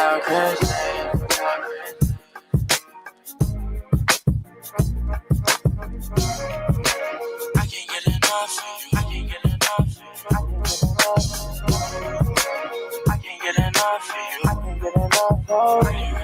y'all crazy. I can't get enough of you. I can't get enough of you. I can't get enough of you. I can't get enough of you.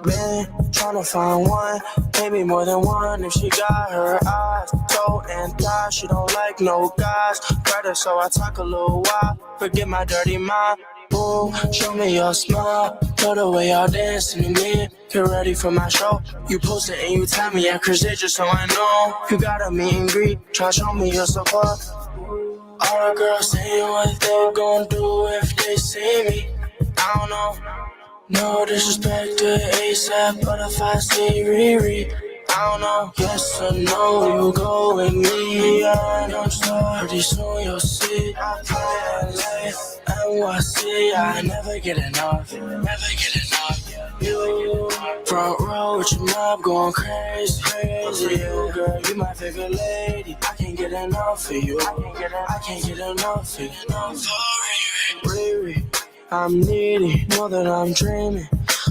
Man, tryna find one, maybe more than one. If she got her eyes, toe and thigh, she don't like no guys. Better, so I talk a little while. Forget my dirty mind. Ooh, show me your smile. Love the way y'all dancing to me. Get ready for my show. You post it and you tell me at Chris just so I know. You got a meet and greet. Try show me your support. All the girls saying what they gon' do if they see me. I don't know. No disrespect to ASAP, but if I see Riri, I don't know. Yes or no, you go with me. I know so pretty soon you'll see. I play LA, NYC. I never get enough. Never get enough. You front row with your mob going crazy, crazy. You girl, you my favorite lady. I can't get enough of you. I can't get enough of you. Riri. I'm needy, know that I'm dreaming.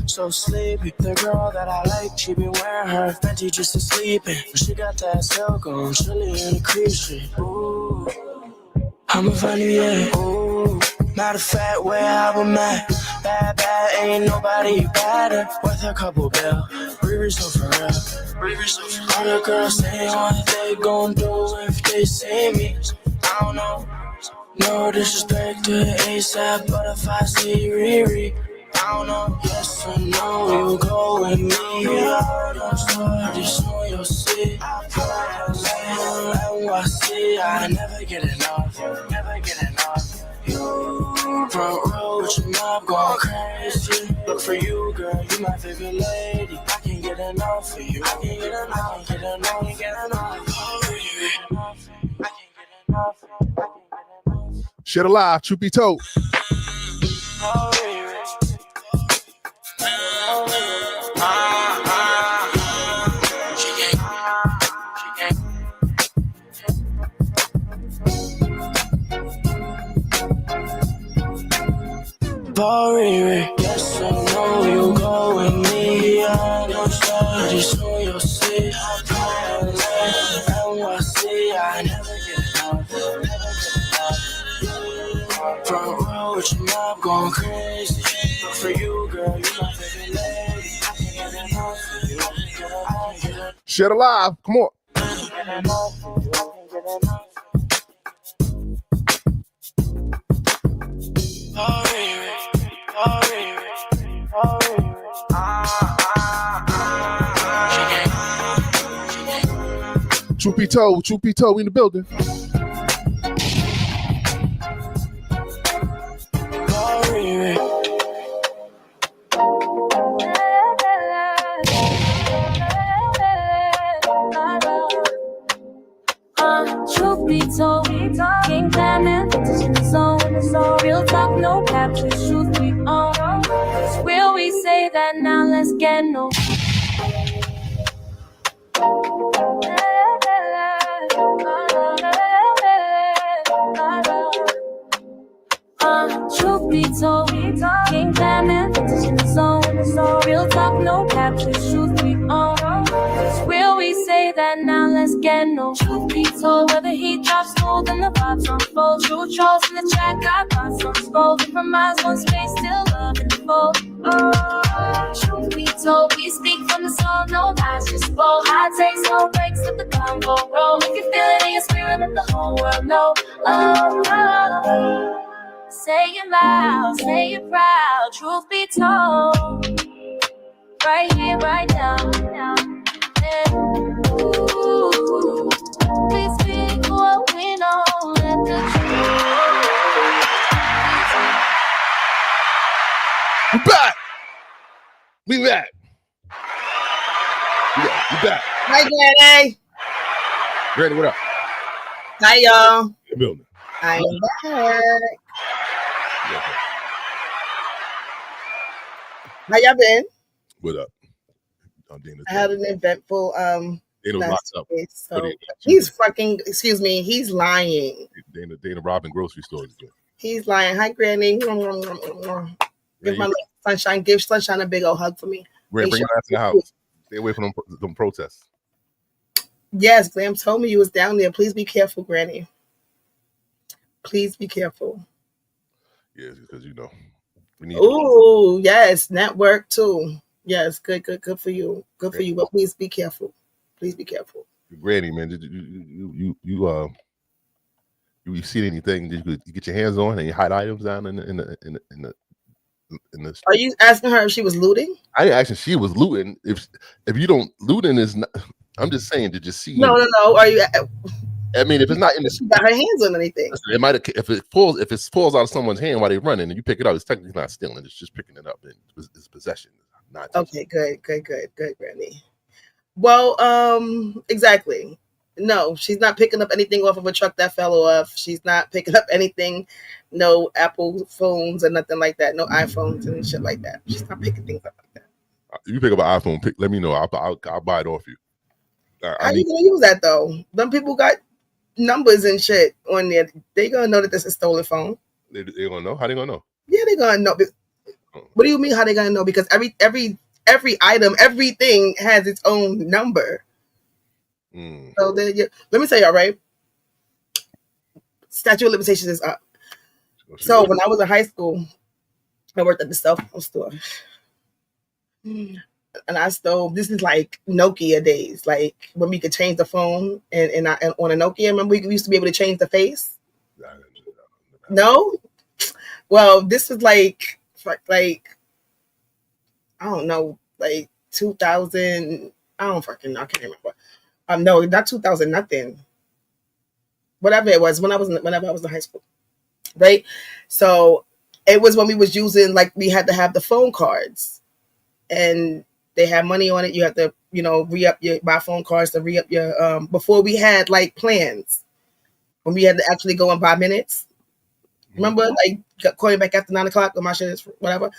So sleepy, the girl that I like, she be wearing her Fenty just to sleep in. She got that silk on, chilly in the creep shit. Ooh, I'ma find you, yeah. Ooh, matter of fact, where I'm at. Bad, ain't nobody better. Worth a couple bill, Riri so for real. All the girls saying what they gon' do if they see me. I don't know. No disrespect to ASAP, but if I see Riri, I don't know. Yes or no, you go with me. I don't know, pretty soon you'll see. NYC, I never get enough. Never get enough. You front row with your mob going crazy. Look for you, girl, you my favorite lady. I can't get enough of you. I can't get enough. I can't get enough. I can't get enough. I can't get enough. Shit alive, truth be told. Yes or no, you go with me. I know pretty soon you'll see. NYC, I never get enough. Front row with your mob going crazy. Look for you, girl, you my favorite lady. I can't get enough. Shit alive, come on. Truth be told, we in the building. Truth be told, King Diamond, vintage in the zone. Real talk, no cap, just truth be on. Will we say that now? Let's get no. Truth be told, King Diamond, vintage in the zone. Real talk, no cap, just truth be on. Will we say that now? Let's get no. Truth be told, whether he drops smooth and the vibes unfold. True trolls in the track, got thoughts unspoken. From eyes, one space, still love in the fold. Truth be told, we speak from the soul, no lies, just bold. High takes, no breaks, let the convo roll. If you feel it in your spirit, let the whole world know. Say it loud, say it proud, truth be told. Right here, right now. Ooh, please speak what we know. Let the truth. We back. We back. We back. Hi, Granny. Granny, what up? Hi, y'all. In the building. I'm back. How y'all been? What up? I had an eventful Dana's locked up. So he's fucking, excuse me, he's lying. Dana robbing grocery stores again. He's lying. Hi, Granny. Give my little Sunshine. Give Sunshine a big old hug for me. Bring your ass in the house. Stay away from them protests. Yes, Glam told me you was down there. Please be careful, Granny. Please be careful. Yes, because we need. Oh, yes, network too. Yes, good for you. Good for you. But please be careful. Please be careful. Granny, man, did you see anything that you get your hands on? Any hot items down in the Are you asking her if she was looting? I ain't asking she was looting. If you don't looting is not, I'm just saying, did you see? No. Are you? I mean, if it's not in the, she got her hands on anything. It might if it falls out of someone's hand while they're running and you pick it up, it's technically not stealing. It's just picking it up and it's possession. Not okay. Good, Granny. Well, exactly. No, she's not picking up anything off of a truck that fell off. She's not picking up anything, no Apple phones or nothing like that, no iPhones and shit like that. She's not picking things up like that. You pick up an iPhone, let me know. I'll buy it off you. How you gonna use that though? Them people got numbers and shit on there. They gonna know that this is a stolen phone. They gonna know? How they gonna know? Yeah, they gonna know. What do you mean? How they gonna know? Because every item, everything has its own number. So let me tell y'all, right? Statute of limitations is up. So when I was in high school, I worked at the cell phone store. And I stole, this is like Nokia days, like when we could change the phone and on a Nokia, remember we used to be able to change the face? No? Well, this is like I don't know, like 2000, I don't fucking know, I can't remember. No, not 2000, nothing. Whatever it was, whenever I was in high school, right? So it was when we was using, like, we had to have the phone cards, and they had money on it. You have to, buy phone cards to re-up your. Before we had like plans, when we had to actually go and buy minutes. Remember, like calling back after 9 o'clock when my shit is whatever.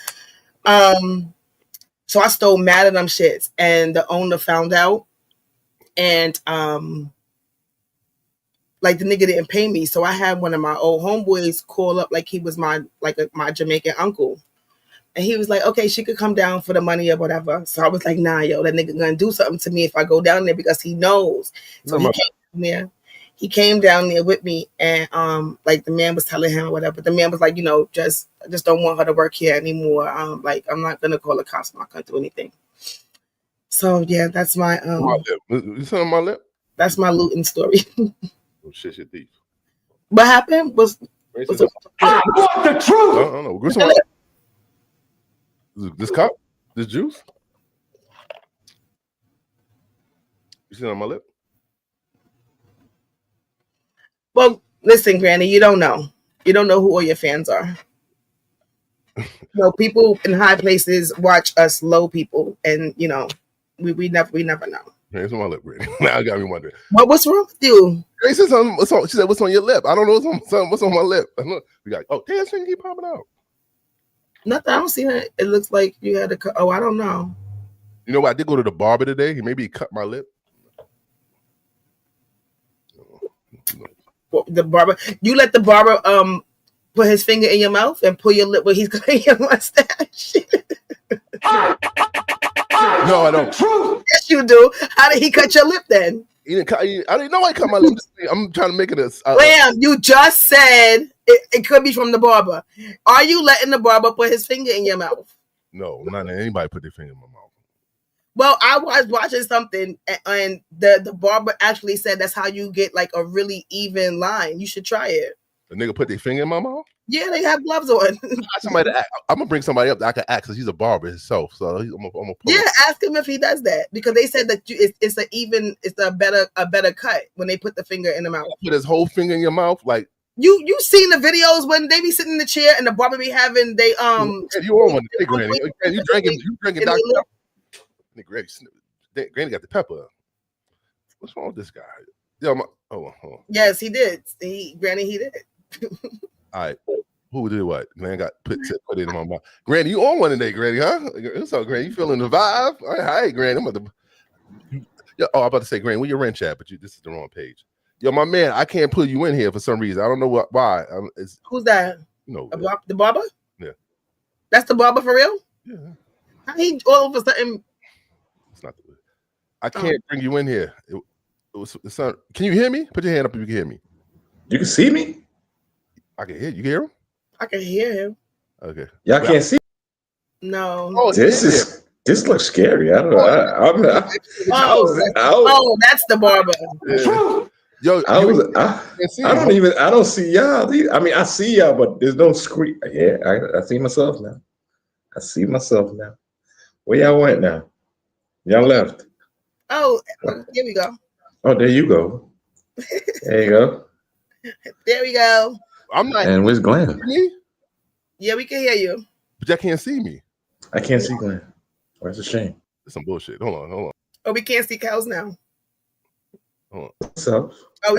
So I stole mad of them shits, and the owner found out. And like the nigga didn't pay me, so I had one of my old homeboys call up like he was my Jamaican uncle, and he was like, okay, she could come down for the money or whatever. So I was like, nah, yo, that nigga gonna do something to me if I go down there because he knows. So he came down there with me, and like the man was telling him or whatever. The man was like, just don't want her to work here anymore. Like I'm not gonna call the cops. I'm not gonna do anything. So yeah, that's my You said on my lip? That's my looting story. Oh shit, thief. What happened? I want the truth. I don't know. This cup? This juice? You see it on my lip? Well, listen, Granny, you don't know. You don't know who all your fans are. People in high places watch us low people, and we never know. Hey, it's on my lip, Granny. Now I got me wondering. What's wrong with you? She said something. She said, "What's on your lip?" I don't know what's on my lip. We got damn, she keep popping out. Nothing. I don't see that. It looks like you had a. Oh, I don't know. You know what? I did go to the barber today. Maybe he cut my lip. The barber. You let the barber put his finger in your mouth and pull your lip where he's cutting your mustache. No, I don't. Yes, you do. How did he cut your lip then? He didn't cut. I didn't know I cut my lip. I'm trying to make it a. Ram, you just said it could be from the barber. Are you letting the barber put his finger in your mouth? No, I'm not letting anybody put their finger in my mouth. Well, I was watching something, and the barber actually said that's how you get like a really even line. You should try it. The nigga put their finger in my mouth? Yeah, they have gloves on. Somebody to act. I'm gonna bring somebody up that I can act because he's a barber himself. So I'm gonna pull ask him if he does that because they said that it's a better cut when they put the finger in the mouth. Put his whole finger in your mouth, like you seen the videos when they be sitting in the chair and the barber be having they You all want to take Granny? You drinking Dr. Pepper? Granny got the pepper. What's wrong with this guy? Yes, he did. Granny, he did. All right. Who did what? Man got put it in my mouth. Granny, you on one today, Granny, huh? What's up, Granny? You feeling the vibe? All right, Granny. I'm about to say, Granny, where your wrench at? But this is the wrong page. Yo, my man, I can't put you in here for some reason. I don't know why. Who's that? No, the barber? Yeah. That's the barber for real? Yeah. How he all of a sudden? It's not the. I can't bring you in here. It's not, can you hear me? Put your hand up if you can hear me. You can see me? I can hear you. You hear him? I can hear him. Okay. Y'all can't see. No. Oh, this looks scary. I don't know. That's the barber. Yeah. Yo, I don't see y'all. I mean, I see y'all, but there's no screen. Yeah, I see myself now. Where y'all went now? Y'all left. Oh, here we go. Oh, there you go. There you go. There we go. I'm not. And where's Glenn? Yeah, we can hear you. But y'all can't see me. I can't see Glenn. Oh, that's a shame. That's some bullshit. Hold on. Oh, we can't see cows now. Hold on. What's up? Oh,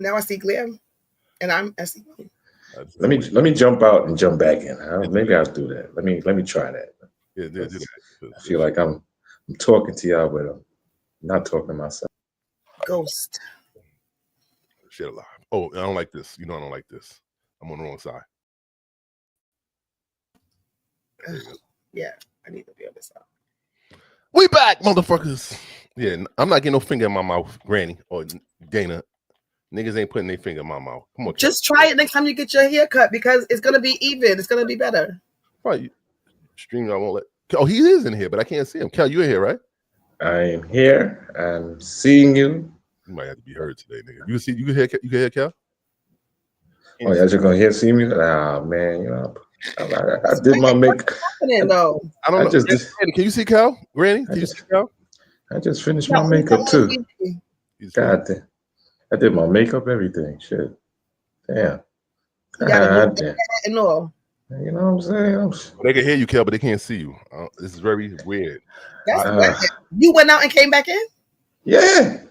now I see Glenn, and I see. Let me jump out and jump back in. Maybe I'll do that. Let me try that. Yeah, do that. I feel like I'm talking to y'all, but I'm not talking to myself. Ghost. Shit alive. Oh, I don't like this. You know I don't like this. I'm on the wrong side. Yeah, I need to be on this side. We back, motherfuckers. Yeah, I'm not getting no finger in my mouth, Granny or Dana. Niggas ain't putting their finger in my mouth. Come on, just try it next time you get your hair cut because it's gonna be even. It's gonna be better. Right. Stream, I won't let. Oh, he is in here, but I can't see him. Cal, you in here, right? I am here. I'm seeing you. You might have to be heard today, nigga. You can hear Cal? Oh, y'all just gonna see me? Ah, man, you know, I did my makeup. I don't know. Can you see Cal? Granny, can you see Cal? I just finished my makeup too. God damn. I did my makeup, everything. Shit. Damn. You know what I'm saying? They can hear you, Cal, but they can't see you. This is very weird. You went out and came back in? Yeah.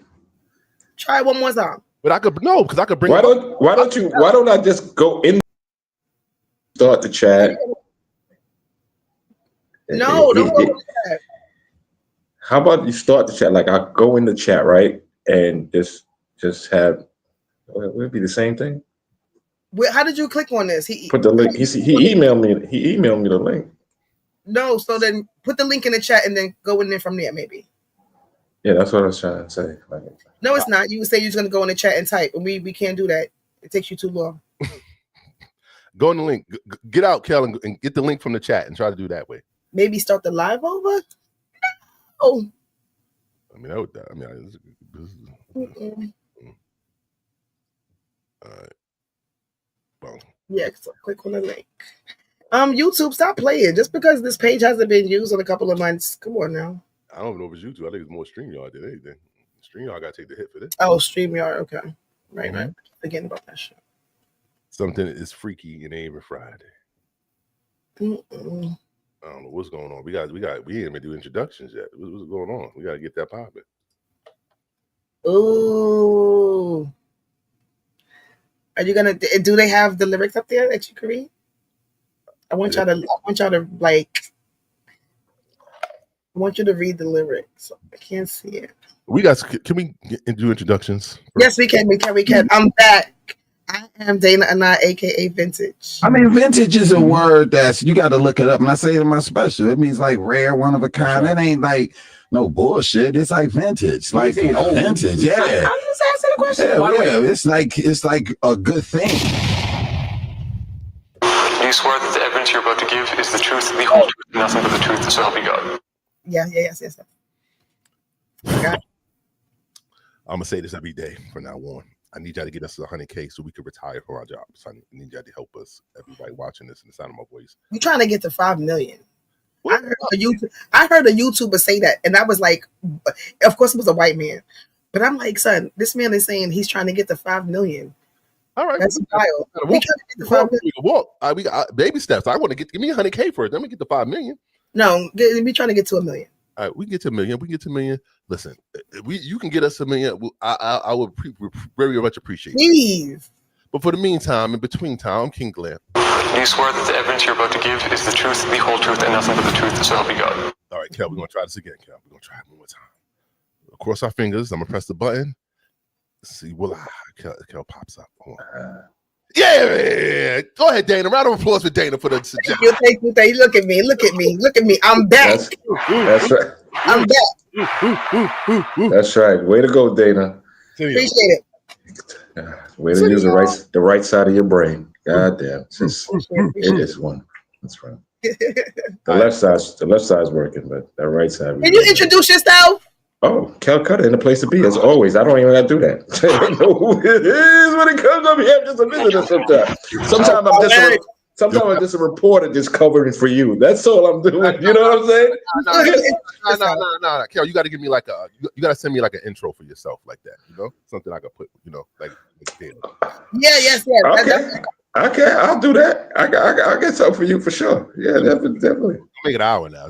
Try it one more time. But I could because I could bring. Why don't I just go in, start the chat? No, don't go in the chat. How about you start the chat? Like I go in the chat, right, and just have. Would it be the same thing? How did you click on this? He put the link. He emailed me. He emailed me the link. No, so then put the link in the chat and then go in there from there, maybe. Yeah, that's what I was trying to say. No, it's not. You would say you're going to go in the chat and type, and we can't do that. It takes you too long. Go in the link. Get out, Kel, and get the link from the chat and try to do that way. Maybe start the live over? Oh. I mean, all right. Well. Yeah, so click on the link. YouTube, stop playing. Just because this page hasn't been used in a couple of months. Come on now. I don't know if it's YouTube. I think it's more StreamYard than anything. StreamYard got to take the hit for this. Oh, StreamYard. Okay. Right. Forgetting about that shit. Something is freaky and ain't even Friday. Mm-mm. I don't know what's going on. We ain't even do introductions yet. What's going on? We got to get that popping. Ooh. Are you gonna? Do they have the lyrics up there that you can read? I want y'all to read the lyrics. I can't see it. Can we do introductions? Yes, we can. I'm back. I am Dana Anna, aka Vintage. I mean, vintage is a word that's you got to look it up. And I say it in my special. It means like rare, one of a kind. It ain't like no bullshit. It's like vintage, like vintage. Yeah. I'm just asking a question. Yeah. It's like a good thing. Do you swear that the evidence you're about to give is the truth, the whole truth, and nothing but the truth, so help you God? Yes. I'm gonna say this every day from now on. I need y'all to get us to 100K so we can retire from our jobs. I need y'all to help us. Everybody watching this in the sound of my voice. We're trying to get to 5 million. I heard a YouTuber say that, and I was like, of course it was a white man, but I'm like, son, this man is saying he's trying to get to 5 million. All right, that's wild. We trying to get to 5 million. We got baby steps. I want to give me 100K first. Then we get to 5 million. No, we trying to get to 1 million. All right, we can get to 1 million. We get to 1 million. Listen, you can get us 1 million. I would very much appreciate it. Please. But for the meantime, in between time, I'm King Glenn. Do you swear that the evidence you're about to give is the truth, the whole truth, and nothing but the truth, so help you God? All right, Kel, we're going to try this again, Kel. We're going to try it one more time. Cross our fingers. I'm going to press the button. See, well, Kel pops up. Yeah. Go ahead, Dana. Round of applause for Dana for the suggestion. Thank you. Look at me. I'm back. That's right. I'm back. That's right. Way to go, Dana. Appreciate it. Way to use the right side of your brain. God damn. It is one. That's right. The left side's working, but that right side. Can you introduce yourself? Oh, Calcutta in the place to be as always. I don't even have to do that. I know who it is when it comes up here. I'm just a visitor sometimes. Sometimes I'm just a reporter just covering for you. That's all I'm doing. You know what I'm saying? No. Kel, you got to give me like you got to send me like an intro for yourself like that. You know, something I could put. You know, like Yeah. Yes. Okay, I'll do that. I'll get something for you for sure. Yeah, definitely. Make it an hour now.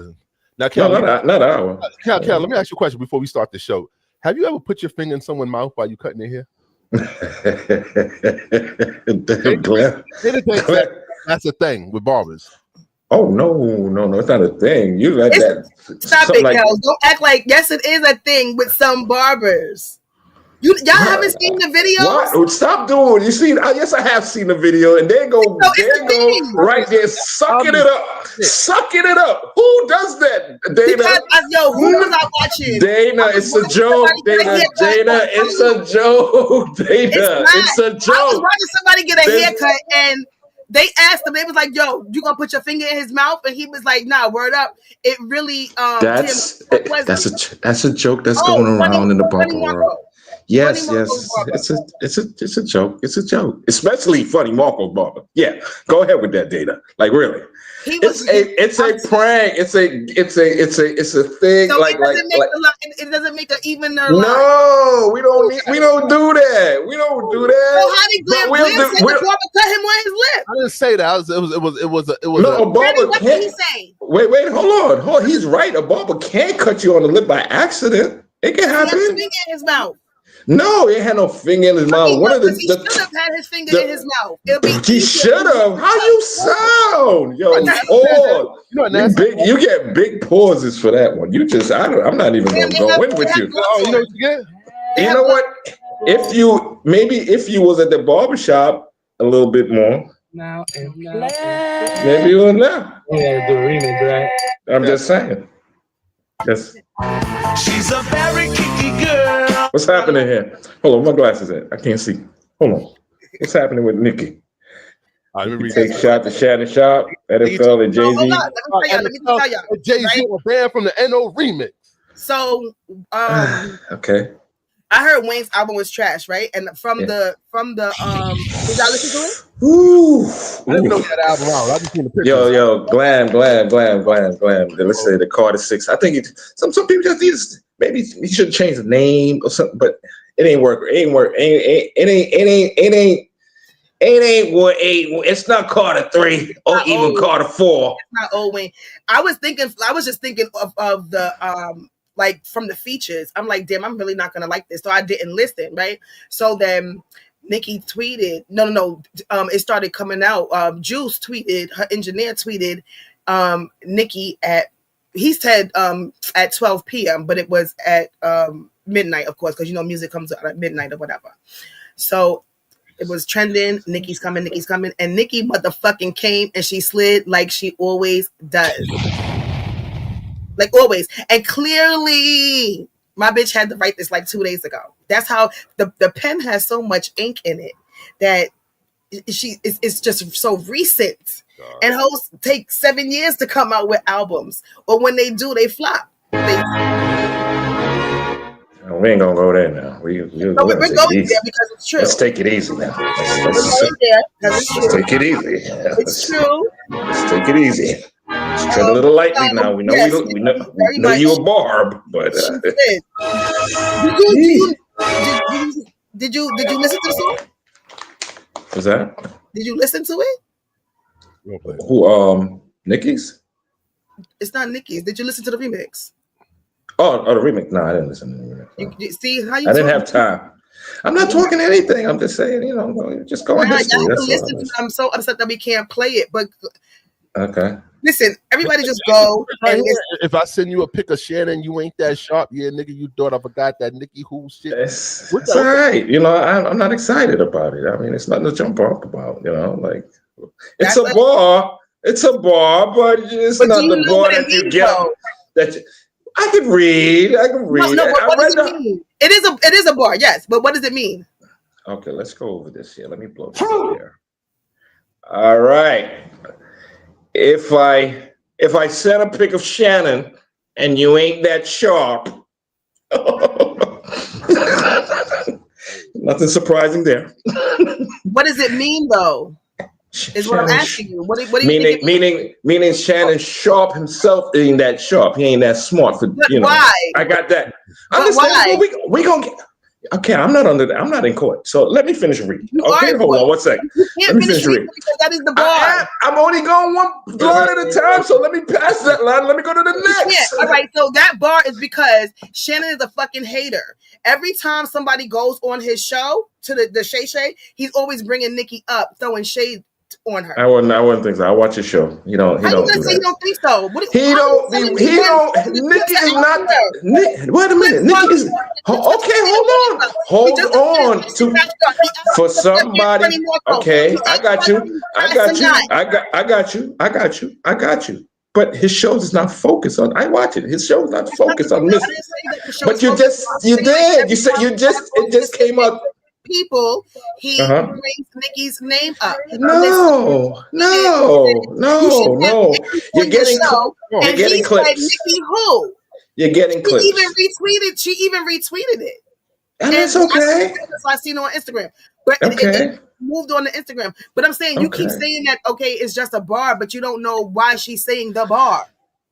Now, Kel, not an hour. Kel, let me ask you a question before we start the show. Have you ever put your finger in someone's mouth while you cutting their hair? That's a thing with barbers. Oh no, it's not a thing. You like that? Stop it, Kel. Don't act like yes, it is a thing with some barbers. Y'all haven't seen the video? What? Stop doing. You see? Yes, I have seen the video, and they go right there, sucking it up. Who does that, Dana? Because who was I watching? Dana, it's a joke. Dana, it's a joke. Dana, it's a joke. I was watching somebody get a haircut, and they asked him. They was like, "Yo, you gonna put your finger in his mouth?" And he was like, "Nah, word up." It really that's a joke that's going around in the barber world. Yes. It's a joke. It's a joke, especially Funny Marco barber. Yeah, go ahead with that, Dana. Like really, it's a prank. It's a thing. So like it doesn't make an even line. No, we don't do that. We don't do that. So how did Glenn say the barber cut him on his lip? I didn't say that. It was no, a barber what can't. Did he say? Wait, hold on. He's right. A barber can't cut you on the lip by accident. It can happen. He has a finger in his mouth. No, he had no finger in his mouth. He should have had his finger in his mouth. He should have. How you sound, yo? You get big pauses for that one. I'm not even gonna go in with you. You know what you get? You know what? If you was at the barbershop a little bit more. Maybe you would now. Yeah, the remix, right? I'm just saying. Yes. She's a very kicky girl. What's happening here? Hold on, my glasses at? I can't see. Hold on. What's happening with Nicki? Take shot to Shannon Sharpe, NFL and Jay-Z. Let me tell y'all. Jay-Z was banned from the NO remix. So, okay. I heard Wayne's album was trash, right? And from the did y'all listen to it? Ooh. I didn't know that album out. I just seen the pictures. Yo, Glam. Let's say the Carter 6. I think some people just need to, maybe he should change the name or something, but it ain't work. It ain't what 8. It's not Carter 3 or even Carter 4. It's not old Wayne. I was just thinking of the like from the features. I'm like, damn, I'm really not gonna like this. So I didn't listen, right? So then Nicki tweeted, no, it started coming out. Juice tweeted, her engineer tweeted, Nicki he said at 12 p.m., but it was at midnight, of course, because music comes out at midnight or whatever. So it was trending, Nicki's coming, and Nicki motherfucking came and she slid like she always does. Like always. And clearly my bitch had to write this like 2 days ago. That's how the pen has so much ink in it that it's just so recent. God. And hoes take 7 years to come out with albums. Or when they do, they flop. We ain't gonna go there now. We're going there because it's true. Let's take it easy now. Let's going there because it's true. Take it easy. It's true. Let's take it easy. Just tread a little lightly now. We know we know you a barb, but did you listen to the song? What's that? Did you listen to it? Who? Nicki's? It's not Nicki's. Did you listen to the remix? Oh, the remix. No, I didn't listen to the remix. You see how you? I didn't have time. I'm not talking anything. I'm just saying, just go on history. I'm so upset that we can't play it, but okay. Listen, everybody just go right and here. If I send you a pic of Shannon, you ain't that sharp. Yeah, nigga, you thought I forgot that Nicki who shit. It's all right. You know, I'm not excited about it. I mean, it's nothing to jump off about. You know, like it's a bar. It's a bar, but it's not the bar that you get. I can read. No, what does it mean? It is a bar, yes, but what does it mean? Okay, let's go over this here. Let me blow this up here. All right. If I send a pic of Shannon and you ain't that sharp, nothing surprising there. What does it mean, though? Is what I'm asking you. What do you think it means? Meaning Shannon Sharpe himself ain't that sharp. He ain't that smart for you know. Why? I got that. Why? We gonna get. Okay, I'm not in court. So let me finish reading. Okay, hold on one second. You can't finish reading because that is the bar. I'm only going one line at a time, so let me pass that line. Let me go to the next. All right, so that bar is because Shannon is a fucking hater. Every time somebody goes on his show to the Shay Shay, he's always bringing Nicki up, throwing shade on her. I wouldn't think so. I watch his show. He don't. How you gonna say you don't think so? He don't. Nicki is not. Wait a minute. Nicki is. Okay, hold on. For somebody. Okay, I got you. But his show is not focused on. I watch it. His show is not focused on Miss. But you did. You said it just came up. People, he brings Nicki's name up. No. You're getting clips. Nicki who? You're getting clips. She even retweeted it. And it's okay. I seen it on Instagram. But it moved on to Instagram. But I'm saying you keep saying that it's just a bar, but you don't know why she's saying the bar.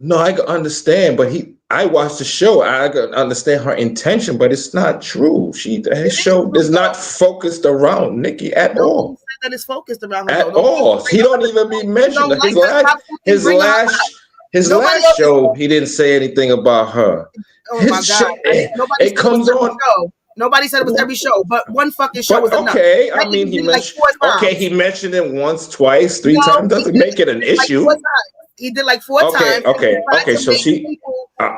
No, I can understand, but I watched the show. I can understand her intention, but it's not true. His show is not focused around Nicki at all. That is focused around her at all. He don't even be mentioned. His last show, he didn't say anything about her. Oh my God! It comes on. Nobody said it was every show, but one fucking show was enough. Okay, I mean, he mentioned it once, twice, three times. Doesn't make it an issue. He did like 4 times. Okay. So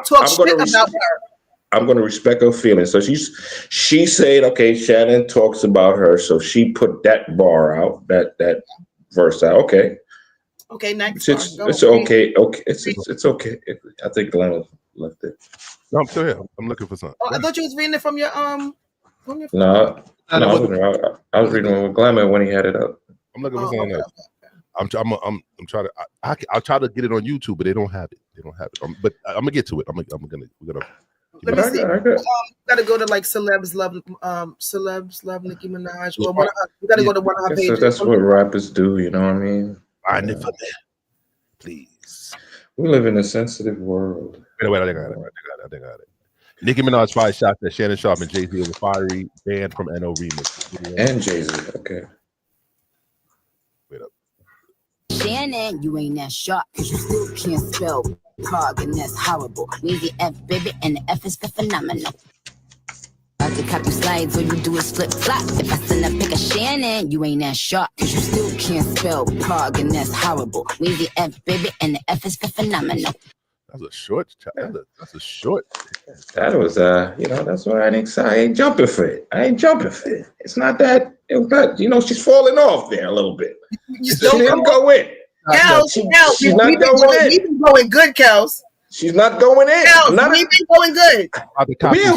talk shit about her. I'm going to respect her feelings. So she said, okay, Shannon talks about her, so she put that bar out, that verse out. Okay. Okay, next. It's okay. Okay, it's okay. I think Glenn left it. No, I'm still here. I'm looking for something. Oh, I thought you was reading it from your No, I was reading it with Glenn when he had it up. I'm looking for something else. I'm trying to. I'll try to get it on YouTube, but they don't have it. But I'm gonna get to it. We're gonna. Let me see. Gotta go to like celebs love Nicki Minaj. Or you gotta go to one of her pages. That's what rappers do. You know what I mean? Find it for me, please. We live in a sensitive world. Wait, I think I got it. Nicki Minaj fired shots at Shannon Sharpe and Jay-Z over fiery banned from NO remix. And Jay-Z. Okay. Wait up. Shannon, you ain't that sharp because you still can't spell Prague, and that's horrible. Need the F, baby, and the F is for phenomenal. About to copy slides, all you do is flip flop. If I send a pic of Shannon, you ain't that sharp because you still can't spell Prague, and that's horrible. Need the F, baby, and the F is for phenomenal. That's a short. That's a short. That was that's why I ain't jumping for it. It's not that. It was not. She's falling off there a little bit. She didn't go in. Kels, she's not going in. We've been going good, Kels. She's not going in. We've been going good.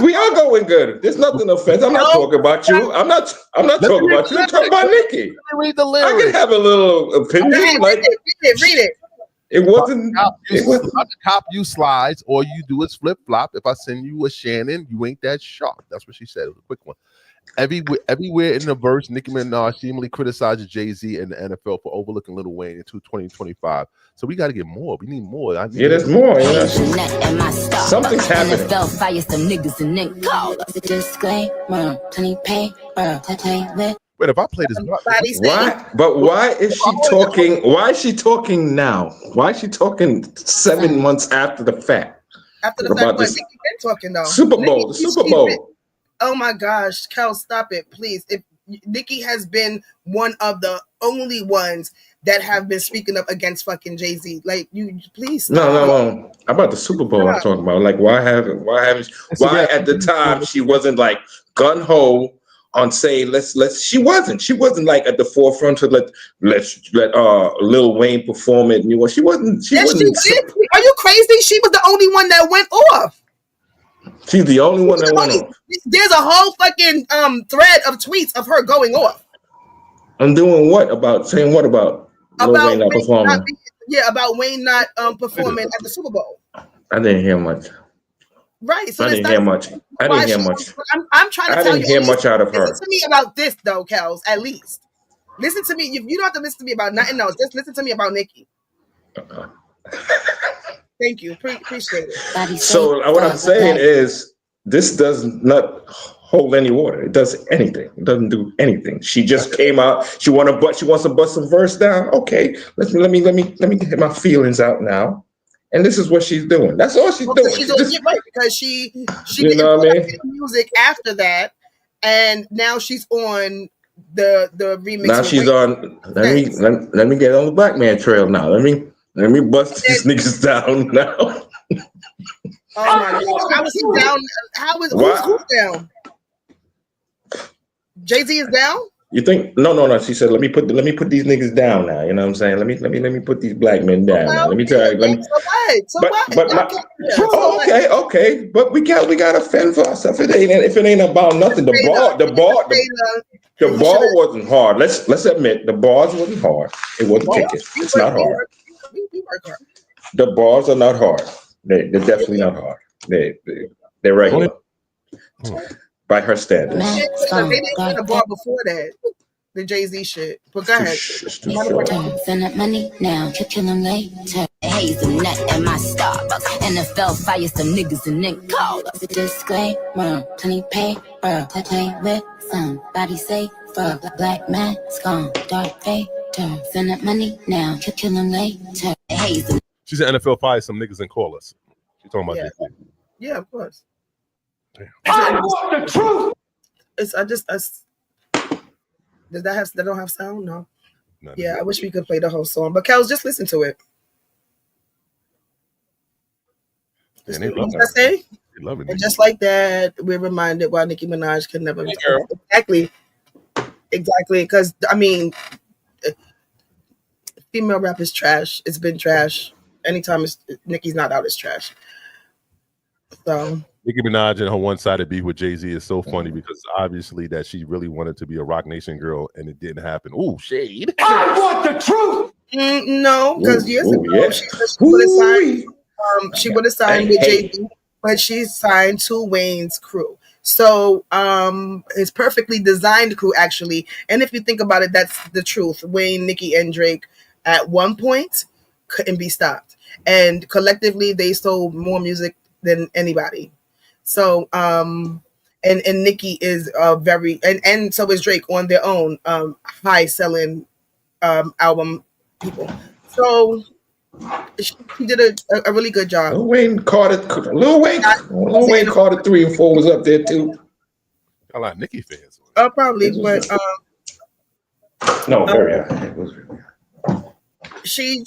We are going good. There's nothing offensive. I'm not talking about you. I'm not talking about you. I'm talking about Nicki. Read the lyrics. I can have a little opinion. Read it. It wasn't. Cop you slides, or you do is flip flop. If I send you a Shannon, you ain't that sharp. That's what she said. It was a quick one. Everywhere in the verse, Nicki Minaj seemingly criticizes Jay-Z and the NFL for overlooking Lil Wayne in 2025. So we got to get more. We need more. There's more. Something's happening. NFL fire some niggas and then go. Disclaimer, plenty paper to play with. Wait, if I play this, why? But why is she talking? Why is she talking now? Why is she talking 7 months after the fact? After the fact, what Nicki been talking though? Super Bowl. Oh my gosh, Kel, stop it, please. Nicki has been one of the only ones that have been speaking up against fucking Jay-Z. Like, you please stop. No. About the Super Bowl, I'm talking about. Like, why at the time she wasn't like gun ho on saying let's. She wasn't like at the forefront to let Lil Wayne perform it. She wasn't. She yes, wasn't. she did. Are you crazy? She was the only one that went off. She's the only one that went off. There's a whole fucking thread of tweets of her going off. I'm doing what about saying what about Lil Wayne not performing? About Wayne not performing at the Super Bowl. I didn't hear much. Right. So I didn't hear much. I'm trying to tell you. I didn't hear much out of her. Listen to me about this though, Kels. At least listen to me. You don't have to listen to me about nothing else. Just listen to me about Nicki. Thank you. Appreciate it. So what I'm saying is, this does not hold any water. It does anything. It doesn't do anything. She just came out. She wants to bust some verse down. Okay, let me get my feelings out now. And this is what she's doing. That's all she's doing. She's doing it right because she didn't put up any music after that, and now she's on the remix. Now she's on. Let me get on the Black Man trail now. Let me bust these niggas down now. Oh my God! How is he down? Who's down? Jay-Z is down. You think? No. She said, "Let me put these niggas down now." You know what I'm saying? Let me put these black men down. Now. Let me tell you. Okay. But we gotta fend for ourselves. If it ain't about nothing, the bar wasn't hard. Let's admit the bars wasn't hard. It wasn't kicking. It's not hard. We work hard. The bars are not hard. They're definitely not hard. They're regular. By her standards. They didn't get a bar before that. The Jay-Z shit. But go ahead. Send up money now, kill them later. Hazelnut at my Starbucks. NFL fire some niggas and then call us. Disclaimer, plenty paper, play with somebody safer. Black mask on, dark Vader. Send up money now, kill them later. She said NFL fire some niggas and call us. She's talking about this. Yeah, of course. I want the truth. Does that don't have sound? No. Yeah, I wish we could play the whole song. But Kels, just listen to it. And they love it. They love it. And just like that, we're reminded why Nicki Minaj can never Exactly. Because I mean, female rap is trash. It's been trash. Anytime Nicki's not out, it's trash. So Nicki Minaj and her one-sided beef with Jay-Z is so funny because obviously that she really wanted to be a Rock Nation girl and it didn't happen. Ooh, shade. I want the truth. No, because years ago she would have signed with Jay-Z, but she signed to Wayne's crew. So it's perfectly designed crew actually. And if you think about it, that's the truth. Wayne, Nicki, and Drake at one point couldn't be stopped, and collectively they sold more music than anybody. So and Nicki is very and so is Drake on their own high selling album people. So she did a really good job. Lil Wayne caught it 3 and 4 was up there too. A lot of Nicki fans. Probably, but no, very high. It was really high. She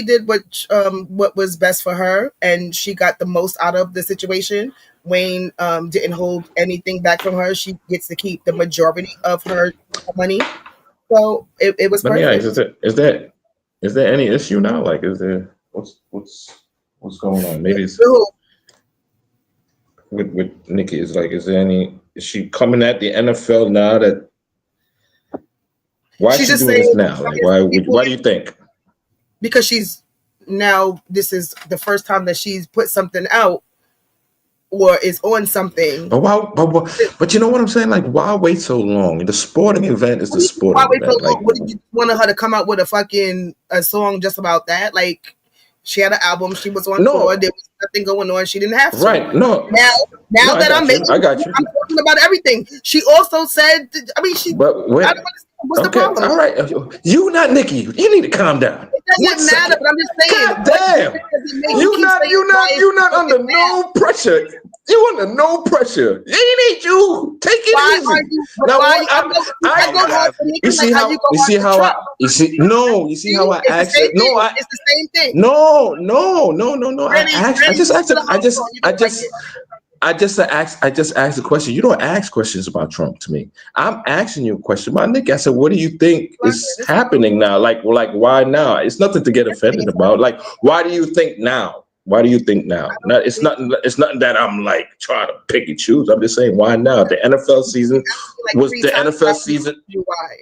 did what was best for her, and she got the most out of the situation. Wayne didn't hold anything back from her. She gets to keep the majority of her money. So it was perfect. Yeah, is there any issue now? Like, is there what's going on? Maybe it's with Nicki. Is she coming at the NFL now? That why is she doing this now? Like, why do you think? Because this is the first time that she's put something out or is on something. But you know what I'm saying? Like, why wait so long? The sporting event is the sporting event. Why wait so long? What did you want her to come out with a song just about that? Like, she had an album, she was on tour, there was nothing going on, she didn't have to. Right, no. Now that I'm talking about everything. She also said, But wait. What's the problem? All right. You not Nicki. You need to calm down. It doesn't matter, but I'm just saying. God damn. You're not under no pressure. You under no pressure. It ain't you. Take it Why easy. are you? Now Why what? I go hard for Nicki, like how you go hard for Trump. You see how I asked it. No, it's the same thing. No. Ready, I just asked it. I just asked the question. You don't ask questions about Trump to me. I'm asking you a question about Nicki. I said, what do you think is happening now? Like why now? It's nothing to get offended about. Like, why do you think now? Why do you think now? It's nothing that I'm like trying to pick and choose. I'm just saying, why now? The NFL season was the NFL season. Why?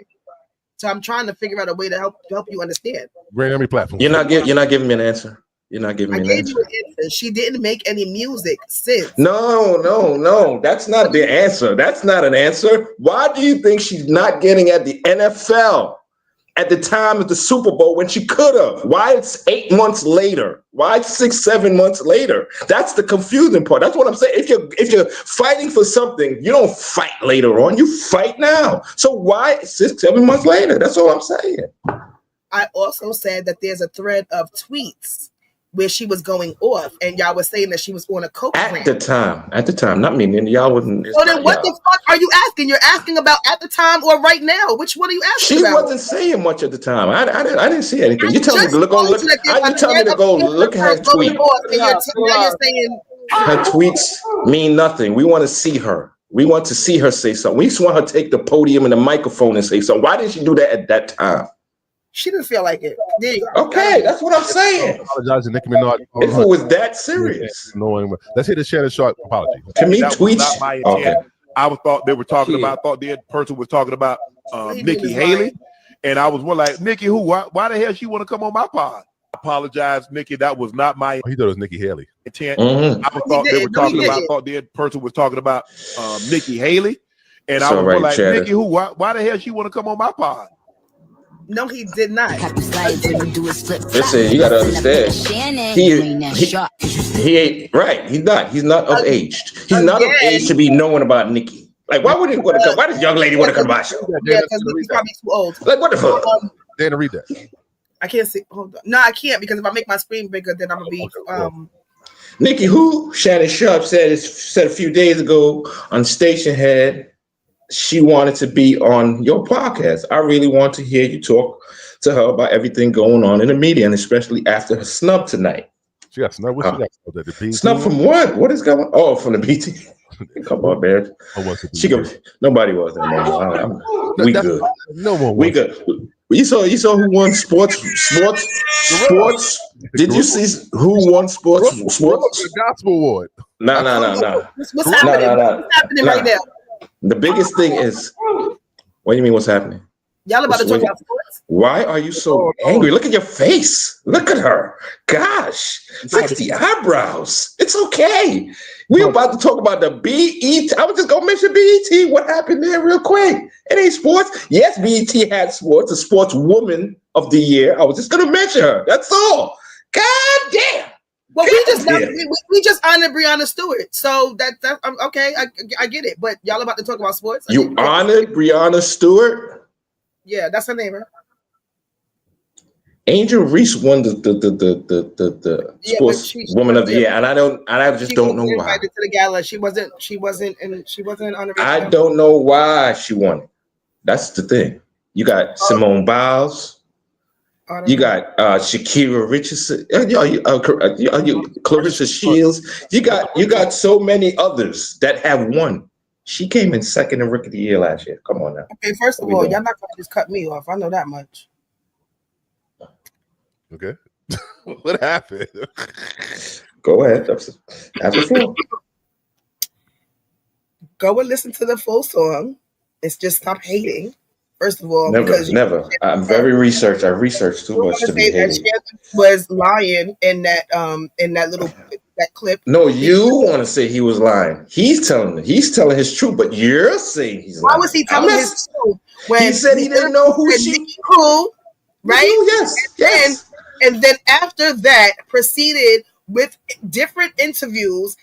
So I'm trying to figure out a way to help you understand. Bring every platform. You're not giving me an answer. You're not giving me an answer. I gave you an answer. She didn't make any music since. No. That's not the answer. That's not an answer. Why do you think she's not getting at the NFL at the time of the Super Bowl when she could have? Why it's 8 months later? Why 6, 7 months later? That's the confusing part. That's what I'm saying. If you're fighting for something, you don't fight later on. You fight now. So why 6, 7 months later? That's all I'm saying. I also said that there's a thread of tweets where she was going off, and y'all was saying that she was on a coke at the time, not me. And y'all wouldn't. So then, what the fuck are you asking? You're asking about at the time or right now? Which one are you asking about? She wasn't saying much at the time. I didn't see anything. You tell me to look. You tell me to go look at her tweet. Now you're saying her tweets mean nothing. We want to see her. We want to see her say something. We just want her to take the podium and the microphone and say something. Why didn't she do that at that time? She didn't feel like it. Okay, that's what I'm saying. Apologize to Nicki Minaj. If it was that serious. Let's hear the Shannon Sharpe apology. To me, tweets. Not my intent. Okay. I thought they were talking about. I thought the person was talking about Nikki Haley, and I was more like, Nikki, who? Why the hell she want to come on my pod? I apologize, Nikki. That was not my. He thought it was Nikki Haley. Intent. I thought they were talking about. I thought the person was talking about Nikki Haley, and I was more like, Nikki, who? Why the hell she want to come on my pod? No, he did not. Listen, you gotta understand. He ain't right. He's not of age. He's not of age to be knowing about Nikki. Like, why would he want to come? Why does young lady want to come by show? Yeah, because Nikki's probably too old. Like, what the fuck? Dana, read that. I can't see. Hold on. No, I can't because if I make my screen bigger, then I'm gonna be. Nikki, who Shannon Sharpe said a few days ago on Station Head. She wanted to be on your podcast. I really want to hear you talk to her about everything going on in the media, and especially after her snub tonight. She got snub. What she got? The snub from what? What is going on? Oh, from the BT. Come on, man. Nobody was there. We good. No one. We good. You saw who won sports. Did you see who won sports? The Gospel Award. No. What's happening right now? The biggest thing is, what do you mean? What's happening? Y'all about to talk about sports? Why are you so angry? Look at your face. Look at her. Gosh, fix the eyebrows. It's okay. We're about to talk about the BET. I was just gonna mention BET. What happened there, real quick? It ain't sports. Yes, BET had sports. The Sports Woman of the Year. I was just gonna mention her. That's all. God damn. Well, we just honored Breonna Stewart, so that okay. I get it, but y'all about to talk about sports. You honored Breonna Stewart? Yeah, that's her name, right? Angel Reese won the Sports Woman of the Year, and I just don't know why. Invited to the gala. She wasn't on the. I don't know why she won it. That's the thing. You got Simone Biles. You got Shakira Richardson, Clarissa Shields. You got so many others that have won. She came in second in Rookie of the Year last year. Come on now. Okay, first of all, y'all not gonna just cut me off. I know that much. Okay. What happened? Go ahead. Have the floor. Go and listen to the full song. It's just Stop Hating. First of all, never. I'm very researched. I researched too much to be hating. Shannon was lying in that clip. No, you want to say he was lying. He's telling his truth, but you're saying he's lying. Why was he telling his truth when he said he didn't know who she was? Right? Yes. And then after that, proceeded with different interviews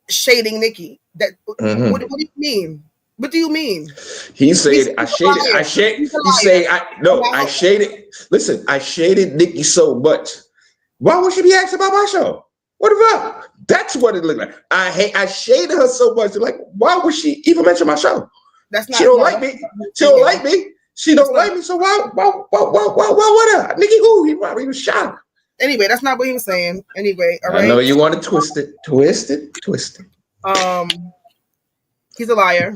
shading Nicki. What do you mean? What do you mean? He said, I shaded. Listen, I shaded Nicki so much. Why would she be asking about my show? What about? That's what it looked like. I shaded her so much. Like, why would she even mention my show? That's not. She don't like me. She don't like me. She don't like me. So why would I? Nicki who? He probably was shot. Anyway, that's not what he was saying. Anyway, all right. I know you want to twist it. He's a liar.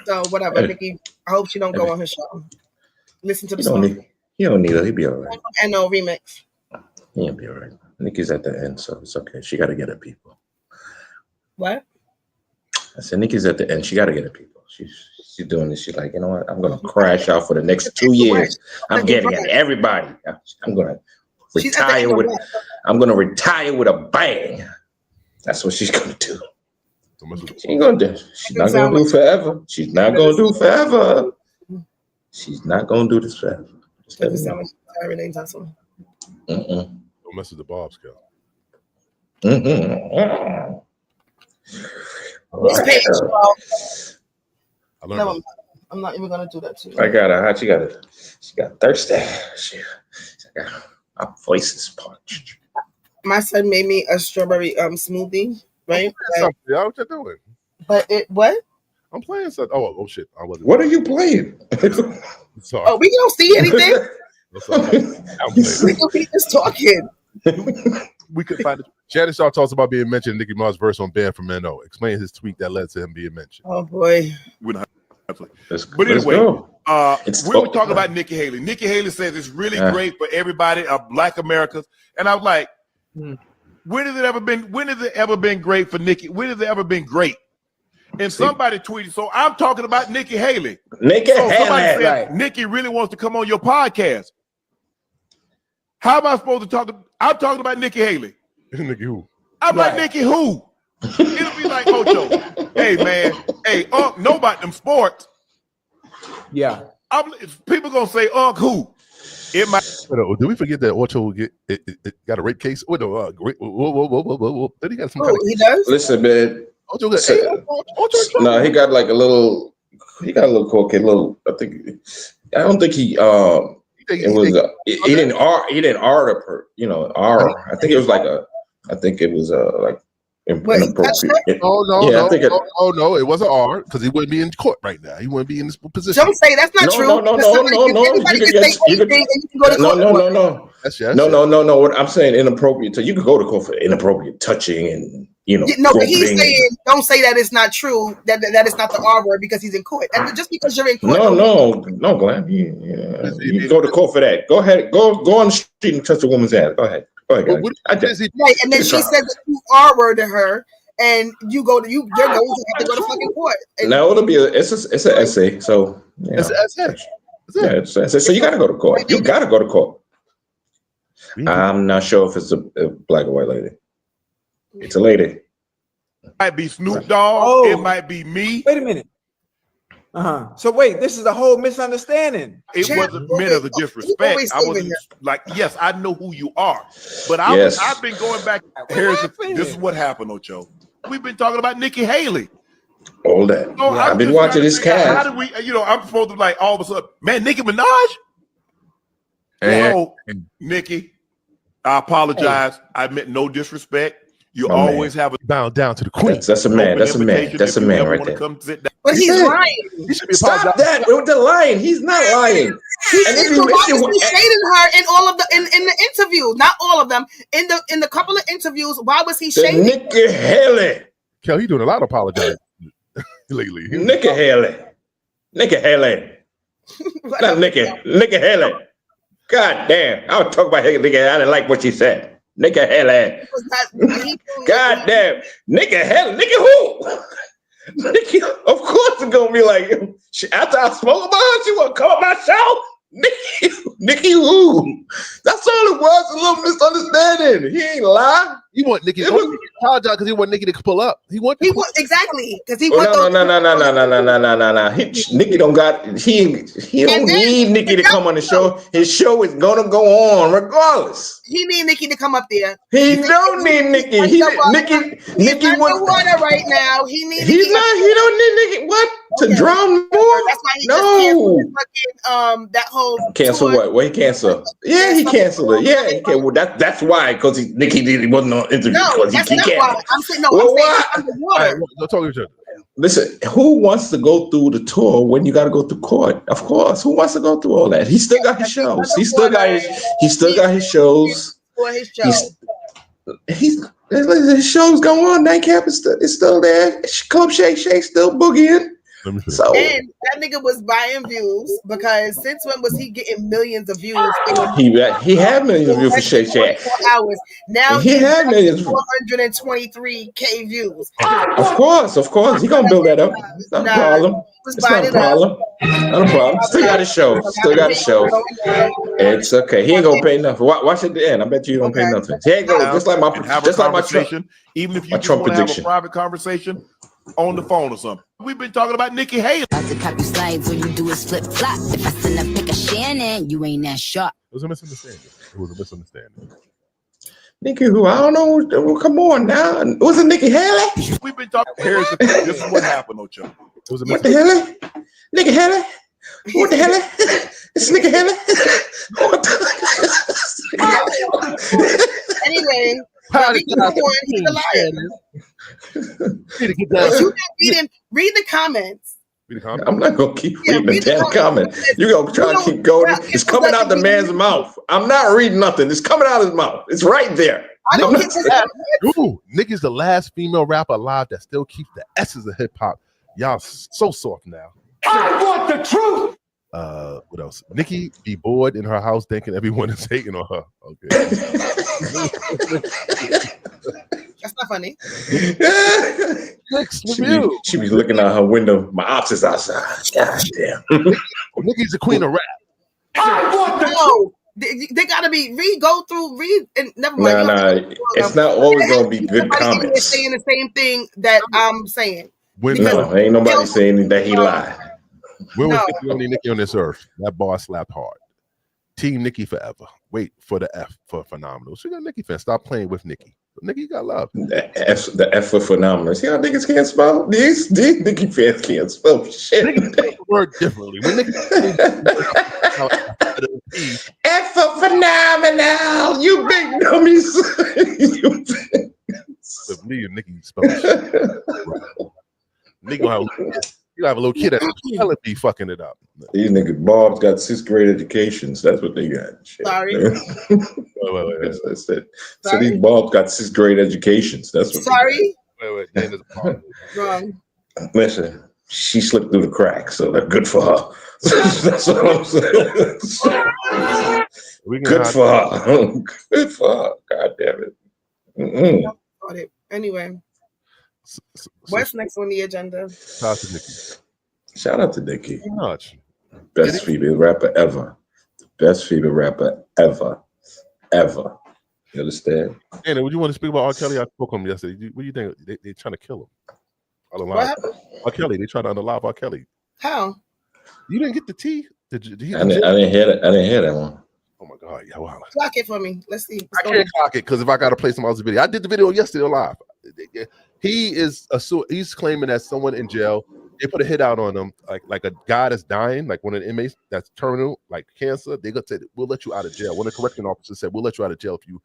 So whatever, Nicki. I hope she don't go on his show. Listen to the song. You don't need her. He'll be all right. And no remix. He'll be all right. Nicki's at the end, so it's okay. She got to get her people. What? I said Nicki's at the end. She got to get her people. She's doing this. She's like, you know what? I'm gonna crash out for the next 2 years. I'm getting at everybody. I'm gonna retire with. I'm gonna retire with a bang. That's what she's gonna do. She ain't gonna do. She's not gonna do forever. She's not gonna do forever. She's not gonna do this forever. Don't mess with the Bob scale. This page, no, I'm not even gonna do that to you. I got her. She got thirsty. My voice is parched. My son made me a strawberry smoothie, right? What you doing? But what? I'm playing something. Oh shit! I wasn't. What are you playing? Sorry. Oh, we don't see anything. We just talking. We could find it. Shannon Sharpe talks about being mentioned in Nicki Minaj's verse on Banned from NO. Explain his tweet that led to him being mentioned. Oh boy. But anyway, we were talking about Nikki Haley. Nikki Haley says it's really great for everybody of Black Americans, and I was like, when has it ever been great for Nikki? When has it ever been great? And somebody tweeted, so I'm talking about Nikki Haley. Somebody said, Nikki really wants to come on your podcast. How am I supposed to talk? I'm talking about Nikki Haley. Nikki who? I'm like, Nikki who? It'll be like Ocho. Hey man, hey, know about them sports. Yeah. People gonna say who? It might. Did we forget that Ocho got a rape case? Whoa. Then he got some kind of. He does. Listen, man. Ocho got, no, he got like a little. He got a little cocaine. I don't think he. It was. He didn't R. He didn't R the per. You know, R. I think it was like a. I think it was like. Inappropriate. No, it wasn't R because he wouldn't be in court right now. He wouldn't be in this position. Don't say that's not true. No. No. What I'm saying, inappropriate. So you could go to court for inappropriate touching and but he's saying don't say that it's not true. That it's not the R word because he's in court. And just because you're in court. No, Glenn. You go to court for that. Go ahead. Go on the street and touch a woman's ass. Go ahead. Right, and then she said that you R-worded her, and you're going to have to go to fucking court. Now it'll be it's an essay, so it's an essay. It's an essay. So you got to go to court. You got to go to court. I'm not sure if it's a black or white lady. It's a lady. It might be Snoop Dogg. It might be me. Wait a minute. So wait, this is a whole misunderstanding. It wasn't meant as a disrespect. I wasn't like, yes, I know who you are, but I've been going back. This is what happened, Ocho. We've been talking about Nikki Haley. All that. So I've been watching this cast. How did we? I'm supposed to like all of a sudden, man, Nicki Minaj. Nikki, I apologize. I meant no disrespect. You always have a bound down to the queen. That's a man. That's a man right there. But he's lying. Stop that with the lying. He's not lying. He's shading her in all of the in the interviews. Not all of them. In the couple of interviews, why was he shading? Nikki Haley. Kel, he doing a lot of apologizing lately. Nikki Haley. Not Nikki Haley. God damn. I was talking about Nikki. I didn't like what she said. Nikki Haley. God damn. Nikki Haley. Nikki who? Nikki, of course it's gonna be like after I spoke about her, she wanna come on my show. Nikki who? That's all it was, a little misunderstanding. He ain't lie. You want Nikki to apologize because he want Nikki to pull up. He want exactly because he no. Nikki don't got he don't need Nikki to come on the show. His show is gonna go on regardless. He need Nikki to come up there. He don't need Nikki. Nikki water right now. He don't need Nikki. What? to drown more. That's why he just canceled his fucking that whole cancel tour. what? What he cancel? Yeah, he canceled it. Yeah, he canceled. Well, that's why because Nicki wasn't on interview. No, that's not why. I'm saying no. I'm saying he's underwater. Don't talk to each other. Listen, who wants to go through the tour when you got to go through court? Of course, who wants to go through all that? He still got his shows. He still got his shows. For his show. His show's going on. Nightcap is still there. Club Shake still boogieing. So and that nigga was buying views because since when was he getting millions of views? He had millions of views for Shake Shack. Hours. Now he had millions. 423K views. Of course. He gonna build that up. It's not a problem. It's not a problem. Not a problem. Still got his show. It's okay. He ain't gonna pay nothing. Watch it at the end. I bet you he don't pay nothing. He ain't gonna just like my conversation. Even if you just want to have a private conversation on the phone or something. We've been talking about Nikki Haley. About to copy slides, all you do is flip flop. If I send a pick of Shannon, you ain't that sharp. It was a misunderstanding. Nikki, who I don't know. Come on now. Was it Nikki Haley? We've been talking. This is what happened, Ocho. What the hell? Nikki Haley? What the hell? It's Nikki Haley. Anyway, he's a liar. Read the comments. I'm not gonna keep reading the damn comment. You gonna try to keep going. It's coming out the man's mouth. I'm not reading nothing. It's coming out of his mouth. It's right there. Ooh, Nicki's the last female rapper alive that still keeps the essence of hip hop. Y'all so soft now. I want the truth. What else? Nicki be bored in her house thinking everyone is hating on her. Okay. That's not funny. She be looking out her window. My ops is outside. God damn. Nicki's the queen of rap. I want the truth. They gotta be read and never mind. Nah. It's not always gonna be good comments. Saying the same thing that I'm saying. No, ain't nobody saying that he lied. Where was the only Nicki on this earth? That bar slapped hard. Team Nicki forever. Wait for the F for phenomenal. She got Nicki fans. Stop playing with Nicki. Nicki got love. The F for phenomenal. See how niggas can't spell? These Nicki fans can't spell shit. Niggas say the word differently. When Nicki F for phenomenal. You big dummies. Believe Nicki spells shit. Nicki gonna have a little kid that be fucking it up. These niggas, Bob's got 6th grade educations. That's what they got. Shit. Sorry. That's it. So these Bob's got 6th grade educations. That's what. Sorry. Wrong. Listen, she slipped through the cracks, so that's good for her. That's what I'm saying. Good for her. Good for her. God damn it. Anyway. What's next on the agenda? Shout out to Nicki. Much. Best female rapper ever. Best female rapper ever. You understand? Anna, would you want to speak about R. Kelly? I spoke on him yesterday. What do you think? They trying to kill him. What happened? R. Kelly. They trying to unalive R. Kelly. How? You didn't get the tea? I didn't hear that. I didn't hear that one. Oh my God! Yeah, wow. Clock it for me. Let's see. I can't clock it because if I got to play some other video, I did the video yesterday live. He's claiming that someone in jail, they put a hit out on him, like a guy that's dying, like one of the inmates that's terminal, like cancer. They got said, "We'll let you out of jail." One of the correcting officers said, "We'll let you out of jail if you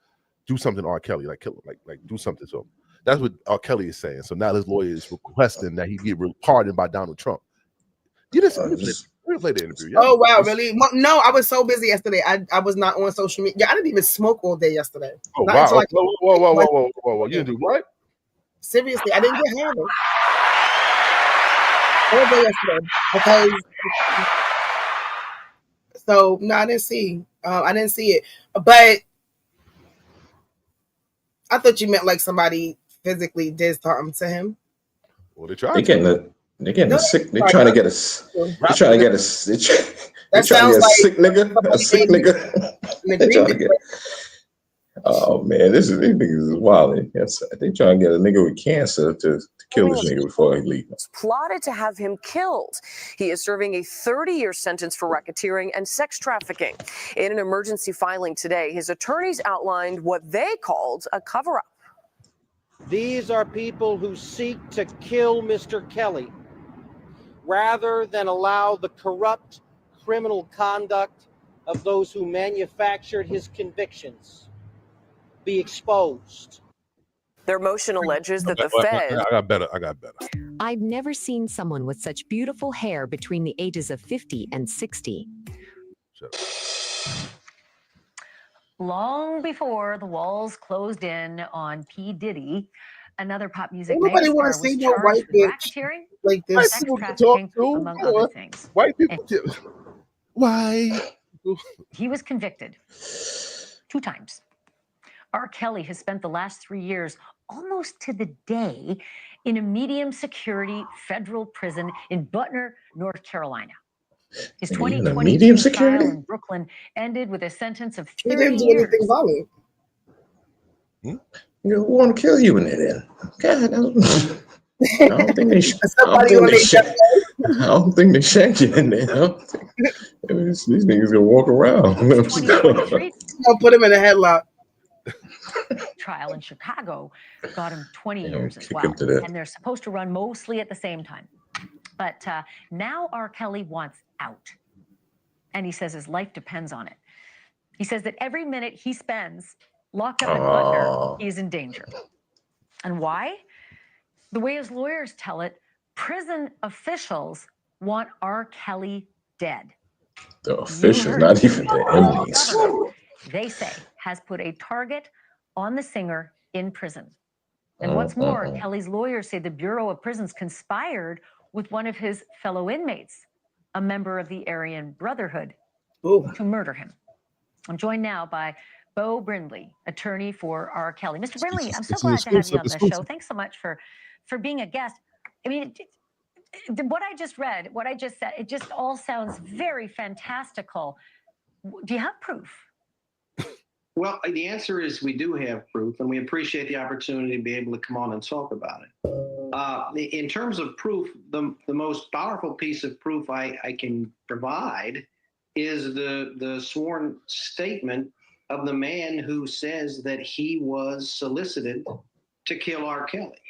do something to R. Kelly, like kill him, like do something to him." That's what R. Kelly is saying. So now his lawyer is requesting that he get pardoned by Donald Trump. You didn't play the interview. Oh wow, really? No, I was so busy yesterday. I was not on social media. I didn't even smoke all day yesterday. Oh wow! Whoa! You didn't do what? Seriously, I didn't get hammered all day yesterday because. So no, I didn't see. I didn't see it, but I thought you meant like somebody physically did something to him. Well, they tried. They're getting sick. They're trying to get us. They're trying to get us. They're trying to get a sick nigga. A sick nigga. Oh man, these niggas is wild. They trying to get a nigga with cancer to kill this nigga before he leaves. Plotted to have him killed. He is serving a 30-year sentence for racketeering and sex trafficking. In an emergency filing today, his attorneys outlined what they called a cover-up. These are people who seek to kill Mr. Kelly. rather than allow the corrupt criminal conduct of those who manufactured his convictions be exposed. Their motion alleges that the Fed... I got better. I've never seen someone with such beautiful hair between the ages of 50 and 60. Long before the walls closed in on P. Diddy, another pop music Nobody megastar want to was see no charged white with bitch racketeering, like this. sex trafficking, among other things. White people too. Why? He was convicted 2 times. R. Kelly has spent the last 3 years, almost to the day, in a medium security federal prison in Butner, North Carolina. His 2022 trial in Brooklyn ended with a sentence of 30 He didn't do years. anything violent. You want to kill you in there then? God, I don't think they I don't think they shanked you in there. These niggas gonna walk around. I'll put him in a headlock. Trial in Chicago got him 20 years as well. And they're supposed to run mostly at the same time. But now R. Kelly wants out. And he says his life depends on it. He says that every minute he spends locked up in Butner, he's in danger. And why? The way his lawyers tell it, prison officials want R. Kelly dead. The officials, not even the inmates. They say has put a target on the singer in prison. And what's more, Kelly's lawyers say the Bureau of Prisons conspired with one of his fellow inmates, a member of the Aryan Brotherhood, to murder him. I'm joined now by Bo Brindley, attorney for R. Kelly. Mr. Brindley, I'm so glad to have you on this show. Thanks so much for being a guest. I mean, what I just read, what I just said, it just all sounds very fantastical. Do you have proof? Well, the answer is we do have proof, and we appreciate the opportunity to be able to come on and talk about it. In terms of proof, the most powerful piece of proof I can provide is the sworn statement of the man who says that he was solicited to kill R. Kelly.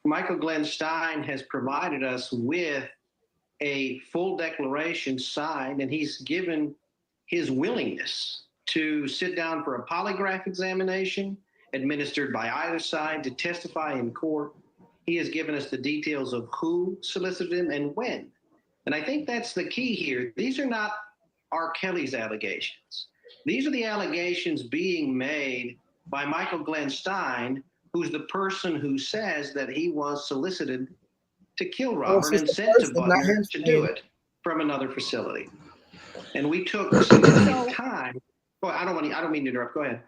Michael Glenn Stein has provided us with a full declaration signed, and he's given his willingness to sit down for a polygraph examination administered by either side to testify in court. He has given us the details of who solicited him and when. And I think that's the key here. These are not R. Kelly's allegations. These are the allegations being made by Michael Glenn Stein, who's the person who says that he was solicited to kill Robert and sent to Butner to do it from another facility. And we took significant time. Well, I don't mean to interrupt. Go ahead.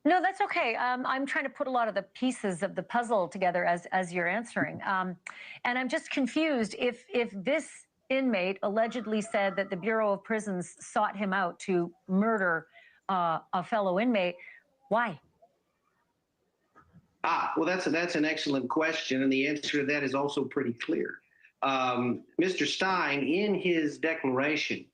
No, that's okay. I'm trying to put a lot of the pieces of the puzzle together as you're answering. And I'm just confused if this inmate allegedly said that the Bureau of Prisons sought him out to murder a fellow inmate. Why? Well, that's an excellent question, and the answer to that is also pretty clear. Mr. Stein, in his declaration,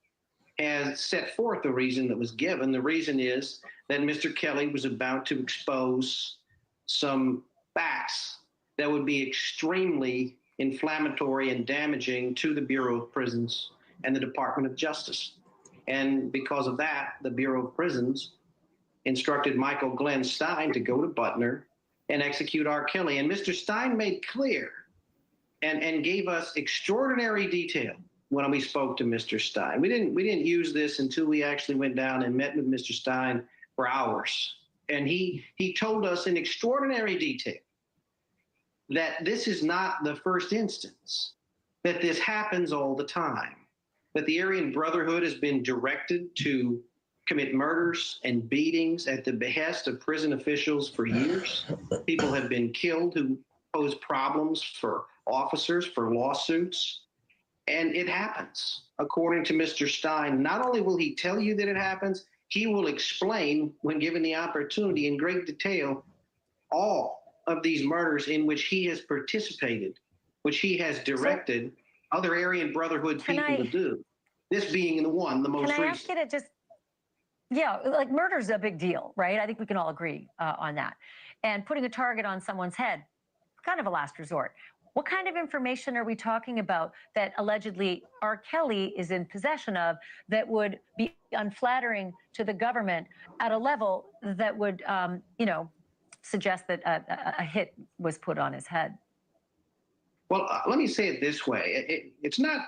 has set forth the reason that was given. The reason is that Mr. Kelly was about to expose some facts that would be extremely inflammatory and damaging to the Bureau of Prisons and the Department of Justice. And because of that, the Bureau of Prisons instructed Michael Glenn Stein to go to Butner and execute R. Kelly. And Mr. Stein made clear and gave us extraordinary detail when we spoke to Mr. Stein. We didn't use this until we actually went down and met with Mr. Stein for hours. And he told us in extraordinary detail that this is not the first instance, that this happens all the time, that the Aryan Brotherhood has been directed to commit murders and beatings at the behest of prison officials for years. People have been killed who pose problems for officers, for lawsuits. And it happens, according to Mr. Stein. Not only will he tell you that it happens, he will explain, when given the opportunity in great detail, all of these murders in which he has participated, which he has directed other Aryan Brotherhood people to do. This being the most recent. Can I ask you to just, yeah, like murder's a big deal, right? I think we can all agree on that. And putting a target on someone's head, kind of a last resort. What kind of information are we talking about that allegedly R. Kelly is in possession of that would be unflattering to the government at a level that would, suggest that a hit was put on his head? Well, let me say it this way: it's not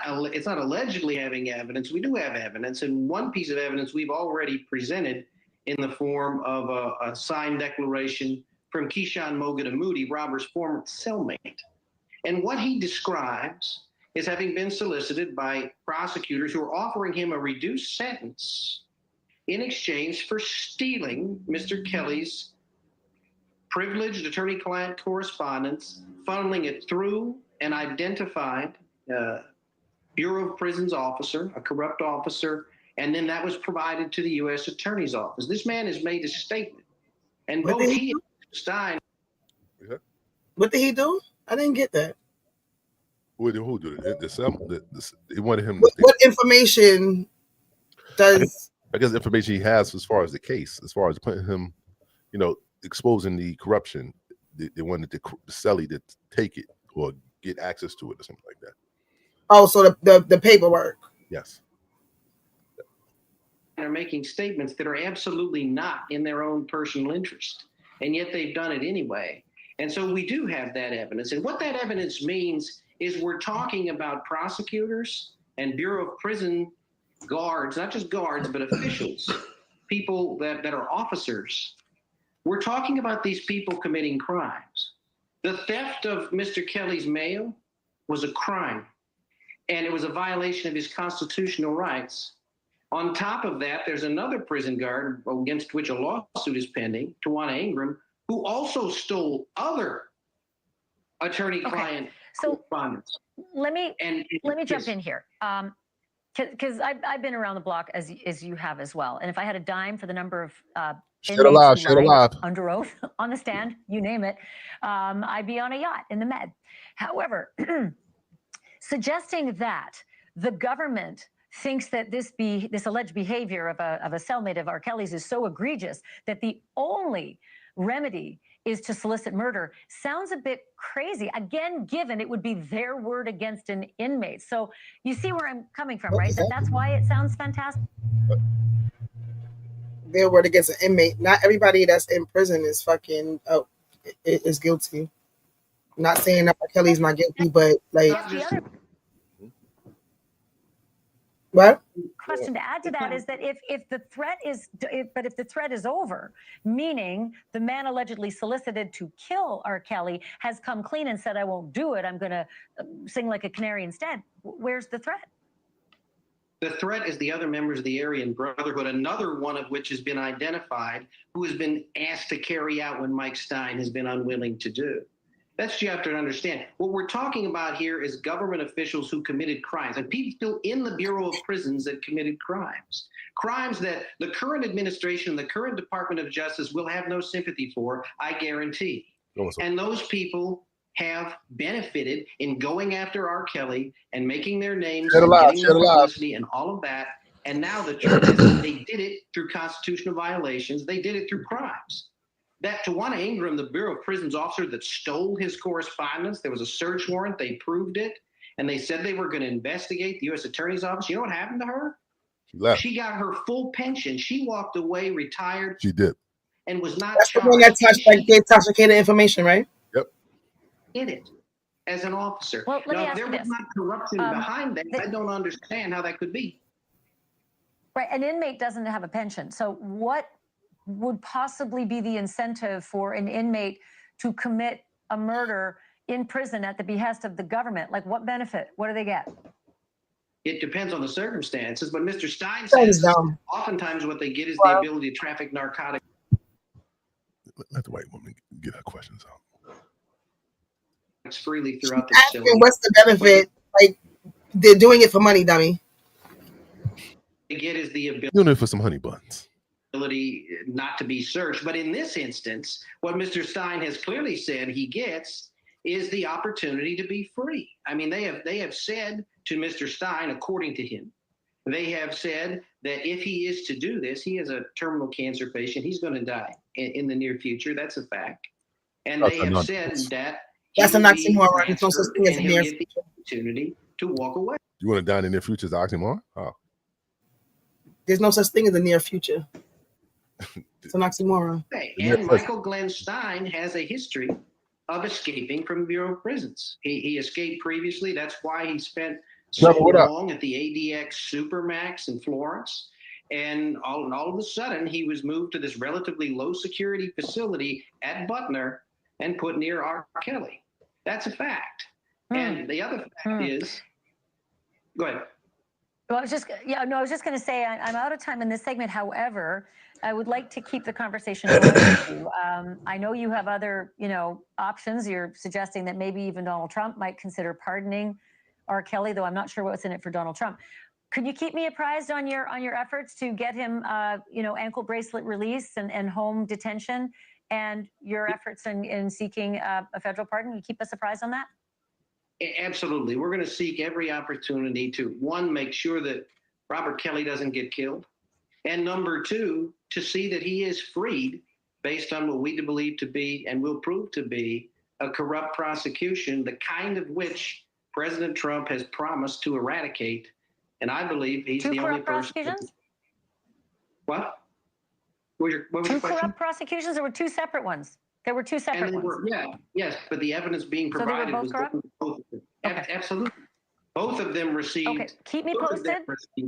allegedly having evidence. We do have evidence, and one piece of evidence we've already presented in the form of a signed declaration from Keyshawn Mogadamudi, Robert's former cellmate. And what he describes is having been solicited by prosecutors who are offering him a reduced sentence in exchange for stealing Mr. Kelly's privileged attorney-client correspondence, funneling it through an identified Bureau of Prisons officer, a corrupt officer, and then that was provided to the U.S. Attorney's Office. This man has made a statement, and both he and Stein. What did he do? I didn't get that. Who did it? They wanted him. What information does? I guess the information he has as far as the case, as far as putting him, exposing the corruption. They wanted the Celly to take it or get access to it or something like that. Oh, so the paperwork. Yes. They're making statements that are absolutely not in their own personal interest, and yet they've done it anyway. And so we do have that evidence. And what that evidence means is we're talking about prosecutors and Bureau of Prison guards, not just guards, but officials, people that are officers. We're talking about these people committing crimes. The theft of Mr. Kelly's mail was a crime, and it was a violation of his constitutional rights. On top of that, there's another prison guard against which a lawsuit is pending, Tawana Ingram, who also stole other attorney-client correspondence. Let me jump in here, because I've been around the block as you have as well. And if I had a dime for the number of inmates who lied under oath, on the stand, you name it, I'd be on a yacht in the Med. However, suggesting that the government thinks that this alleged behavior of a cellmate of R. Kelly's is so egregious that the only remedy is to solicit murder sounds a bit crazy. Again, given it would be their word against an inmate. So you see where I'm coming from, right? That's why it sounds fantastic. Their word against an inmate. Not everybody that's in prison is fucking is guilty. I'm not saying that R. Kelly's not guilty, but like. What? Question to add to that is that if the threat is over, meaning the man allegedly solicited to kill R. Kelly has come clean and said, I won't do it, I'm going to sing like a canary instead. Where's the threat? The threat is the other members of the Aryan Brotherhood, another one of which has been identified, who has been asked to carry out what Mike Stein has been unwilling to do. That's what you have to understand. What we're talking about here is government officials who committed crimes, and people still in the Bureau of Prisons that committed crimes. Crimes that the current administration, the current Department of Justice will have no sympathy for, I guarantee. And those people have benefited in going after R. Kelly and making their names and getting their publicity and all of that. And now the truth is that they did it through constitutional violations. They did it through crimes. That Tawana Ingram, the Bureau of Prisons officer that stole his correspondence, there was a search warrant, they proved it, and they said they were going to investigate the U.S. Attorney's Office. You know what happened to her? She left. She got her full pension. She walked away, retired. She did. And was not That's charged. the one that gave Tasha K the information, right? Yep. Did it as an officer. Well, let me now, if ask there you was this. not corruption behind that, I don't understand how that could be. Right, an inmate doesn't have a pension. So what would possibly be the incentive for an inmate to commit a murder in prison at the behest of the government? Like, what benefit? What do they get? It depends on the circumstances, but Mr. Stein says oftentimes what they get is the ability to traffic narcotics. Let the white woman get her questions out. Freely throughout the facility. What's the benefit? Like, they're doing it for money, dummy. They get is the ability. Doing it for some honey buns. Not to be searched, but in this instance, what Mr. Stein has clearly said he gets is the opportunity to be free. I mean, they have said to Mr. Stein, according to him, they have said that if he is to do this, he is a terminal cancer patient. He's going to die in the near future. That's a fact. And they have said that That's an oxymoron. There's no such thing as a near future. Opportunity to walk away. You want to die in the near future as oxymoron? Oh. There's no such thing as a near future. It's an oxymoron. And Michael Glenn Stein has a history of escaping from Bureau of Prisons. He escaped previously. That's why he spent so long at the ADX Supermax in Florence. And all of a sudden, he was moved to this relatively low security facility at Butner and put near R. Kelly. That's a fact. And the other fact is, go ahead. Well, I was just going to say I'm out of time in this segment. However, I would like to keep the conversation going with you. I know you have other, options. You're suggesting that maybe even Donald Trump might consider pardoning R. Kelly, though I'm not sure what's in it for Donald Trump. Could you keep me apprised on your efforts to get him, ankle bracelet release and home detention, and your efforts in seeking a federal pardon? Can you keep us apprised on that? Absolutely. We're going to seek every opportunity to, one, make sure that Robert Kelly doesn't get killed, and number two, to see that he is freed based on what we believe to be and will prove to be a corrupt prosecution, the kind of which President Trump has promised to eradicate. And I believe he's the only person. What? What was your question? Corrupt prosecutions, or were two separate ones? There were two separate ones. Yes, but the evidence being provided was both of them. Okay. Absolutely. Both of them received. Okay, keep me posted.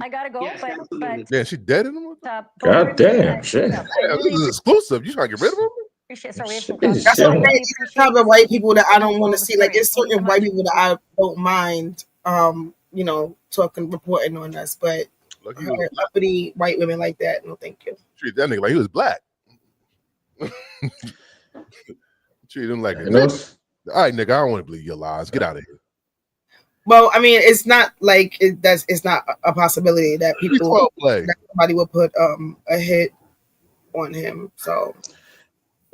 I gotta go. Yes, but yeah, she dead in them. God damn, shit. Yeah, this is exclusive. You trying to get rid of them? That's what I'm saying. It's kind of white people that I don't want to see. Like, there's certain white people that I don't mind, reporting on us, but uppity white women like that, no, thank you. Treat that nigga like he was black. Treat him like all right, nigga. I don't want to believe your lies. Get out of here. Well, I mean, it's not like it's not a possibility that that somebody would put a hit on him. So,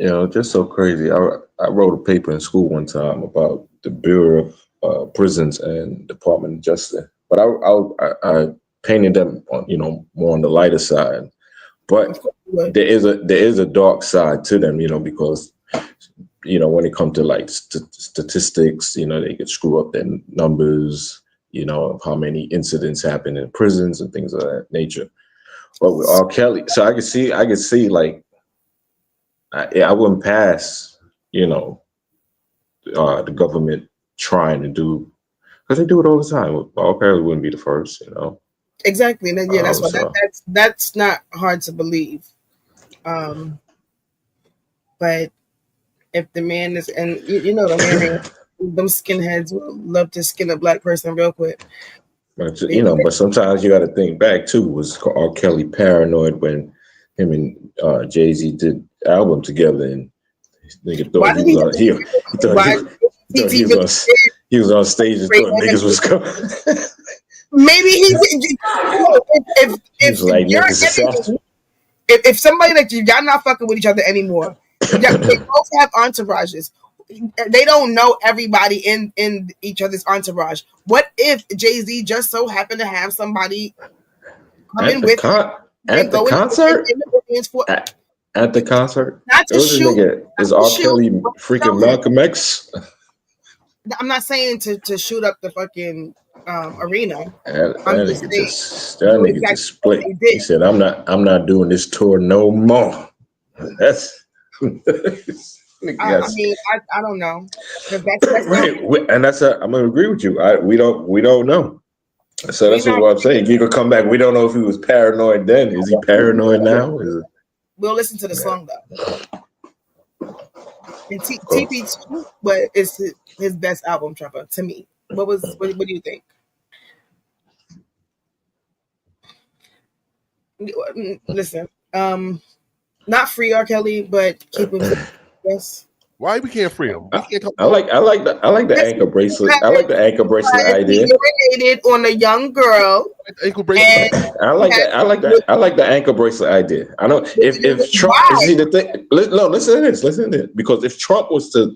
just so crazy. I wrote a paper in school one time about the Bureau of Prisons and Department of Justice, but I painted them on, more on the lighter side. But there is a dark side to them, because when it comes to like statistics, they could screw up their numbers, of how many incidents happen in prisons and things of that nature. But with R. Kelly, so I could see like, I wouldn't pass, the government trying to do, because they do it all the time. R. Kelly wouldn't be the first, Exactly. Yeah, that's why that's not hard to believe. But if the man is, and the man, them skinheads will love to skin a black person real quick. But but sometimes you got to think back too. Was R. Kelly paranoid when him and Jay-Z did album together, and nigga thought he was on stage and thought niggas was coming. Maybe if somebody that y'all not fucking with each other anymore, they both have entourages. They don't know everybody in each other's entourage. What if Jay-Z just so happened to have somebody come in with at the concert? At the concert? Not to shoot. Is R. Kelly freaking Malcolm X? I'm not saying to shoot up the fucking arena. That nigga just split. He said, "I'm not doing this tour no more." That's. I mean, I don't know. That's right, and I'm gonna agree with you. We don't know. So that's what I'm saying. He could come back. We don't know if he was paranoid then. Is he paranoid now? We'll listen to the song though. And TP2, but it's his best album, Trevor, to me. What do you think? Listen, not free R. Kelly, but keep him. Yes. Why we can't free him? I like the ankle bracelet. I like the ankle bracelet idea. Urinated on a young girl. Ankle bracelet. I like the ankle bracelet idea. I know if Trump see the thing. No, listen to this. Because if Trump was to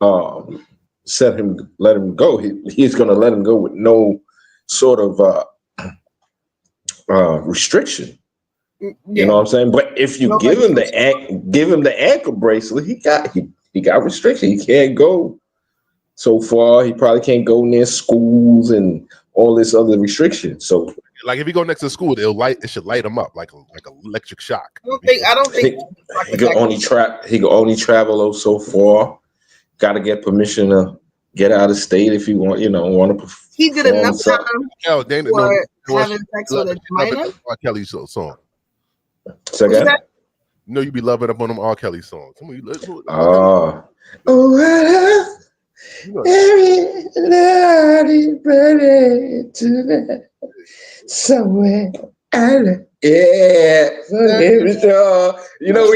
let him go, he's going to let him go with no sort of restriction. You know what I'm saying? But if you give him the ankle bracelet, he got restriction. He can't go so far. He probably can't go near schools and all this other restrictions. So, like if you go next to school, it should light him up like an electric shock. I don't think he can only travel so far. Got to get permission to get out of state if you want. Want to. He did enough time for having sex with a minor. R. Kelly song. So that? You know you be loving up on them R. Kelly songs. Everybody ready to that somewhere. Yeah, we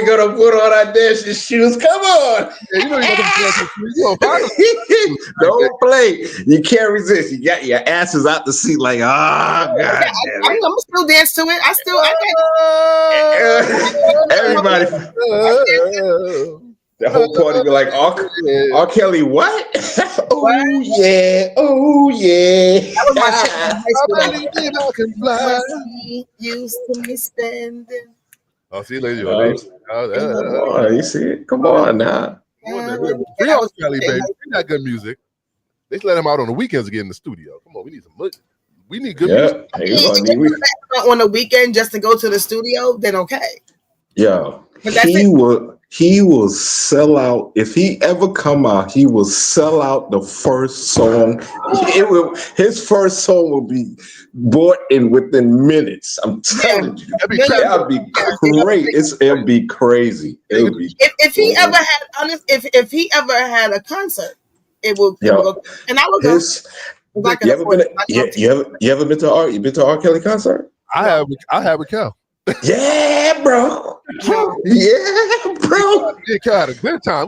gonna put on our dancing shoes. Come on, don't play. You can't resist. You got your asses out the seat, like God. I'm gonna still dance to it. Everybody. The whole party be like, R. Kelly, what? Oh yeah, oh yeah. That was my shit in high school. Used to me standing. Oh, see, ladies, you see it? Come on now. Free R. Kelly, baby. We got good music. They let him out on the weekends to get in the studio. Come on, we need some music. We need good music. On the weekend just to go to the studio, then okay. Yeah, he will sell out. If he ever come out, he will sell out the first song. His first song will be bought in within minutes. I'm telling you, that'd be great. It'll be crazy. If he ever had a concert, it will go. And I will go. You ever been to R Kelly concert? I have with Kel. Yeah, bro. Yeah, bro. Yeah, Kel had a good time.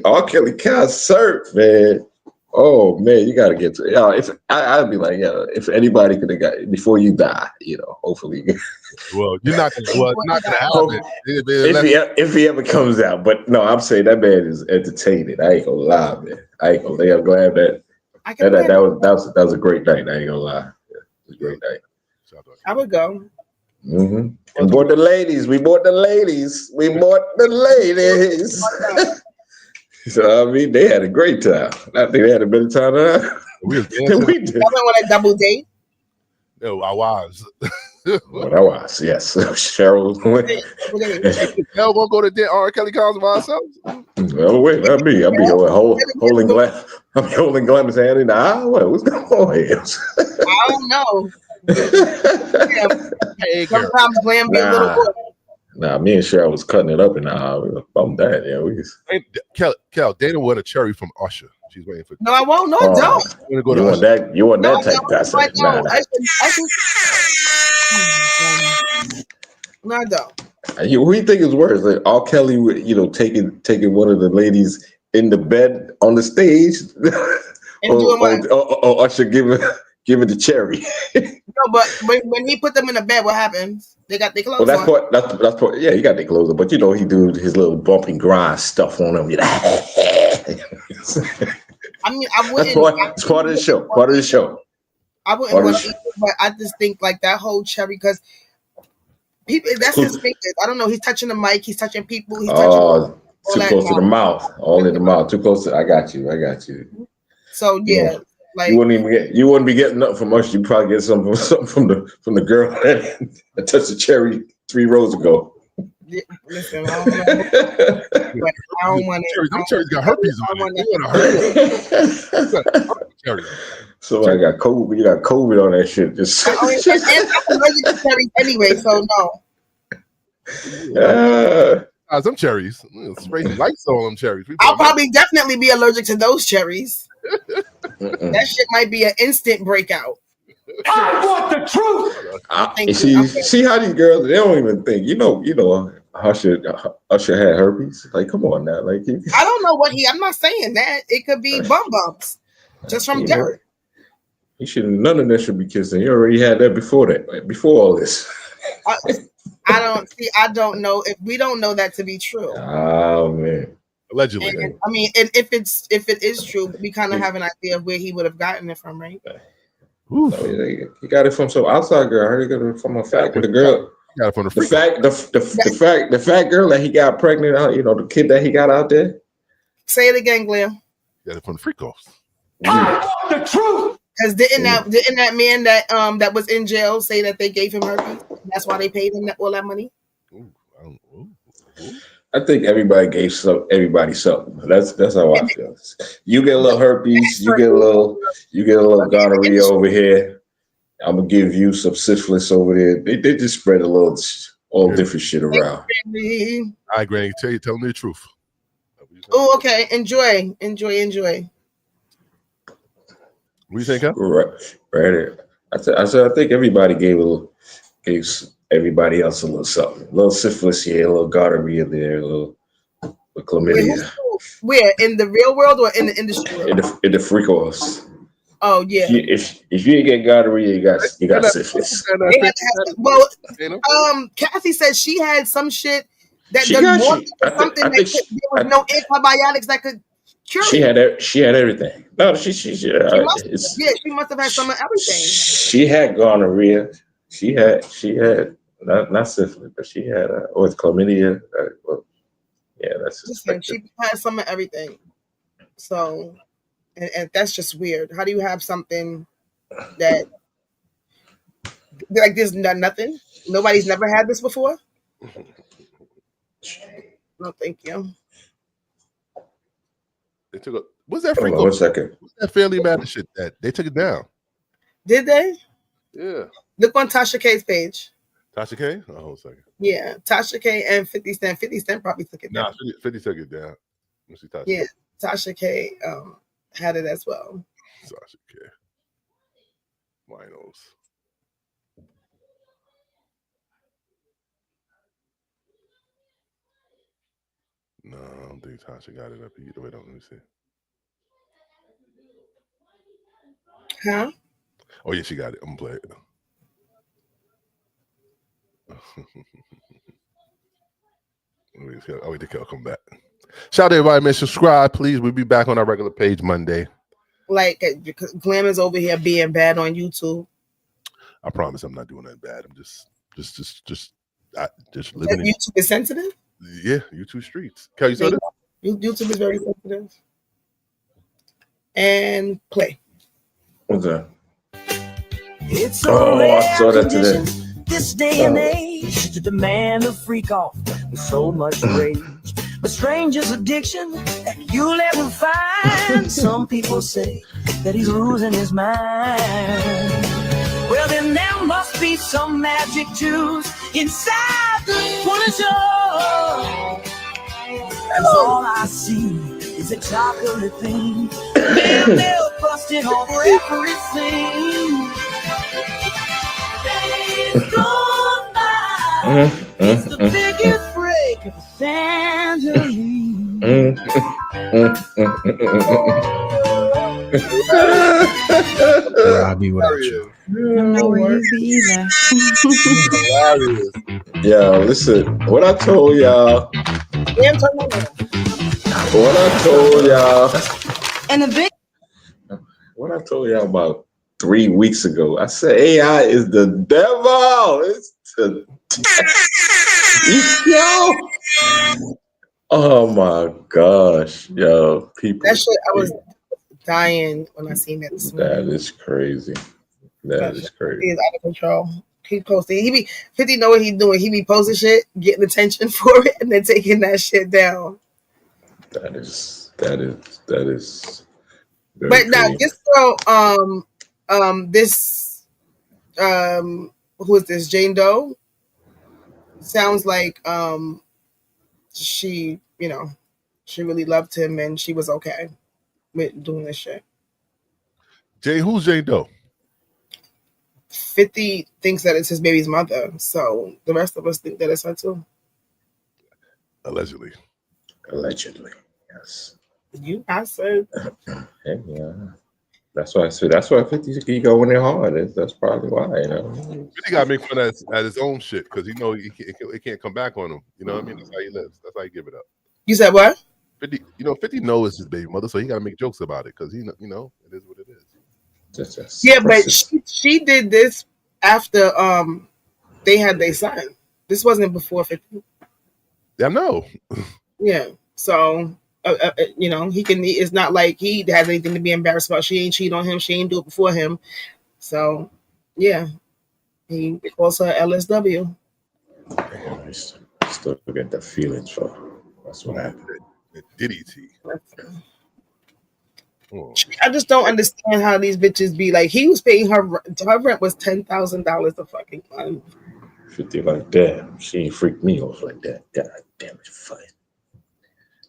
R. Kelly concert, man. Oh man, you gotta get to it. I'd be like, if anybody could have got it before you die, hopefully. Well, you're not gonna have it. If he ever comes out, but no, I'm saying that man is entertaining. I ain't gonna lie, man. I ain't gonna lie. I'm glad that was a great night. I ain't gonna lie. Yeah, it was a great night. I would go. Mm-hmm. We bought the ladies. So I mean, they had a great time. I think they had a better time than we did. I went on a double date. No, I was. Yes. Cheryl went. Hell, gonna go to the R. Kelly concert by ourselves. Well, wait, not me. I'll be holding Glam's hand in the aisle. What's going on here? I don't know. Sometimes Glam be a little book. Nah, me and Cheryl was cutting it up in the aisle. We were bumping that. Yeah, we just... Kel, Dana want a cherry from Usher. She's waiting for. No, I won't. No, I don't. You want that type of person? No, I don't. Who do you think is worse? Like R. Kelly, taking one of the ladies in the bed on the stage, or Usher giving the cherry? No, but when he put them in the bed, what happens? They got their clothes on. That's part. Yeah, he got their clothes on, but he do his little bump and grind stuff on them. I mean, I wouldn't. It's part of the show. I wouldn't want to, but I just think like that whole cherry because people. That's his fingers. I don't know. He's touching the mic. He's touching people. He's touching. Too close to the mouth. All in the mouth. Too close to. I got you. So yeah. Like, you wouldn't be getting nothing from us. You probably get something from the girl that touched the cherry 3 rows ago. Yeah, listen, I don't want it. Them cherries got herpes on it. Somebody got COVID. You got COVID on that shit. Just I'm allergic to cherries anyway, so no. Some cherries. Spray lights on them cherries. I'll probably definitely be allergic to those cherries. That shit might be an instant breakout. I want the truth. See how these girls, they don't even think. Usher had herpes. Like, come on now. Like, I don't know what I'm not saying that. It could be bumps just from dirt. He shouldn't. None of that should be kissing. He already had that before all this. I don't know if we don't know that to be true. Oh man. Allegedly. And, I mean, and if it is true, we kind of have an idea of where he would have gotten it from, right? He got it from some outside girl. I heard he got it from a fat girl. He got it from the fat girl that he got pregnant. The kid that he got out there. Say it again, Glenn. Got it from the freak offs. I want the truth. Because didn't that man that was in jail say that they gave him herpes? That's why they paid him all that money. I think everybody gave everybody something. That's how I feel. You get a little herpes, you get a little gonorrhea over here. I'm gonna give you some syphilis over there. They just spread all different shit around. All right, Granny, tell me the truth. Oh, okay. Enjoy. What do you think, huh? Right. I think everybody gave everybody else a little something. A little syphilis here, a little gonorrhea there, a little chlamydia. Where? In the real world or in the industry world? In the freak offs. Oh yeah. If you ain't get gonorrhea, you got syphilis. Well, Kathy said she had some shit that there was no antibiotics that could cure it. She had everything. No, she must have had some of everything. She had gonorrhea. She had not syphilis, but she had or chlamydia. That's just she had some of everything. So, and that's just weird. How do you have something that like this? Nothing. Nobody's never had this before. No, thank you. They took what's that freak? 1 second. What's that Family Matter shit that they took it down? Did they? Yeah. Look on Tasha K's page. Tasha K? Oh, hold a second. Yeah, Tasha K and 50 Cent. 50 Cent probably took it down. 50 took it down. Let's see Tasha. Yeah, Tasha K had it as well. Tasha K. Winos. No, I don't think Tasha got it up either. Wait, let me see. Huh? Oh yeah, she got it. I'm gonna play it. I'll wait till Kel come back. Shout out to everybody, man. Subscribe, please. We'll be back on our regular page Monday. Like, because Glam is over here being bad on YouTube. I promise I'm not doing that bad. I'm just living. YouTube is sensitive? Yeah, YouTube streets. Kel, you saw this? YouTube is very sensitive. And play. What's that? It's I saw that today. This day and age to demand a freak off with so much rage. But stranger's addiction that you'll ever find. Some people say that he's losing his mind. Well, then there must be some magic juice inside the one show. Cause all I see is a chocolate thing. Man, they're busting over everything. Days gone by. It's the biggest break of a century. Where I'll be without you. I don't know where you be either. Yeah, listen. What I told y'all. And the big. What I told y'all about 3 weeks ago. I said AI is the devil. It's the yo. Oh my gosh, yo, people. That shit, I was dying when I seen that. That is crazy. That is crazy. He is out of control. He posting. He be 50 know what he's doing. He be posting shit, getting attention for it, and then taking that shit down. That is. But now this girl, who is this? Jane Doe. Sounds like she really loved him and she was okay with doing this shit. Who's Jane Doe? 50 thinks that it's his baby's mother, so the rest of us think that it's her too. Allegedly, yes. I said. Yeah. That's why I said. That's why 50 keep going there hard. That's probably why. 50 got to make fun at his own shit because it can't come back on him. You know what I mean? That's how he lives. That's how he give it up. You said what? 50. 50 knows his baby mother, so he got to make jokes about it because it is what it is. Yeah, but she did this after they had their son. This wasn't before 50. Yeah, no. Yeah. So You know, he can. It's not like he has anything to be embarrassed about. She ain't cheat on him. She ain't do it before him. So, yeah, he calls her LSW. I still get the feelings for her. That's what happened. Diddy T. I just don't understand how these bitches be like. He was paying her rent was $10,000 a fucking month. 50 like that. She ain't freaked me off like that. God damn it, fine.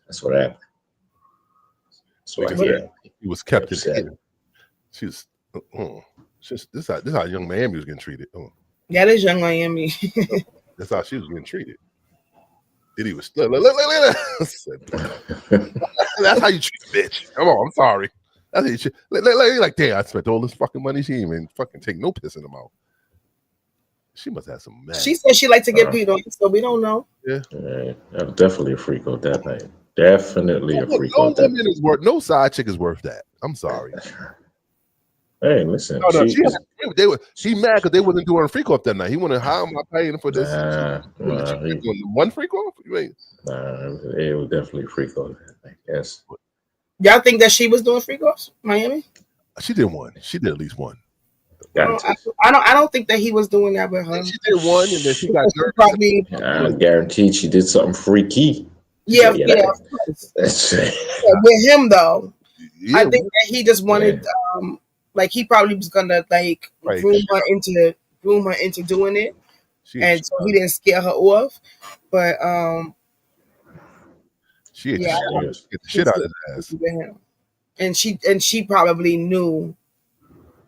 That's what happened. So he was kept in. She was. This is how Young Miami was getting treated. That is Young Miami. That's how she was getting treated. Diddy was still. That's how you treat a bitch. Come on, I'm sorry. That's how you treat. Like, damn, I spent all this fucking money. She ain't even fucking take no piss in the mouth. She must have some mad. She said she liked to get peed on, so we don't know. Yeah, that was definitely a freak on that night. Definitely a freak on that. Woman is worth. No side chick is worth that. I'm sorry. Hey, listen. No, he mad because they wasn't doing a freak off that night. He wanted, how am I paying for this? One freak off? It was definitely a freak off that night. Yes. Y'all think that she was doing freak offs, Miami? She did one. She did at least one. I don't think that he was doing that with her. She did one, and then she got dirty. Probably. I guaranteed she did something freaky. Yeah. Of course. With him though, I think that he just wanted, like he probably was gonna like groom her into doing it, and so he didn't scare her off. But she get the shit out of his ass. And she probably knew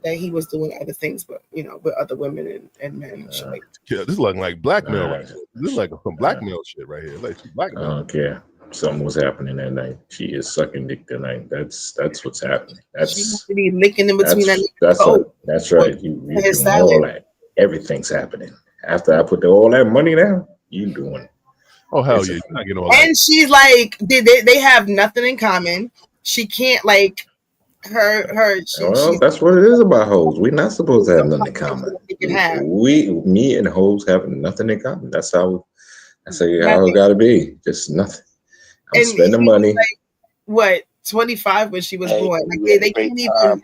that he was doing other things, but you know, with other women and men. And shit like yeah, this is looking like blackmail right here. This is like some blackmail shit right here. Like blackmail. I don't care. Something was happening that night. She is sucking dick tonight. That's what's happening. She must be licking in between that's right. You know all that. Everything's happening. After I put all that money down, you doing it. Oh hell yeah! You're not getting all that. And she's like, they have nothing in common. She can't like her. That's what it is about hoes. We're not supposed to have nothing in common. Me and hoes have nothing in common. That's how it gotta be. Just nothing. I'm spending money. Like, what 25 when she was born? Like they can't even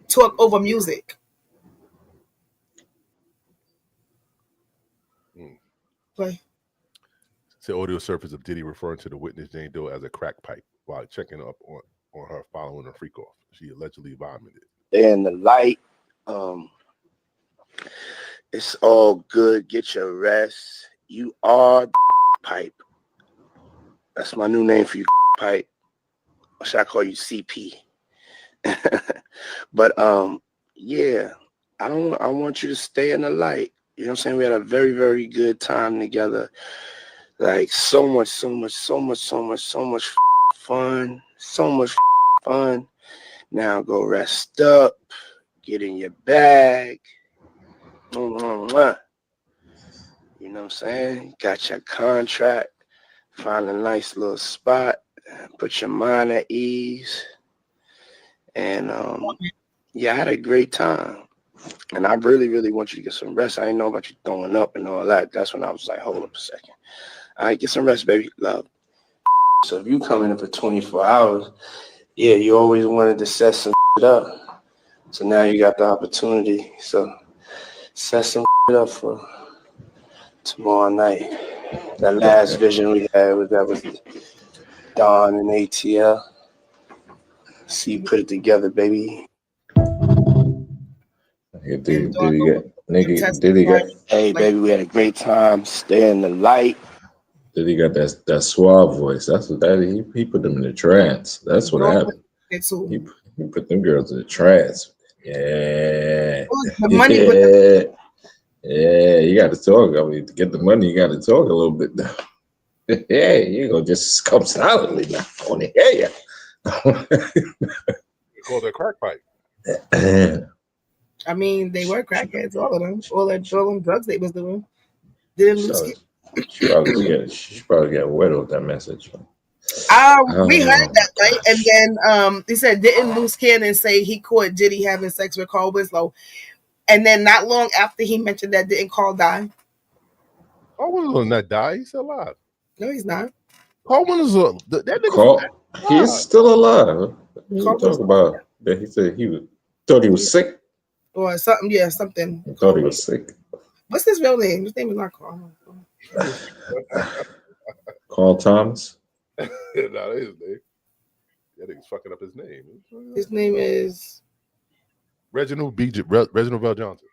talk over music. Play. It's the audio surface of Diddy referring to the witness Jane Doe as a crack pipe while checking up on her following a freak off. She allegedly vomited. They're in the light. It's all good. Get your rest. You are pipe. That's my new name for you, pipe. Or should I call you CP? But yeah, I want you to stay in the light. You know what I'm saying? We had a very, very good time together. Like so much fun. So much fun. Now go rest up. Get in your bag. You know what I'm saying? Got your contract. Find a nice little spot. Put your mind at ease. And yeah, I had a great time. And I really, really want you to get some rest. I didn't know about you throwing up and all that. That's when I was like, hold up a second. All right, get some rest, baby. Love. So if you come in for 24 hours, yeah, you always wanted to set some up. So now you got the opportunity. So set some up for tomorrow night. That last vision we had was Dawn and ATL. See, put it together, baby. Did he get? Hey, baby, we had a great time. Stay in the light. Did he got that suave voice? That's what he put them in the trance. That's what happened. He put them girls in the trance. Yeah. Yeah, you got to talk. I mean, to get the money, you got to talk a little bit. Yeah, you gonna just come silently now. I want to hear you. Call that crack pipe. I mean, they were crackheads, all of them. All them drugs they was doing. Didn't lose. She probably got wet with that message. We heard that, right? And then he said, didn't Loose Cannon say he caught Diddy having sex with Carl Winslow? And then not long after he mentioned that, didn't Carl die? Carl Winslow not die. He's still alive. No, he's not. Carl Winslow, that nigga. He is still alive. What are you talking about? That he said thought he was sick. Or something, yeah, something. He thought he was sick. What's his real name? His name is not Carl. Carl Thomas. No, that is his name. That nigga's fucking up his name. His name is Reginald Bell Johnson.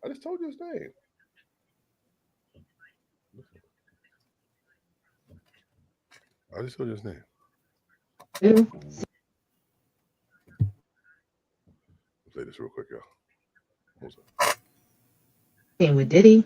I just told you his name. I just told you his name. Play this real quick, y'all. With Diddy,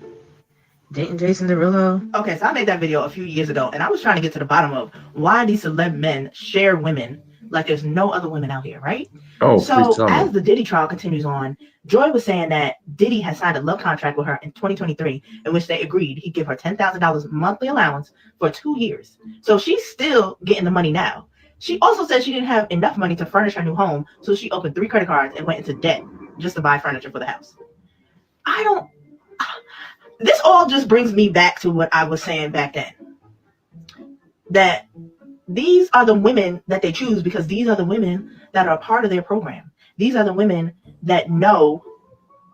dating Jason Derulo. Okay, so I made that video a few years ago, and I was trying to get to the bottom of why these celeb men share women like there's no other women out here, right? Oh, so as the Diddy trial continues on, Joy was saying that Diddy had signed a love contract with her in 2023, in which they agreed he'd give her $10,000 monthly allowance for 2 years. So she's still getting the money now. She also said she didn't have enough money to furnish her new home, so she opened 3 credit cards and went into debt just to buy furniture for the house. This all just brings me back to what I was saying back then. That these are the women that they choose because these are the women that are a part of their program. These are the women that know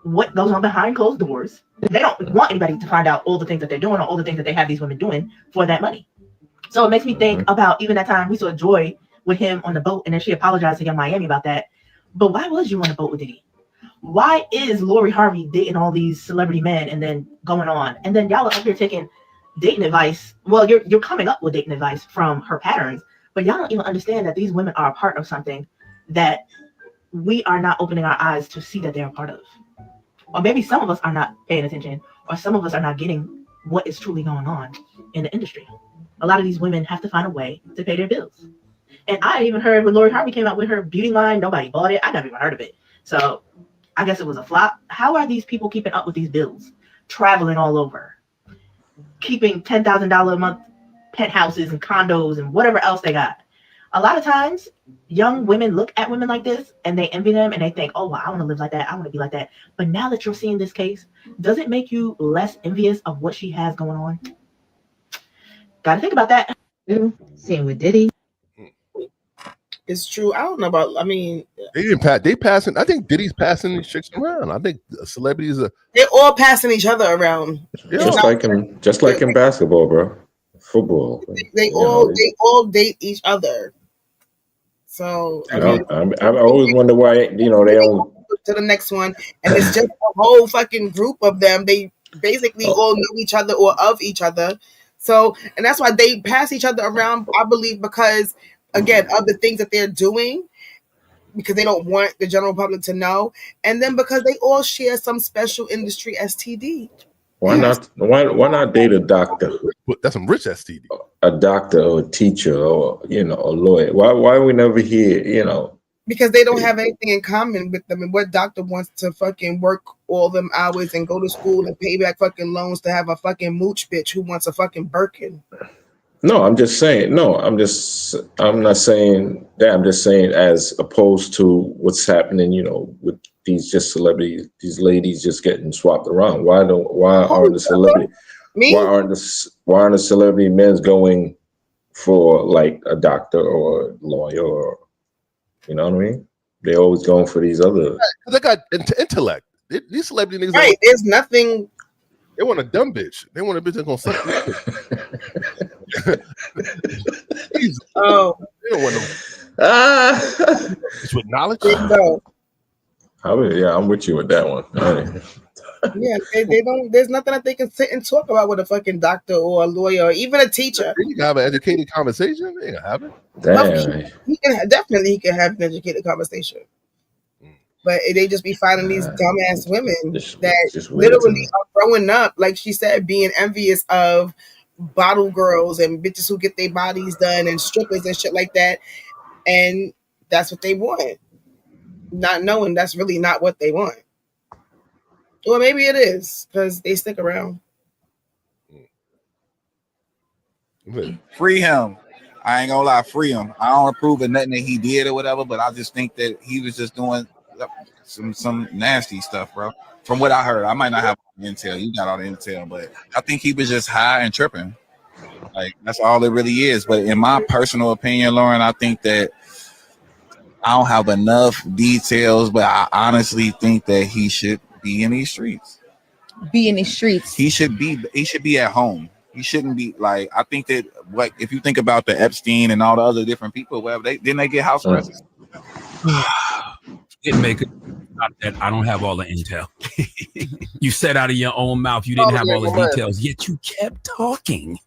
what goes on behind closed doors. They don't want anybody to find out all the things that they're doing or all the things that they have these women doing for that money. So it makes me think about even that time we saw Joy with him on the boat, and then she apologized to Young Miami about that. But why was you on the boat with Diddy? Why is Lori Harvey dating all these celebrity men and then going on? And then y'all are up here taking dating advice. Well, you're coming up with dating advice from her patterns, but y'all don't even understand that these women are a part of something that we are not opening our eyes to see that they're a part of. Or maybe some of us are not paying attention, or some of us are not getting what is truly going on in the industry. A lot of these women have to find a way to pay their bills. And I even heard when Lori Harvey came out with her beauty line, nobody bought it. I never even heard of it. So I guess it was a flop. How are these people keeping up with these bills? Traveling all over, keeping $10,000 a month penthouses and condos and whatever else they got. A lot of times, young women look at women like this and they envy them and they think, oh, well, I want to live like that. I want to be like that. But now that you're seeing this case, does it make you less envious of what she has going on? Got to think about that. Same with Diddy. It's true. I don't know about. I mean, They didn't pass. They passing. I think Diddy's passing these chicks around. I think celebrities are. They're all passing each other around. Just like in basketball, bro. Football. They all date each other. So I always wonder why they don't to the next one, and it's just a whole fucking group of them. They basically all know each other or of each other. So, and that's why they pass each other around. I believe because, again, of the things that they're doing, because they don't want the general public to know, and then because they all share some special industry STD. Why not date a doctor? That's some rich STD. A doctor or a teacher or a lawyer. Why we never hear Because they don't have anything in common with them. And what doctor wants to fucking work all them hours and go to school and pay back fucking loans to have a fucking mooch bitch who wants a fucking Birkin? No, I'm just saying. No, I'm not saying that. I'm just saying as opposed to what's happening, with these just celebrities, these ladies just getting swapped around. Why aren't the celebrity men going for like a doctor or a lawyer or, you know what I mean? They're always going for these other. They got intellect. These celebrity niggas. Right. There's nothing. They want a dumb bitch. They want a bitch that's gonna suck. Oh. They don't want no. It's with knowledge. No. I'm with you with that one. Yeah, they don't. There's nothing that they can sit and talk about with a fucking doctor or a lawyer or even a teacher. You can have an educated conversation. They can have it. Damn. He can have an educated conversation. But they just be finding these dumbass women that literally are growing up, like she said, being envious of bottle girls and bitches who get their bodies done and strippers and shit like that. And that's what they want. Not knowing that's really not what they want. Or maybe it is because they stick around. Free him. I ain't gonna lie, free him. I don't approve of nothing that he did or whatever, but I just think that he was just doing some nasty stuff, bro. From what I heard, I might not have intel. You got all the intel, but I think he was just high and tripping. Like that's all it really is. But in my personal opinion, Lauren, I think that I don't have enough details, but I honestly think that he should be in these streets. Be in these streets. He should be at home. He shouldn't be like. I think that what if you think about the Epstein and all the other different people, whatever they get house arrested. Hitmaker, I don't have all the intel. You said out of your own mouth you didn't have all the details, yet you kept talking.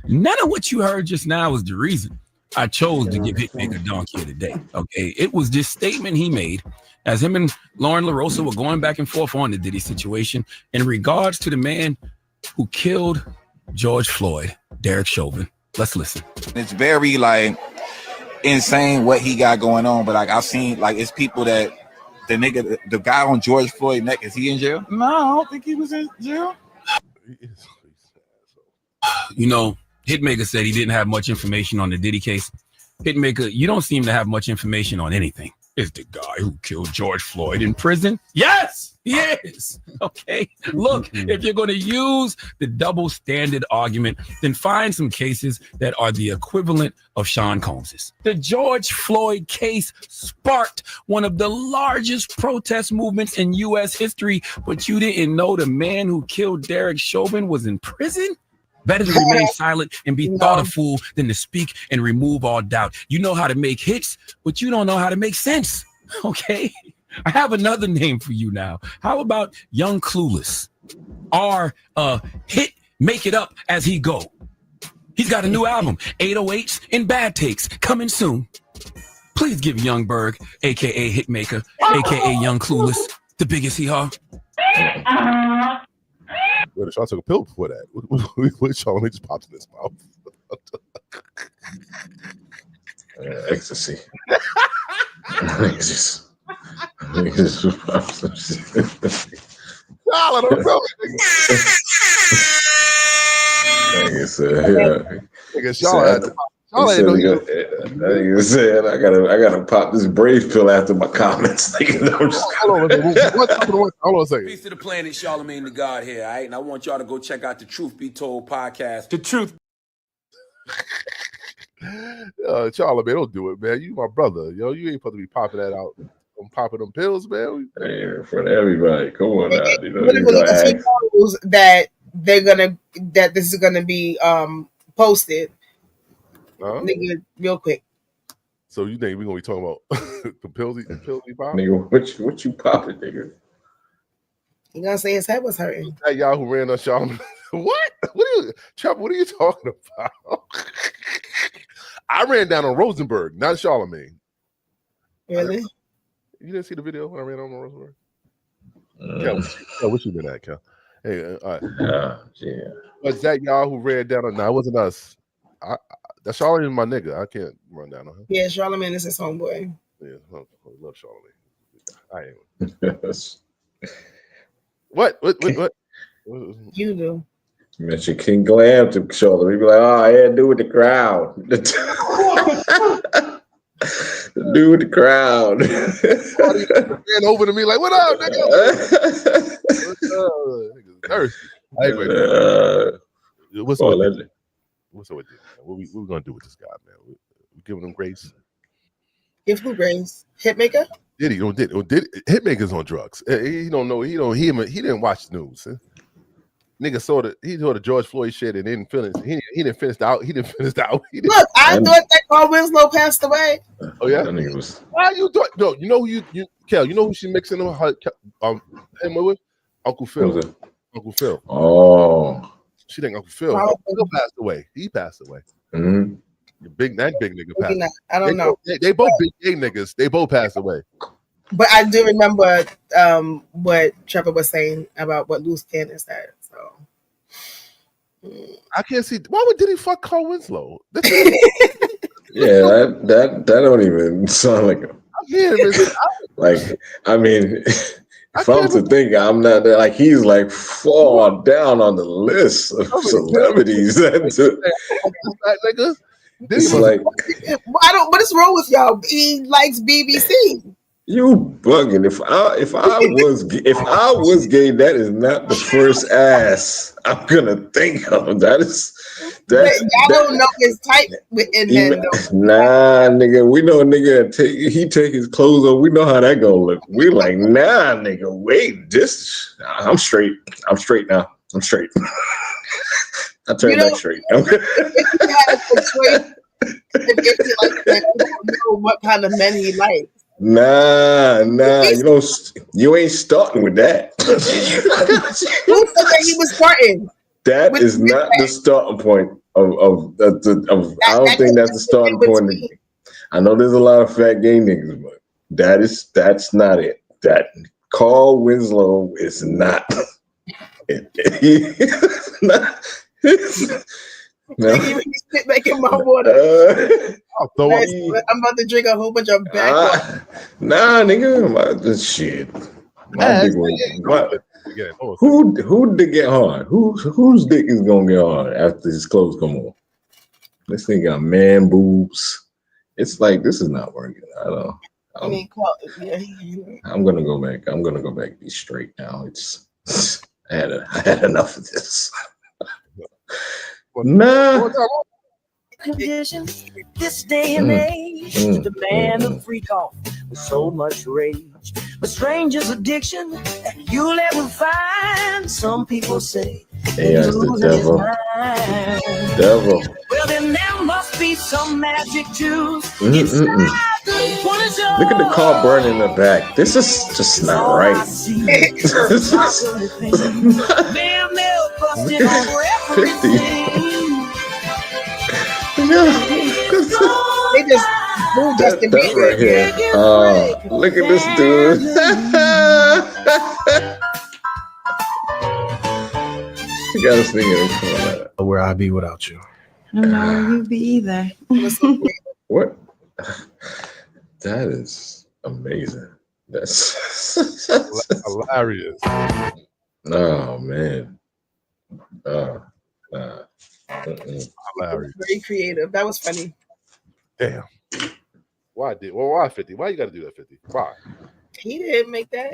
None of what you heard just now was the reason I chose to give Hitmaker Donkey of the Day. Okay, it was this statement he made as him and Lauren LaRosa were going back and forth on the Diddy situation in regards to the man who killed George Floyd, Derek Chauvin. Let's listen. It's very like insane what he got going on, but like I've seen like it's people that the guy on George Floyd neck, is he in jail? No, I don't think he was in jail. You know, Hitmaker said he didn't have much information on the Diddy case. Hitmaker, you don't seem to have much information on anything. Is the guy who killed George Floyd in prison? Yes, he is. Okay. Look, if you're going to use the double standard argument, then find some cases that are the equivalent of Sean Combs's. The George Floyd case sparked one of the largest protest movements in U.S. history, but you didn't know the man who killed Derek Chauvin was in prison? Better to remain silent and be thought a fool than to speak and remove all doubt. You know how to make hits, but you don't know how to make sense. Okay? I have another name for you now. How about Young Clueless? Or Hit Make It Up As He Go. He's got a new album, 808s and Bad Takes, coming soon. Please give Young Berg, a.k.a. Hitmaker, a.k.a. Young Clueless, the biggest hee-haw. Wait, Sean took a pill before that. What Sean just popped in his mouth? Ecstasy. Nigga said, I gotta pop this brave pill after my comments. Hold on a second. Peace to the planet, Charlemagne the God here, all right? And I want y'all to go check out the Truth Be Told podcast. The Truth. Charlemagne, don't do it, man. You my brother. Yo, you ain't supposed to be popping that out. I'm popping them pills, man. Hey, in front of everybody. Come on now. You know, that this is gonna be posted. Nigga, real quick. So you think we're gonna be talking about the pills he popped? Nigga, what you popping, nigga? You gonna say his head was hurting? That y'all who ran on Charlemagne. What? Trump, what are you talking about? I ran down on Rosenberg, not Charlemagne. Really? You didn't see the video when I ran on Rosenberg? Cal, what you been at, Cal? Hey, all right. Yeah. Was that y'all who ran down on? No, it wasn't us. That's Charlemagne, my nigga. I can't run down on him. Yeah, Charlemagne is his homeboy. Yeah, I love Charlemagne. I ain't. What? You do. Mention King Glam to Charlemagne. We be like, oh, I had to do with the crowd. The dude with the crowd. Ran over to me like, what up, nigga? What's up with this? What we gonna do with this guy, man? We giving him grace. Give who grace? Hitmaker? Diddy Hitmaker's on drugs. He don't know. He didn't watch the news. Nigga saw the George Floyd shit and didn't finish. He didn't finish out. Look, I thought that Carl Winslow passed away. Oh yeah. Why you doing? No, you know who Kel. You know who she mixing him with? Uncle Phil. Uncle Phil. Oh. She think Uncle Phil. Uncle Phil passed away. He passed away. Mm-hmm. That big nigga passed. I don't know. They both big gay niggas. They both passed away. But I do remember what Trevor was saying about what Loose Cannon said. So I can't see. Why would Diddy fuck Carl Winslow? Yeah, that don't even sound like like. I mean, if I'm to think, I'm not there. Like he's like far down on the list of celebrities. It's like I don't. What is wrong with y'all? He likes BBC. You bugging. If I was gay, that is not the first ass I'm gonna think of. Y'all don't know his type within men though. Nah, nigga. We know a nigga take his clothes off. We know how that gonna look. We like, nah, nigga. Wait, I'm straight. I'm straight now. I'm straight. I turn back straight. If he has a choice, if he likes men, we don't know what kind of men he likes. Nah. You ain't starting with that. Who said that he was starting? That is not the starting point of I don't think that's the starting point. I know there's a lot of fat gay niggas, but that's not it. That Carl Winslow is not it. Making my water. I'm about to drink a whole bunch of back water. Nah, nigga, shit. My dick who dick get hard? Whose dick is gonna get hard after his clothes come on? This thing got man boobs. It's like this is not working. I'm gonna go back. I'm gonna go back and be straight now. I had enough of this. Nah. Conditions this day and age demand a freak off with so much rage. But stranger's addiction that you'll ever find. Some people say that's the devil. Well, then there must be some magic juice. Look at the car burning in the back. This is just not right. 50. They just moved Justin Bieber right here. Look at this dude. She got us thinking where I be without you. I don't know where you be either. What? That is amazing. That's hilarious. Oh man. Hilarious. Very creative. That was funny. Damn. Why 50? Why you gotta do that 50? Why? He didn't make that.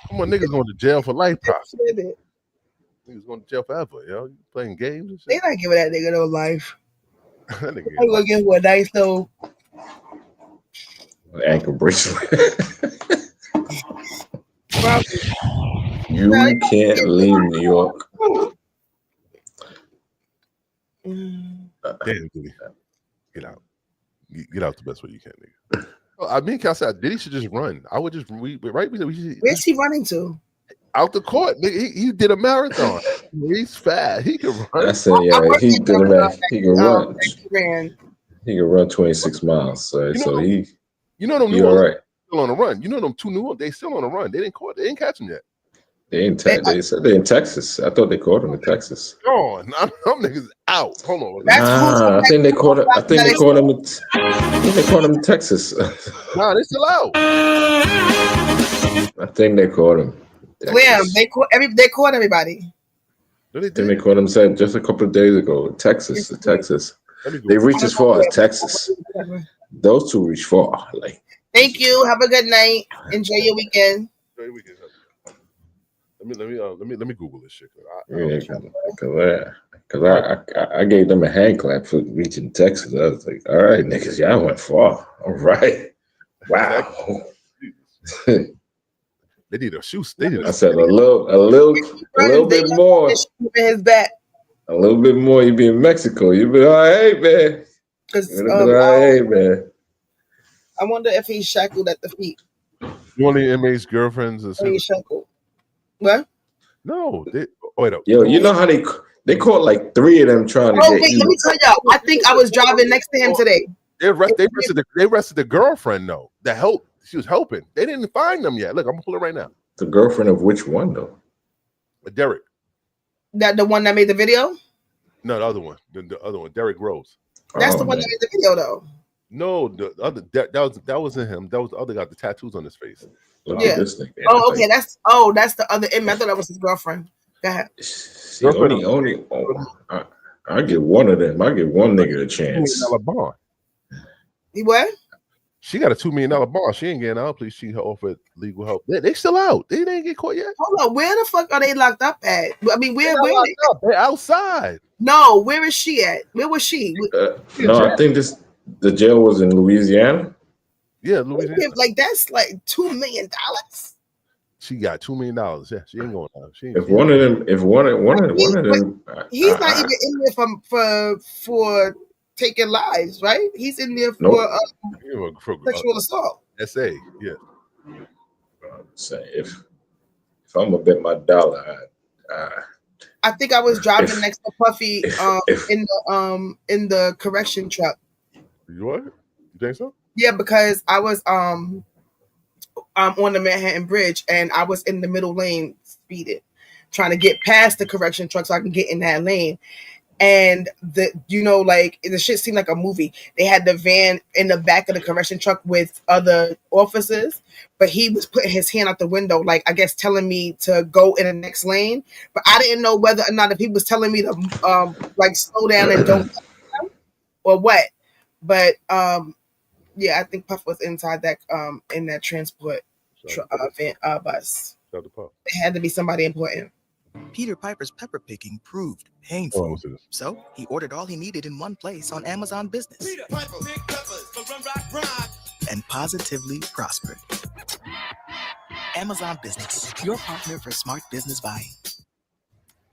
Come on, niggas going to jail for life, probably. Niggas going to jail forever, yo. You playing games and shit. They not giving that nigga no life. That nigga I'm gonna give him a nice little ankle bracelet. You can't leave New York. Damn, Diddy. Get out. Get out the best way you can, nigga. I mean, I said Diddy should just run. I would just Where's he running to? Out the court. Nigga, he did a marathon. He's fast. He can run. I said, yeah, he did a marathon. He can run. He can run 26 miles. So he. You know them New New Orleans right. still on the run. You know them two New Orleans, they still on the run. They didn't catch him yet. They said they're in Texas. I thought they caught him in Texas. Oh, them niggas out. Hold on. I think they caught him. I think they caught him in Texas. Nah, they still out. I think they caught him. Where they caught everybody. They caught him said just a couple of days ago. Texas. They reached as far as Texas. Those two reach far. Like. Thank you. Have a good night. Enjoy your weekend. Enjoy your weekend. Let me Google this shit. Because I gave them a hand clap for reaching Texas. I was like, all right, niggas, y'all went far. All right. Wow. They need a shoe. I said a little bit more. His back. A little bit more. You be in Mexico. You be all right, man. Man. I wonder if he's shackled at the feet. You want the inmates' girlfriends? He's shackled. What? No. Wait up. Yo, you know how they caught like 3 of them trying to get wait, let me tell y'all. I think I was driving next to him today. They arrested the girlfriend though. The help. She was helping. They didn't find them yet. Look, I'm gonna pull it right now. The girlfriend of which one though? Derek. That the one that made the video? No, the other one. The other one. Derek Rose. That's the one that made the video though. No, the other that wasn't him. That was the other guy. The tattoos on his face. Look at this thing. Okay. That's the other inmate. I thought that was his girlfriend. Go ahead. See, I give one of them. I give one nigga a chance. You what? She got a $2 million bond. She ain't getting out. Please, she offered legal help. They still out. They didn't get caught yet. Hold on, where the fuck are they locked up at? I mean, where are they? They're outside. No, where is she at? Where was she? No, I think the jail was in Louisiana. Yeah, Louisiana. Like that's like $2 million. She got $2 million. Yeah, she ain't going out. If one of them, He's not even in there for taking lives, right? He's in there for sexual assault. SA, yeah. Say if I'm gonna bet my dollar, I think I was driving next to Puffy in the correction truck. You what? You think so? Yeah, because I was on the Manhattan Bridge and I was in the middle lane speeding, trying to get past the correction truck so I can get in that lane. And the shit seemed like a movie. They had the van in the back of the correction truck with other officers, but he was putting his hand out the window, like I guess telling me to go in the next lane. But I didn't know whether or not if he was telling me to like slow down and don't or what. But yeah, I think Puff was inside that in that transport van, bus. It had to be somebody important. Peter Piper's pepper picking proved painful, so he ordered all he needed in one place on Amazon Business and positively prospered. Amazon Business, your partner for smart business buying.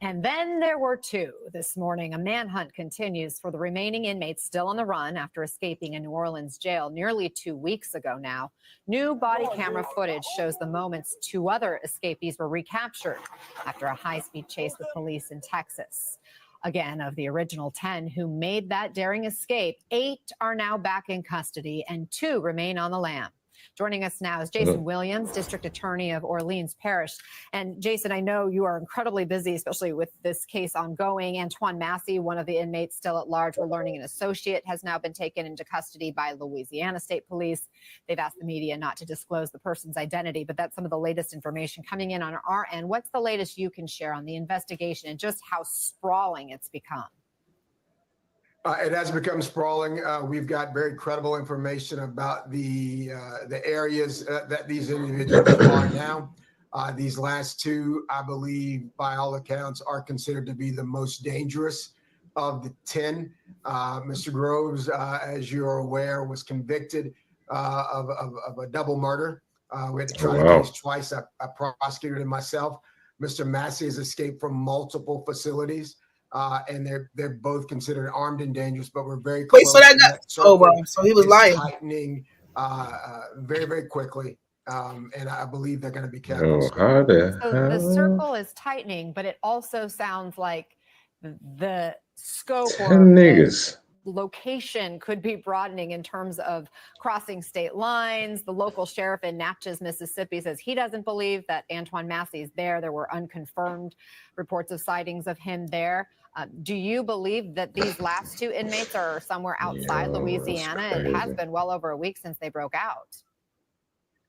And then there were two. This morning, a manhunt continues for the remaining inmates still on the run after escaping a New Orleans jail nearly 2 weeks ago now. New body camera footage shows the moments two other escapees were recaptured after a high-speed chase with police in Texas. Again, of the original 10 who made that daring escape, 8 are now back in custody and 2 remain on the lam. Joining us now is Jason Williams, District Attorney of Orleans Parish. And Jason, I know you are incredibly busy, especially with this case ongoing. Antoine Massey, one of the inmates still at large, we're learning an associate, has now been taken into custody by Louisiana State Police. They've asked the media not to disclose the person's identity, but that's some of the latest information coming in on our end. What's the latest you can share on the investigation and just how sprawling it's become? It has become sprawling. We've got very credible information about the areas that these individuals are now. These last 2, I believe, by all accounts, are considered to be the most dangerous of the 10. Mr. Groves, as you're aware, was convicted of a double murder. We had to try the case twice. I prosecuted it myself. Mr. Massey has escaped from multiple facilities. And they're both considered armed and dangerous, but we're very close. Wait, so he was lying. Tightening very, very quickly, and I believe they're going to be kept. How the hell? The circle is tightening, but it also sounds like the scope or niggas. Location could be broadening in terms of crossing state lines. The local sheriff in Natchez, Mississippi, says he doesn't believe that Antoine Massey is there. There were unconfirmed reports of sightings of him there. Do you believe that these last 2 inmates are somewhere outside Louisiana? It has been well over a week since they broke out.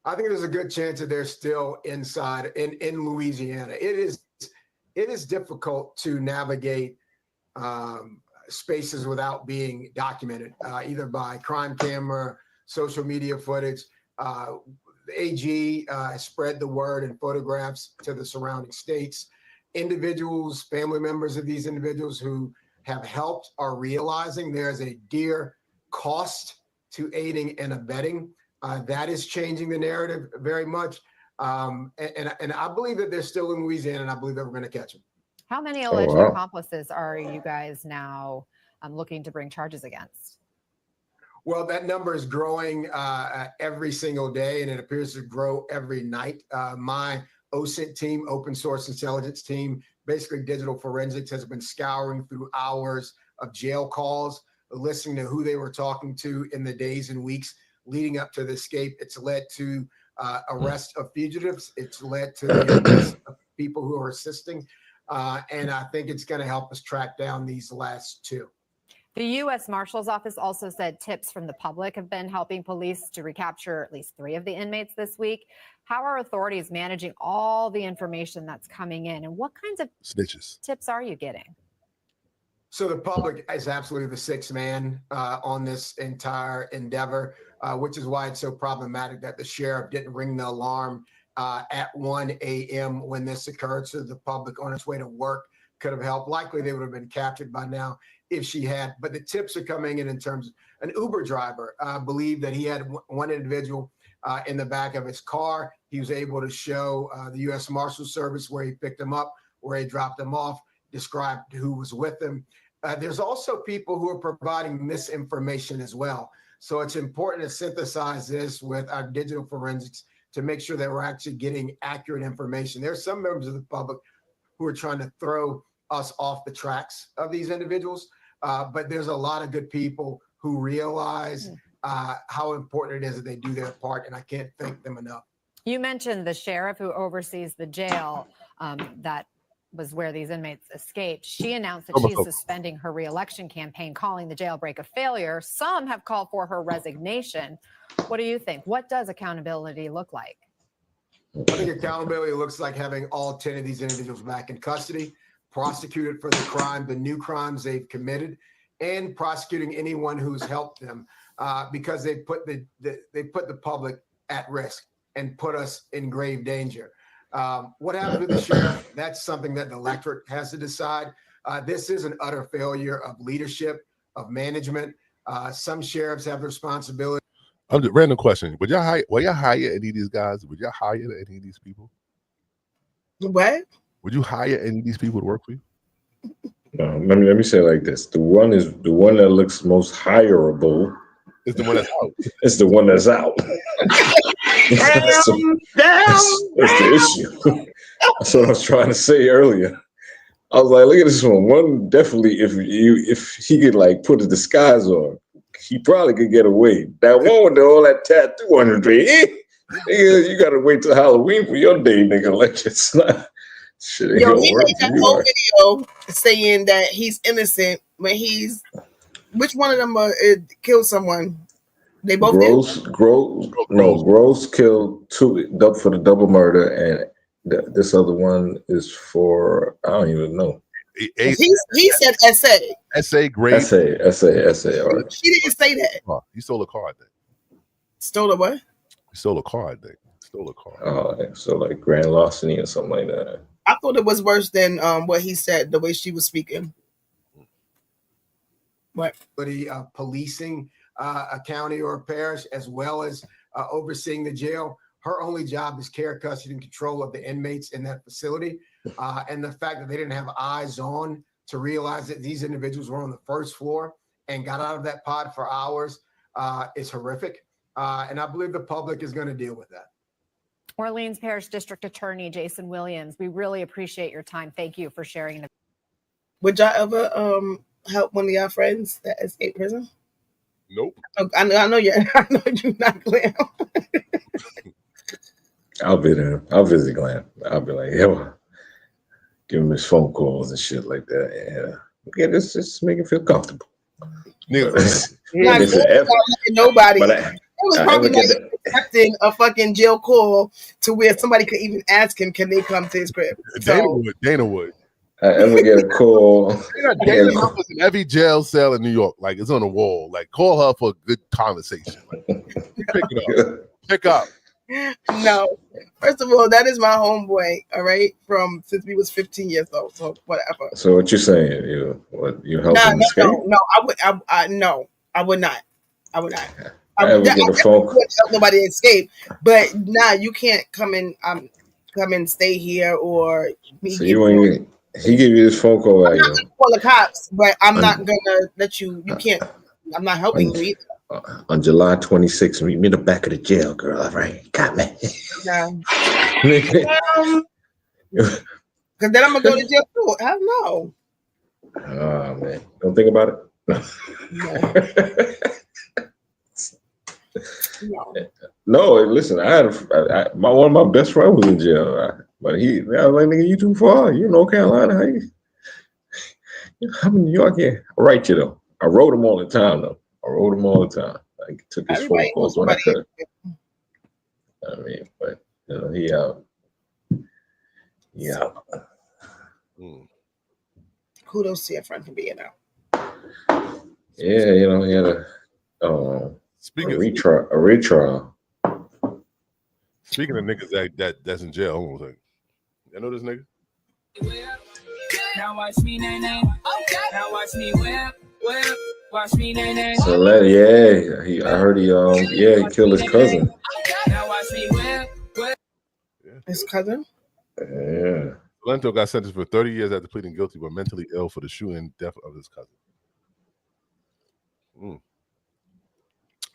I think there's a good chance that they're still inside in Louisiana. It is difficult to navigate spaces without being documented, either by crime camera, social media footage. The AG spread the word and photographs to the surrounding states. Individuals, family members of these individuals who have helped are realizing there's a dear cost to aiding and abetting. That is changing the narrative very much. And I believe that they're still in Louisiana, and I believe that we're going to catch them. How many alleged accomplices are you guys now looking to bring charges against? Well, that number is growing every single day, and it appears to grow every night. My OSINT team, open source intelligence team, basically digital forensics, has been scouring through hours of jail calls, listening to who they were talking to in the days and weeks leading up to the escape. It's led to arrest of fugitives. It's led to the arrest of people who are assisting. And I think it's going to help us track down these last 2. The U.S. Marshal's Office also said tips from the public have been helping police to recapture at least 3 of the inmates this week. How are authorities managing all the information that's coming in, and what kinds of tips are you getting? So the public is absolutely the 6th man on this entire endeavor. which is why it's so problematic that the sheriff didn't ring the alarm at 1 a.m. when this occurred, so the public on its way to work could have helped. Likely they would have been captured by now if she had. But the tips are coming in terms of an Uber driver believed that he had one individual in the back of his car. He was able to show the U.S. Marshal Service where he picked him up, where he dropped him off, described who was with him. There's also people who are providing misinformation as well. So it's important to synthesize this with our digital forensics to make sure that we're actually getting accurate information. There are some members of the public who are trying to throw us off the tracks of these individuals, but there's a lot of good people who realize how important it is that they do their part, and I can't thank them enough. You mentioned the sheriff who oversees the jail that was where these inmates escaped. She announced that she's suspending her re-election campaign, calling the jailbreak a failure. Some have called for her resignation. What do you think? What does accountability look like? I think accountability looks like having all 10 of these individuals back in custody, prosecuted for the new crimes they've committed, and prosecuting anyone who's helped them because they put the public at risk and put us in grave danger. What happened to the sheriff? That's something that the electorate has to decide. This is an utter failure of leadership, of management. Some sheriffs have the responsibility. Random question. Will y'all hire any of these guys? Would y'all hire any of these people? What? Would you hire any of these people to work for you? No, let me say it like this. The one that looks most hireable is the one that's out. It's the one that's out. That's the issue. That's what I was trying to say earlier. I was like, look at this one. One definitely, if he could like put a disguise on, he probably could get away. That one with all that tattoo on his face, you gotta wait till Halloween for your day, nigga. Like it's not shit. Yo, he made that whole video saying that he's innocent when he's. Which one of them killed someone? They both Gross killed two for the double murder, and this other one is for I don't even know. He said essay. Essay, great. Essay. All right. She didn't say that. Oh, you stole a car, I think. Stole a what? You stole a car, I think. Stole a car. Oh, so like grand larceny or something like that. I thought it was worse than what he said, the way she was speaking. What? Policing a county or a parish, as well as overseeing the jail. Her only job is care, custody, and control of the inmates in that facility. And the fact that they didn't have eyes on to realize that these individuals were on the first floor and got out of that pod for hours is horrific. And I believe the public is going to deal with that. Orleans Parish District Attorney Jason Williams, we really appreciate your time. Thank you for sharing. Would y'all ever help one of y'all friends that escaped prison? Nope. I know you're not Glam. I'll be there. I'll visit Glam. I'll be like, yo, give him his phone calls and shit like that. Yeah, just make him feel comfortable. Nobody. It was probably not accepting a fucking jail call to where somebody could even ask him, can they come to his crib? Dana would. I ever get a call. Dana numbers in every jail cell in New York. Like it's on the wall. Like call her for a good conversation. Like, pick it up. Pick up. No. First of all, that is my homeboy. All right, from since we was 15 years old. So whatever. So what you saying? You helping him escape? No. I would not. I I ever get a phone call. Wouldn't help nobody escape. But you can't come and stay here or me. So he gave you this phone call. I'm not gonna call the cops, but I'm not gonna let you. You can't. I'm not helping you either. On July 26th, meet me in the back of the jail, girl. All right, got me. No. Because then I'm gonna go to jail too. Hell no. Oh man, don't think about it. No. No, listen. One of my best friends was in jail, but I was like, nigga, you too far. You in North Carolina? I'm in New York. Yeah, I write you though. I wrote him all the time though. I took his phone calls when I could. I mean, but he out. Yeah. Kudos to your friend for being out. Yeah, he had Speaking a retrial. Speaking of niggas that's in jail, hold on a second. I know this nigga. Now watch me, nay. Okay. Now watch me whip. Watch me, nay. So I heard he killed his cousin. Now watch me whip. His cousin? Yeah. Lento got sentenced for 30 years after pleading guilty, but mentally ill for the shooting and death of his cousin.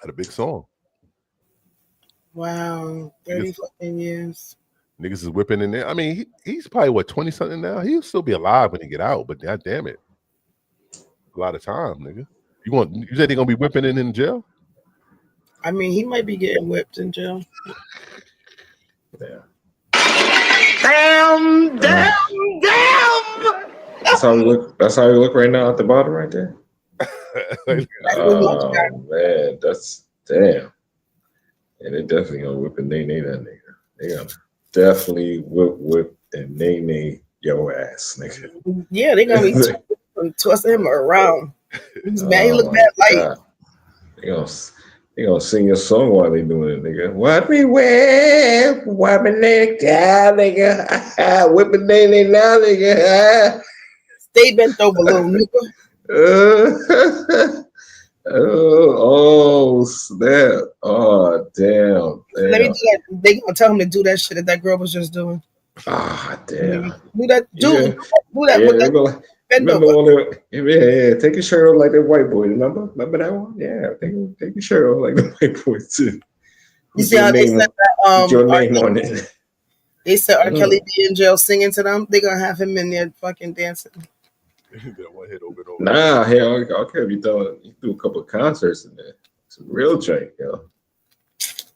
Had a big song. Wow, 30 fucking years. Niggas is whipping in there. I mean, he's probably 20-something now. He'll still be alive when he get out, but god damn it, a lot of time, nigga. You said they gonna be whipping in jail? I mean, he might be getting whipped in jail. Yeah. Damn. That's how we look right now at the bottom right there. Oh man, that's damn. And they definitely gonna whip and nay that nigga. They gonna definitely whip and nay your ass, nigga. Yeah, they gonna be twisting him around. He's mad. He look bad light. They gonna sing your song while they doing it, nigga. What we whip, wipe my neck down, nigga. Whip and nay now, nigga. Stay bent over, little nigga. Oh snap! Oh damn! Let me do that. They gonna tell him to do that shit that girl was just doing. Ah damn! Do that. Do that. Take your shirt off like that white boy. Remember that one? Yeah, take your shirt off like the white boy too. You see how they said that? Put your name on it. They said R. Kelly be in jail singing to them. They gonna have him in there fucking dancing. One hit over and over. Nah, hell, okay, you do a couple of concerts in there. It's a real drink, yo.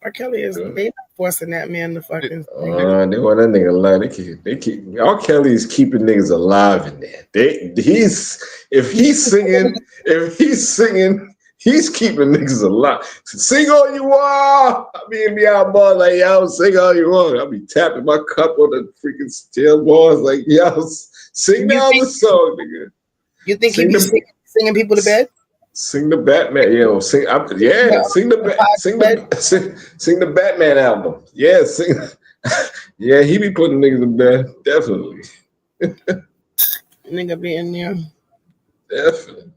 R. Kelly is they not forcing that man to fucking. They want that nigga alive. They keep R. Kelly is keeping niggas alive in there. If he's singing, he's keeping niggas alive. Sing all you want. I be in the out bar like yo, sing all you want. I be tapping my cup on the freaking steel bars like yo. Sing down the song, nigga. You think he be singing people to bed? Sing the Batman, sing the Batman album. Yeah, sing. Yeah, he be putting niggas to bed, definitely. Nigga be in there. Definitely.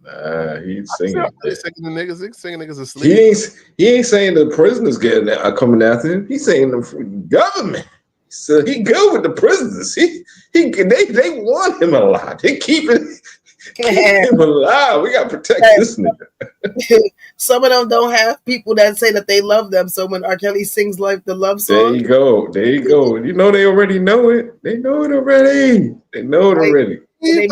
Nah, he's singing. He's singing niggas asleep. He ain't saying the prisoners coming after him. He's saying the government. So he good with the prisoners. They want him alive. They keep him alive. We gotta protect this nigga. Some of them don't have people that say that they love them. So when R. Kelly sings like the love song, there you go. You know they already know it. They know it already. They They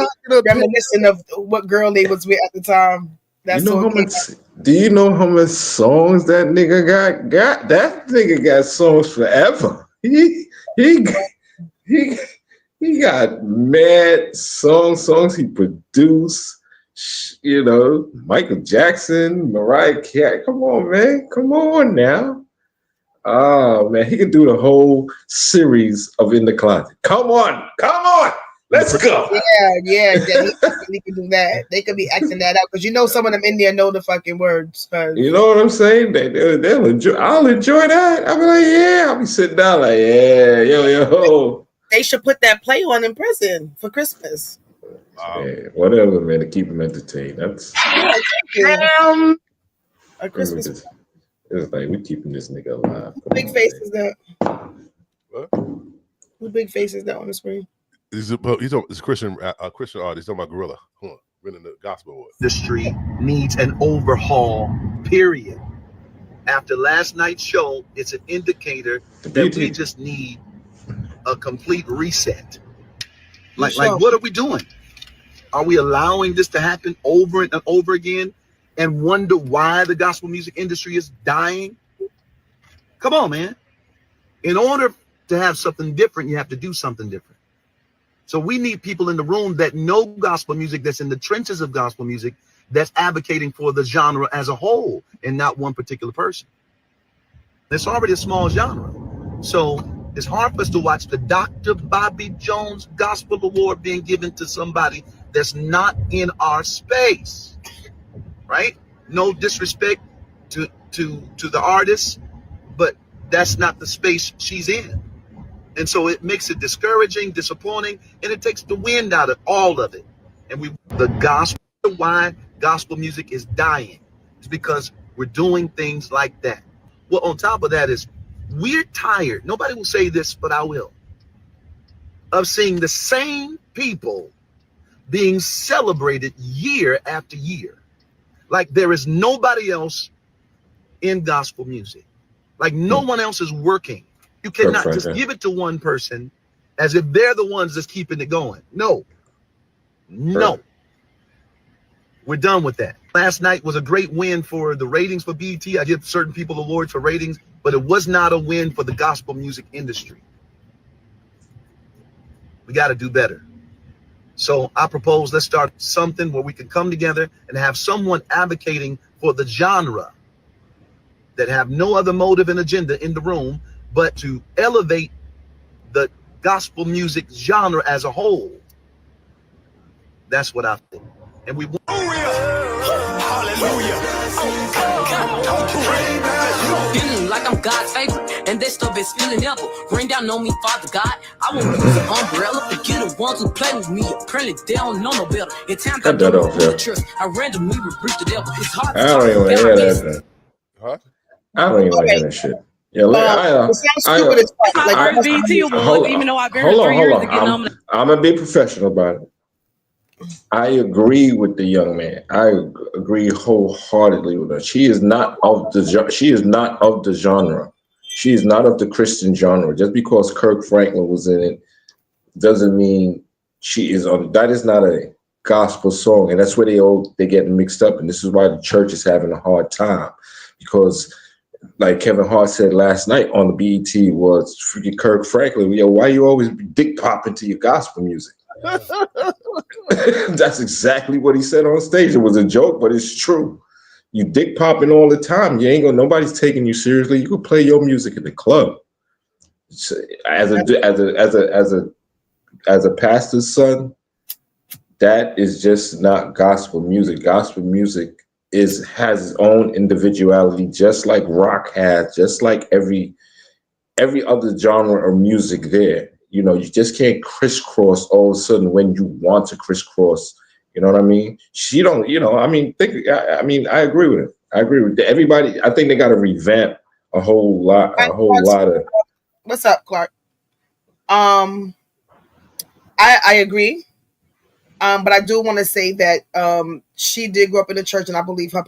reminiscent of what girl they was with at the time. That's do you know how much songs that nigga got? That nigga got songs forever. He got mad songs he produced. Michael Jackson, Mariah Carey. Come on, man. Come on now. Oh man, he can do the whole series of In the Closet. Come on. Let's go. Yeah. He can do that. They could be acting that out because some of them in there know the fucking words. You know what I'm saying? They'll enjoy. I'll enjoy that. I'll be like, yeah. I'll be sitting down like, yeah, yo. They should put that play on in prison for Christmas. Yeah, whatever, man, to keep them entertained. That's a Christmas. It's like we keeping this nigga alive. Big face is that? What? Who big face is that on the screen? He's a Christian artist. He's talking about Gorilla. Hold on. Winning the gospel award. Industry needs an overhaul, period. After last night's show, it's an indicator that we just need a complete reset. Like what are we doing? Are we allowing this to happen over and over again and wonder why the gospel music industry is dying? Come on, man. In order to have something different, you have to do something different. So we need people in the room that know gospel music, that's in the trenches of gospel music, that's advocating for the genre as a whole and not one particular person. It's already a small genre. So it's hard for us to watch the Dr. Bobby Jones Gospel Award being given to somebody that's not in our space, right? No disrespect to the artist, but that's not the space she's in. And so it makes it discouraging, disappointing, and it takes the wind out of all of it. And the gospel, why gospel music is dying, is because we're doing things like that. Well, on top of that is we're tired. Nobody will say this, but I will. Of seeing the same people being celebrated year after year. Like there is nobody else in gospel music. Like no one else is working. You cannot just give it to one person as if they're the ones that's keeping it going. No. We're done with that. Last night was a great win for the ratings for BET. I give certain people awards for ratings, but it was not a win for the gospel music industry. We got to do better. So I propose let's start something where we can come together and have someone advocating for the genre that have no other motive and agenda in the room but to elevate the gospel music genre as a whole. That's what I think. And we want. Feeling like I'm God's favorite, and that stuff is feeling ever. Rain down on me, Father God. I won't use an umbrella. Forget the ones who play with me. Apparently they don't know no better. In times I don't know the trust. I randomly rebuke the devil. It's hard to I don't even hear that. I don't even hear that shit. Yeah, my first BET Awards, even though I've been here 3 years to get nominated. I'm gonna be professional about it. I agree with the young man. I agree wholeheartedly with her. She is not of the genre. She is not of the Christian genre. Just because Kirk Franklin was in it doesn't mean she is on. That is not a gospel song, and that's where they get mixed up. And this is why the church is having a hard time, because, like Kevin Hart said last night on the BET, was freaking Kirk Franklin. Yo, why you always dick popping to your gospel music? That's exactly what he said on stage. It was a joke, but it's true. You dick popping all the time. You ain't gonna. Nobody's taking you seriously. You can play your music at the club. As a pastor's son, that is just not gospel music. Gospel music has its own individuality, just like rock has, just like every other genre of music there. You know, you just can't crisscross all of a sudden when you want to crisscross. You know what I mean? She don't, I I agree with it. I agree with everybody. I think they got to revamp a whole lot of. What's up, Clark? I agree. But I do want to say that she did grow up in the church, and I believe her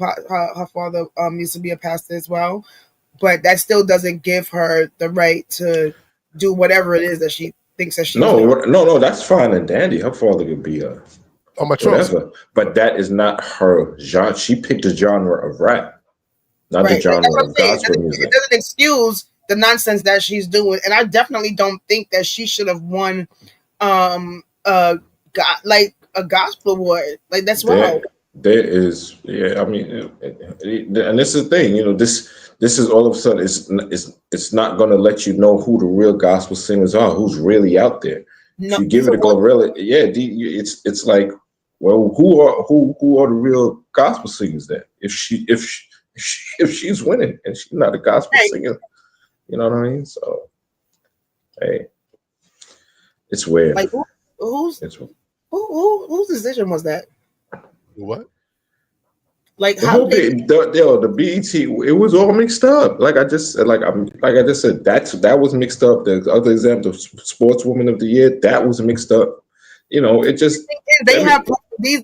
father used to be a pastor as well. But that still doesn't give her the right to do whatever it is that she thinks that she's doing. No, that's fine and dandy. Her father could be whatever, but that is not her genre. She picked the genre of rap, not the genre of gospel music. It doesn't excuse the nonsense that she's doing, and I definitely don't think that she should have won a gospel award. Like, that's wrong. There is, I mean, and this is the thing, this is all of a sudden it's not going to let you know who the real gospel singers are, who's really out there. No, if you give it a Glorilla, it's like, well, who are the real gospel singers then? If she's winning and she's not a gospel singer, you know what I mean? So, hey, it's weird. Like, whose decision was that? What? Like, the BET, it was all mixed up. Like I just said, that was mixed up. The other example, the Sportswoman of the Year, that was mixed up. It just have these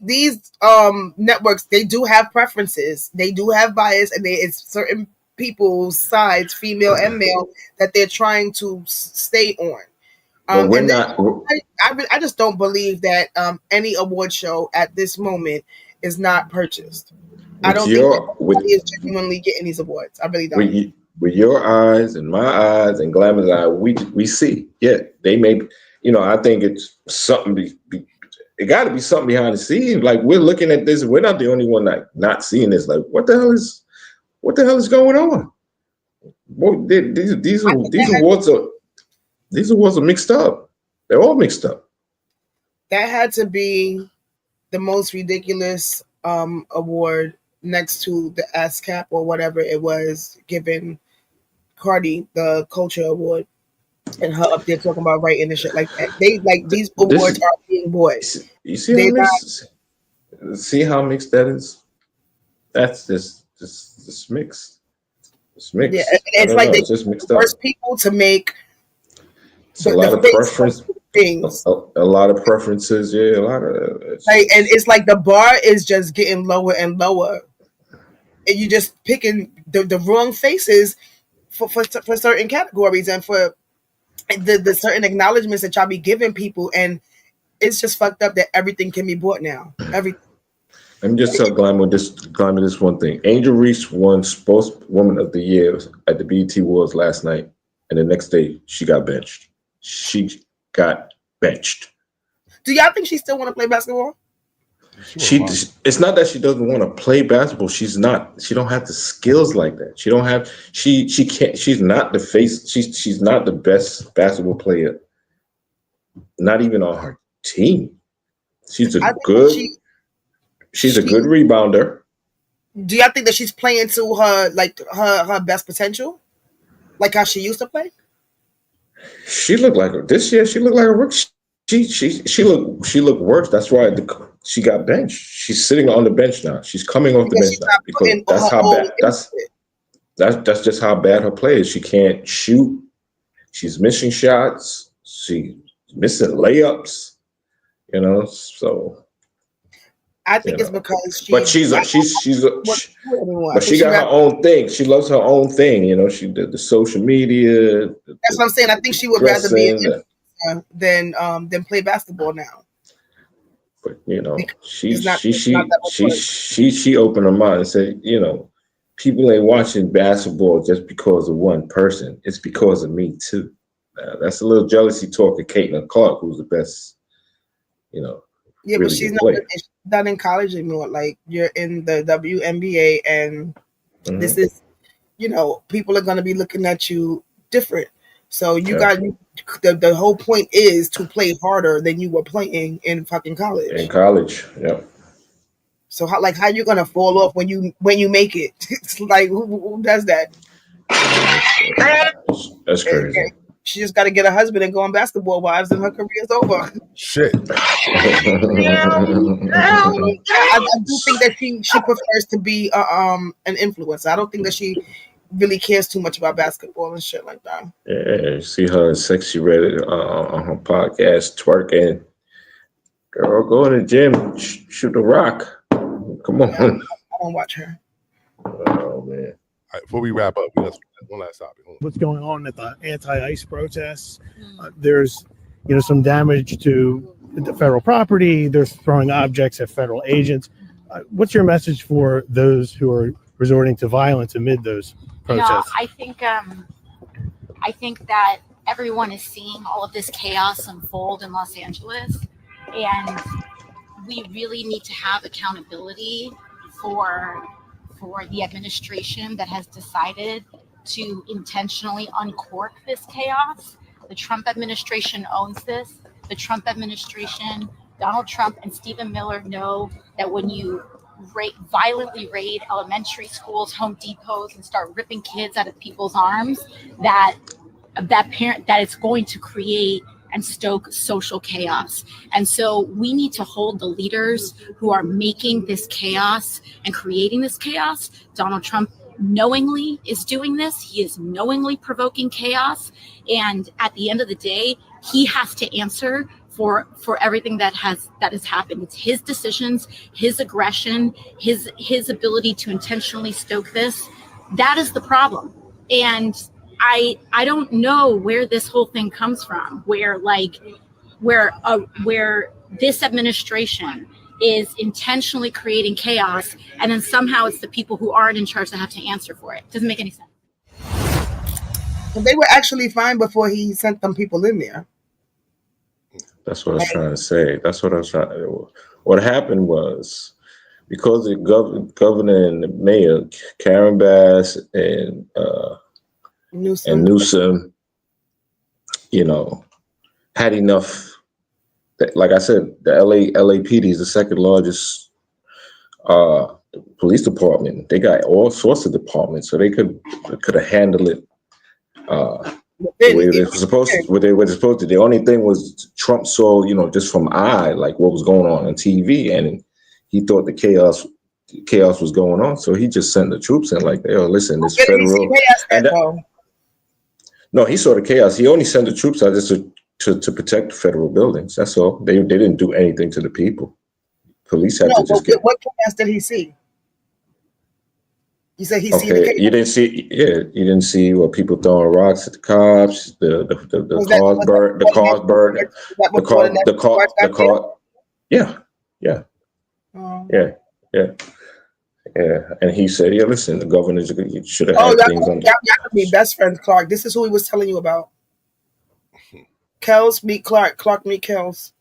networks. They do have preferences. They do have bias, and it's certain people's sides, female and male, that they're trying to stay on. I just don't believe that any award show at this moment is not purchased. I don't think anybody is genuinely getting these awards. I really don't. With your eyes and my eyes and Glamour's eyes, we see. Yeah, they may. I think it's something. It got to be something behind the scenes. Like, we're looking at this. We're not the only one not seeing this. Like, what the hell is going on? Well, these awards are mixed up. They're all mixed up. That had to be the most ridiculous award next to the ASCAP or whatever it was, giving Cardi the Culture Award, and her up there talking about writing and shit like that. They like these awards are being bought. You see how mixed? See how mixed that is? That's just mixed. It's mixed. Yeah, it's like they just mixed the up. worst people to make It's a lot of preference. Things. A lot of preferences. Yeah, a lot of like, and it's like the bar is just getting lower and lower, and you just picking the wrong faces for certain categories and for the certain acknowledgments that y'all be giving people, and it's just fucked up that everything can be bought now. Everything. Let me just tell Glamour this one thing. Angel Reese won Spokeswoman of the Year at the BET Awards last night, and the next day she got benched. She got benched. Do y'all think she still want to play basketball? It's not that she doesn't want to play basketball. She don't have the skills like that. She can't. She's not the face. She's not the best basketball player. Not even on her team. She's a good rebounder. Do y'all think that she's playing to her her best potential, like how she used to play? She looked like this year. She looked like a rookie. She looked worse. That's why she got benched. She's sitting on the bench now. She's coming off the bench now because that's how bad. That's just how bad her play is. She can't shoot. She's missing shots. She's missing layups. So I think it's because but she got her own thing. She loves her own thing. She did the social media. That's what I'm saying. I think she would rather be an influencer than play basketball now. But she opened her mind and said, people ain't watching basketball just because of one person. It's because of me too. That's a little jealousy talk of Caitlin Clark, who's the best. Yeah, but she's not in college anymore. Like, you're in the WNBA, and this is, people are going to be looking at you different. So you got the whole point is to play harder than you were playing in fucking college. In college, yeah. So how you gonna fall off when you make it? It's like who does that? That's crazy. She just got to get a husband and go on Basketball Wives, and her career's over. Shit. I do think that she prefers to be an influencer. I don't think that she really cares too much about basketball and shit like that. Yeah, you see her Sexy Red on her podcast twerking. Girl, go in the gym, shoot the rock. Come on. I don't watch her. Oh man. All right, before we wrap up, we got one last topic. What's going on at the anti-ICE protests? There's, some damage to the federal property. They're throwing objects at federal agents. What's your message for those who are resorting to violence amid those protests? I think that everyone is seeing all of this chaos unfold in Los Angeles, and we really need to have accountability for the administration that has decided to intentionally uncork this chaos. The Trump administration owns this. The Trump administration, Donald Trump and Stephen Miller know that when you violently raid elementary schools, Home Depots, and start ripping kids out of people's arms, that it's going to create and stoke social chaos. And so we need to hold the leaders who are making this chaos and creating this chaos. Donald Trump knowingly is doing this. He is knowingly provoking chaos. And at the end of the day, he has to answer for everything that has happened. It's his decisions, his aggression, his ability to intentionally stoke this. That is the problem. And I don't know where this whole thing comes from, where this administration is intentionally creating chaos, and then somehow it's the people who aren't in charge that have to answer for it. Doesn't make any sense. They were actually fine before he sent them people in there. That's what I was trying to say. What happened was, because the governor and the mayor, Karen Bass and Newsom, had enough. Like I said, the LAPD is the second largest police department. They got all sorts of departments, so they could have handled it the way they were supposed to. What they were supposed to. The only thing was Trump saw, just from like what was going on TV, and he thought the chaos was going on, so he just sent the troops in. Like, oh, listen, this federal. No, he saw the chaos. He only sent the troops out just to protect the federal buildings. That's all. They didn't do anything to the people. Police had to just get. What chaos did he see? You said he see the chaos. You didn't see. Yeah, you didn't see what people throwing rocks at the cops. The cars burned. The cars burned. The car. Yeah. And he said, "Yeah, listen, the governor should have had things under." Y'all got to be best friends, Clark. This is who he was telling you about. Kels meet Clark. Clark meet Kels.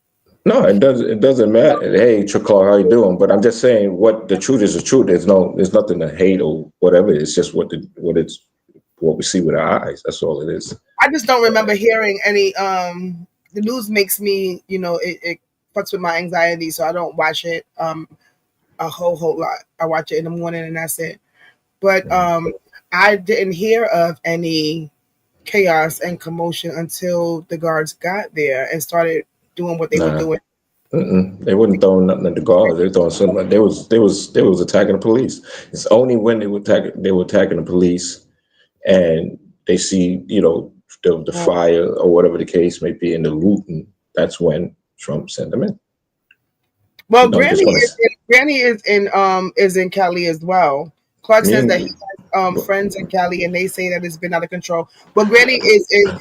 No, it doesn't matter. Hey, Clark, how you doing? But I'm just saying, what the truth is the truth. There's nothing to hate or whatever. It's just what we see with our eyes. That's all it is. I just don't remember hearing any. The news makes me, it fucks with my anxiety, so I don't watch it a whole lot. I watch it in the morning and that's it. But I didn't hear of any chaos and commotion until the guards got there and started doing what they were doing. They wouldn't throw nothing at the guards. They were throwing something. They was attacking the police. It's only when they were attacking the police, and they see the fire or whatever the case may be, and the looting. That's when Trump sent them in. Well, Granny is in Cali as well. Clark says that he has friends in Cali, and they say that it's been out of control. But Granny is in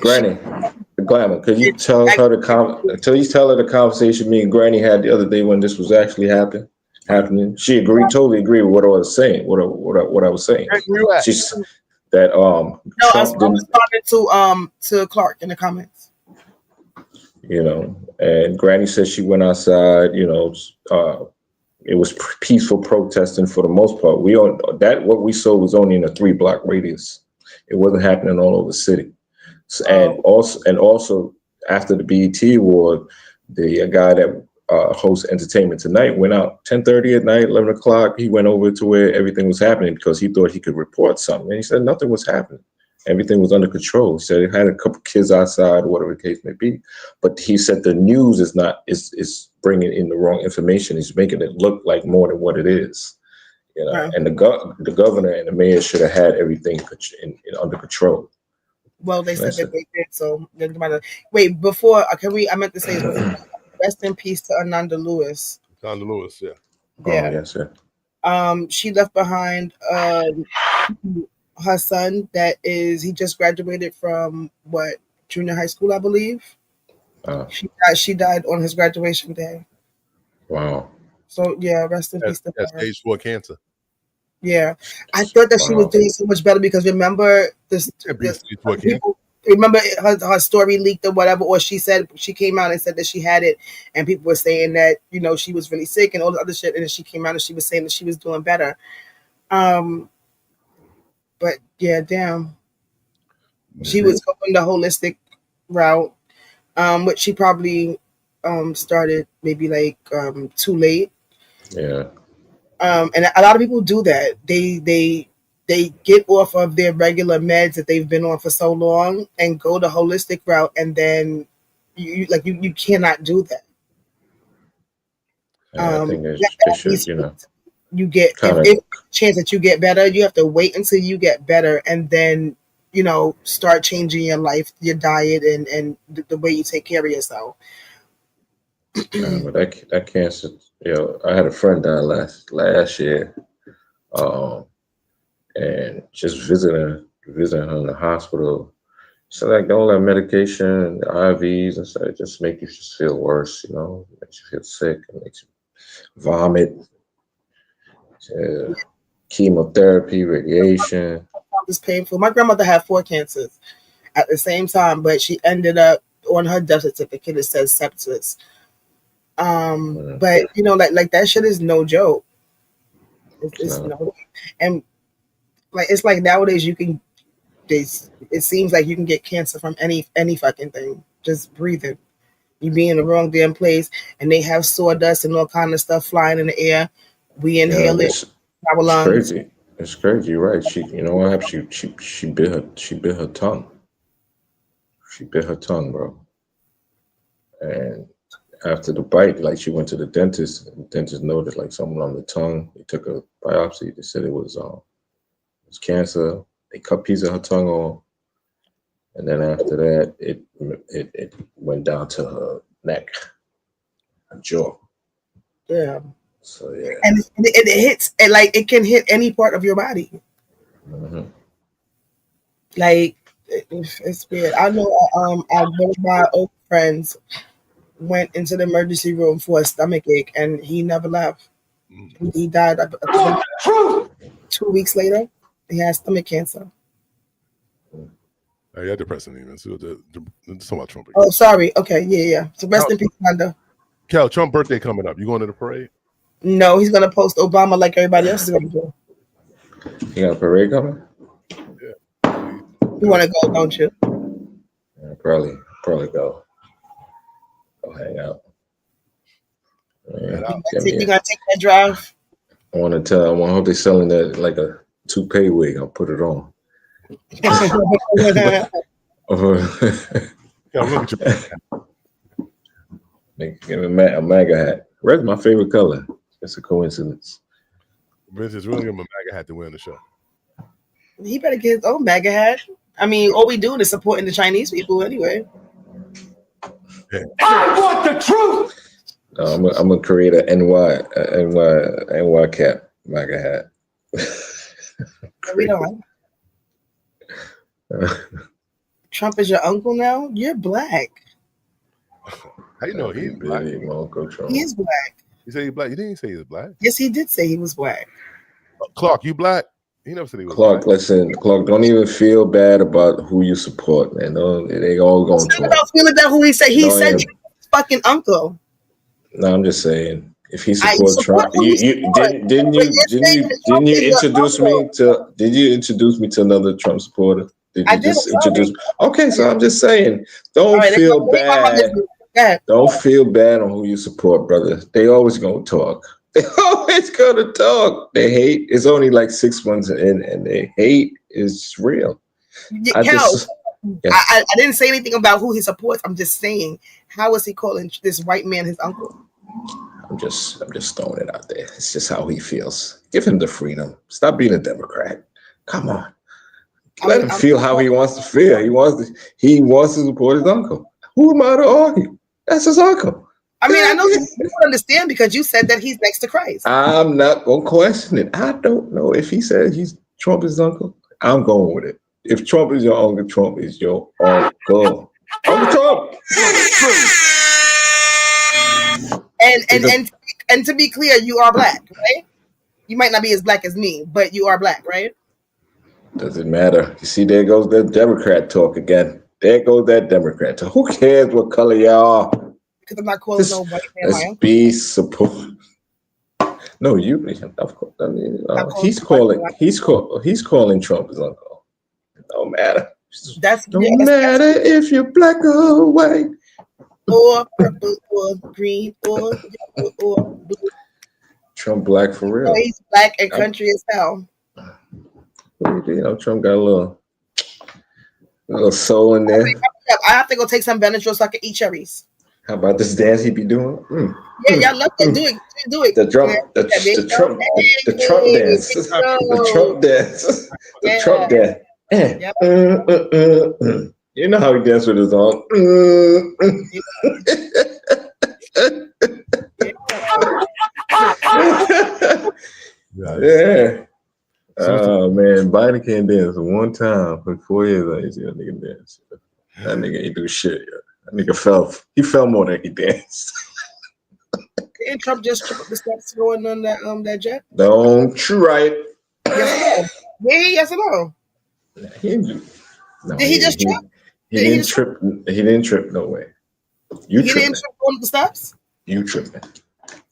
Glamour. Could you tell her the conversation me and Granny had the other day when this was actually happening? She totally agreed with what I was saying. What I was saying. She's that No, I responded to Clark in the comments. And Granny said she went outside. It was peaceful protesting for the most part. What we saw was only in a 3-block radius. It wasn't happening all over the city. And also after the BET Award, the guy that hosts Entertainment Tonight went out 10:30 at night, 11 o'clock. He went over to where everything was happening because he thought he could report something. And he said nothing was happening. Everything was under control. He said he had a couple kids outside, whatever the case may be. But he said the news is bringing in the wrong information. He's making it look like more than what it is. And the governor and the mayor should have had everything under control. Well, they said that they did. So wait, before I meant to say rest in peace to Ananda Lewis. Ananda Lewis, yeah. Yeah. Oh, yes, sir. She left behind her son he just graduated from junior high school, I believe. She died on his graduation day. Wow. So yeah, rest in peace to her. Stage 4 cancer. Yeah, I thought that she was doing so much better because remember remember her story leaked or whatever, or she came out and said that she had it, and people were saying that she was really sick and all the other shit, and then she came out and she was saying that she was doing better. But yeah, damn, she was going the holistic route, which she probably started maybe like too late. Yeah. And a lot of people do that. They get off of their regular meds that they've been on for so long and go the holistic route, and then you cannot do that. I think they should, you get if chance that you get better, you have to wait until you get better and then start changing your life, your diet, and the way you take care of yourself. But that cancer, I had a friend die last year, and just visiting her in the hospital. So like all that medication, the IVs and stuff, it just make you just feel worse, makes you feel sick, it makes you vomit, chemotherapy, radiation. It's painful. My grandmother had 4 cancers at the same time, but she ended up on her death certificate. It says sepsis. But like that shit is no joke. It's and like it's like nowadays it seems like you can get cancer from any fucking thing. Just breathing. You be in the wrong damn place, and they have sawdust and all kind of stuff flying in the air. We inhale it. It's crazy. It's crazy, right? You know what happened? She bit her tongue. She bit her tongue, bro. And after the bite, like she went to the dentist. And the dentist noticed like something on the tongue. They took a biopsy. They said it was cancer. They cut a piece of her tongue off, and then after that, it went down to her neck, her jaw. Yeah. So yeah. And it hits, and like it can hit any part of your body. Mm-hmm. Like it's weird. I know. One of my old friends went into the emergency room for a stomach ache, and he never left. He died. 2 weeks later, he had stomach cancer. Yeah, depressing even. So about Trump again. Oh, sorry. Okay, yeah. So rest in peace, Wanda. Cal, Trump birthday coming up. You going to the parade? No, he's gonna post Obama like everybody else is gonna do. You got a parade coming? Yeah. You want to go, don't you? Yeah, probably go. Go hang out. Yeah, You gonna take that drive? I hope they're selling that like a toupee wig. I'll put it on. Give me a MAGA hat. Red's my favorite color. It's a coincidence. Vince is really gonna MAGA hat to win the show. He better get his own MAGA hat. I mean, all we doing is supporting the Chinese people anyway. Yeah. I want the truth. I'm gonna create a NY cap MAGA hat. We don't. Trump is your uncle now? You're black. How you know he's black? He is black. You say he's black? You didn't say he was black? Yes, he did say he was black. Clark, you black? He never said he was Clark, black. listen, Clark, don't even feel bad about who you support, man. They all going to about feeling about who he said. He said Trump is his fucking uncle. No, I'm just saying. If he supports Trump, didn't you introduce me to another Trump supporter? Did you just introduce? Okay, so I'm just saying, don't feel bad. Don't feel bad on who you support, brother. They always gonna talk. They always gonna talk. They hate. It's only like 6 months in, and they hate is real. I didn't say anything about who he supports. I'm just saying, how is he calling this white man his uncle? I'm just throwing it out there. It's just how he feels. Give him the freedom. Stop being a Democrat. Come on. Let him feel how he wants to feel. He wants to support his uncle. Who am I to argue? That's his uncle. I mean, I know you don't understand because you said that he's next to Christ. I'm not gonna question it. I don't know if he said Trump is his uncle. I'm going with it. If Trump is your uncle, Trump is your uncle. Uncle Trump. And to be clear, you are black, right? You might not be as black as me, but you are black, right? Doesn't matter. You see, there goes that Democrat talk again. There goes that Democrat talk. Who cares what color y'all are? Because I'm not calling no white man my uncle. Be support. No, you. Of course. I mean, he's calling Trump his uncle. Don't matter. Don't matter if you're black or white, or purple, or green, or yellow, or blue. Trump black for real. He's black and country as hell. Trump got a little soul in there. I have to go take some Benadryl so I can eat cherries. How about this dance he be doing? Yeah, y'all love to do it. The Trump dance. The Trump dance. The Trump dance. You know how he dances with his arm. Yeah. Oh man, Biden can't dance one time for 4 years. I ain't seen that nigga dance. That nigga ain't do shit yet. That nigga fell more than he danced. Didn't Trump just trip up the steps going on that jet? Don't try it. Yes or no? Did he just trip? He didn't trip. He didn't trip. No way. He didn't trip on the steps. You tripping?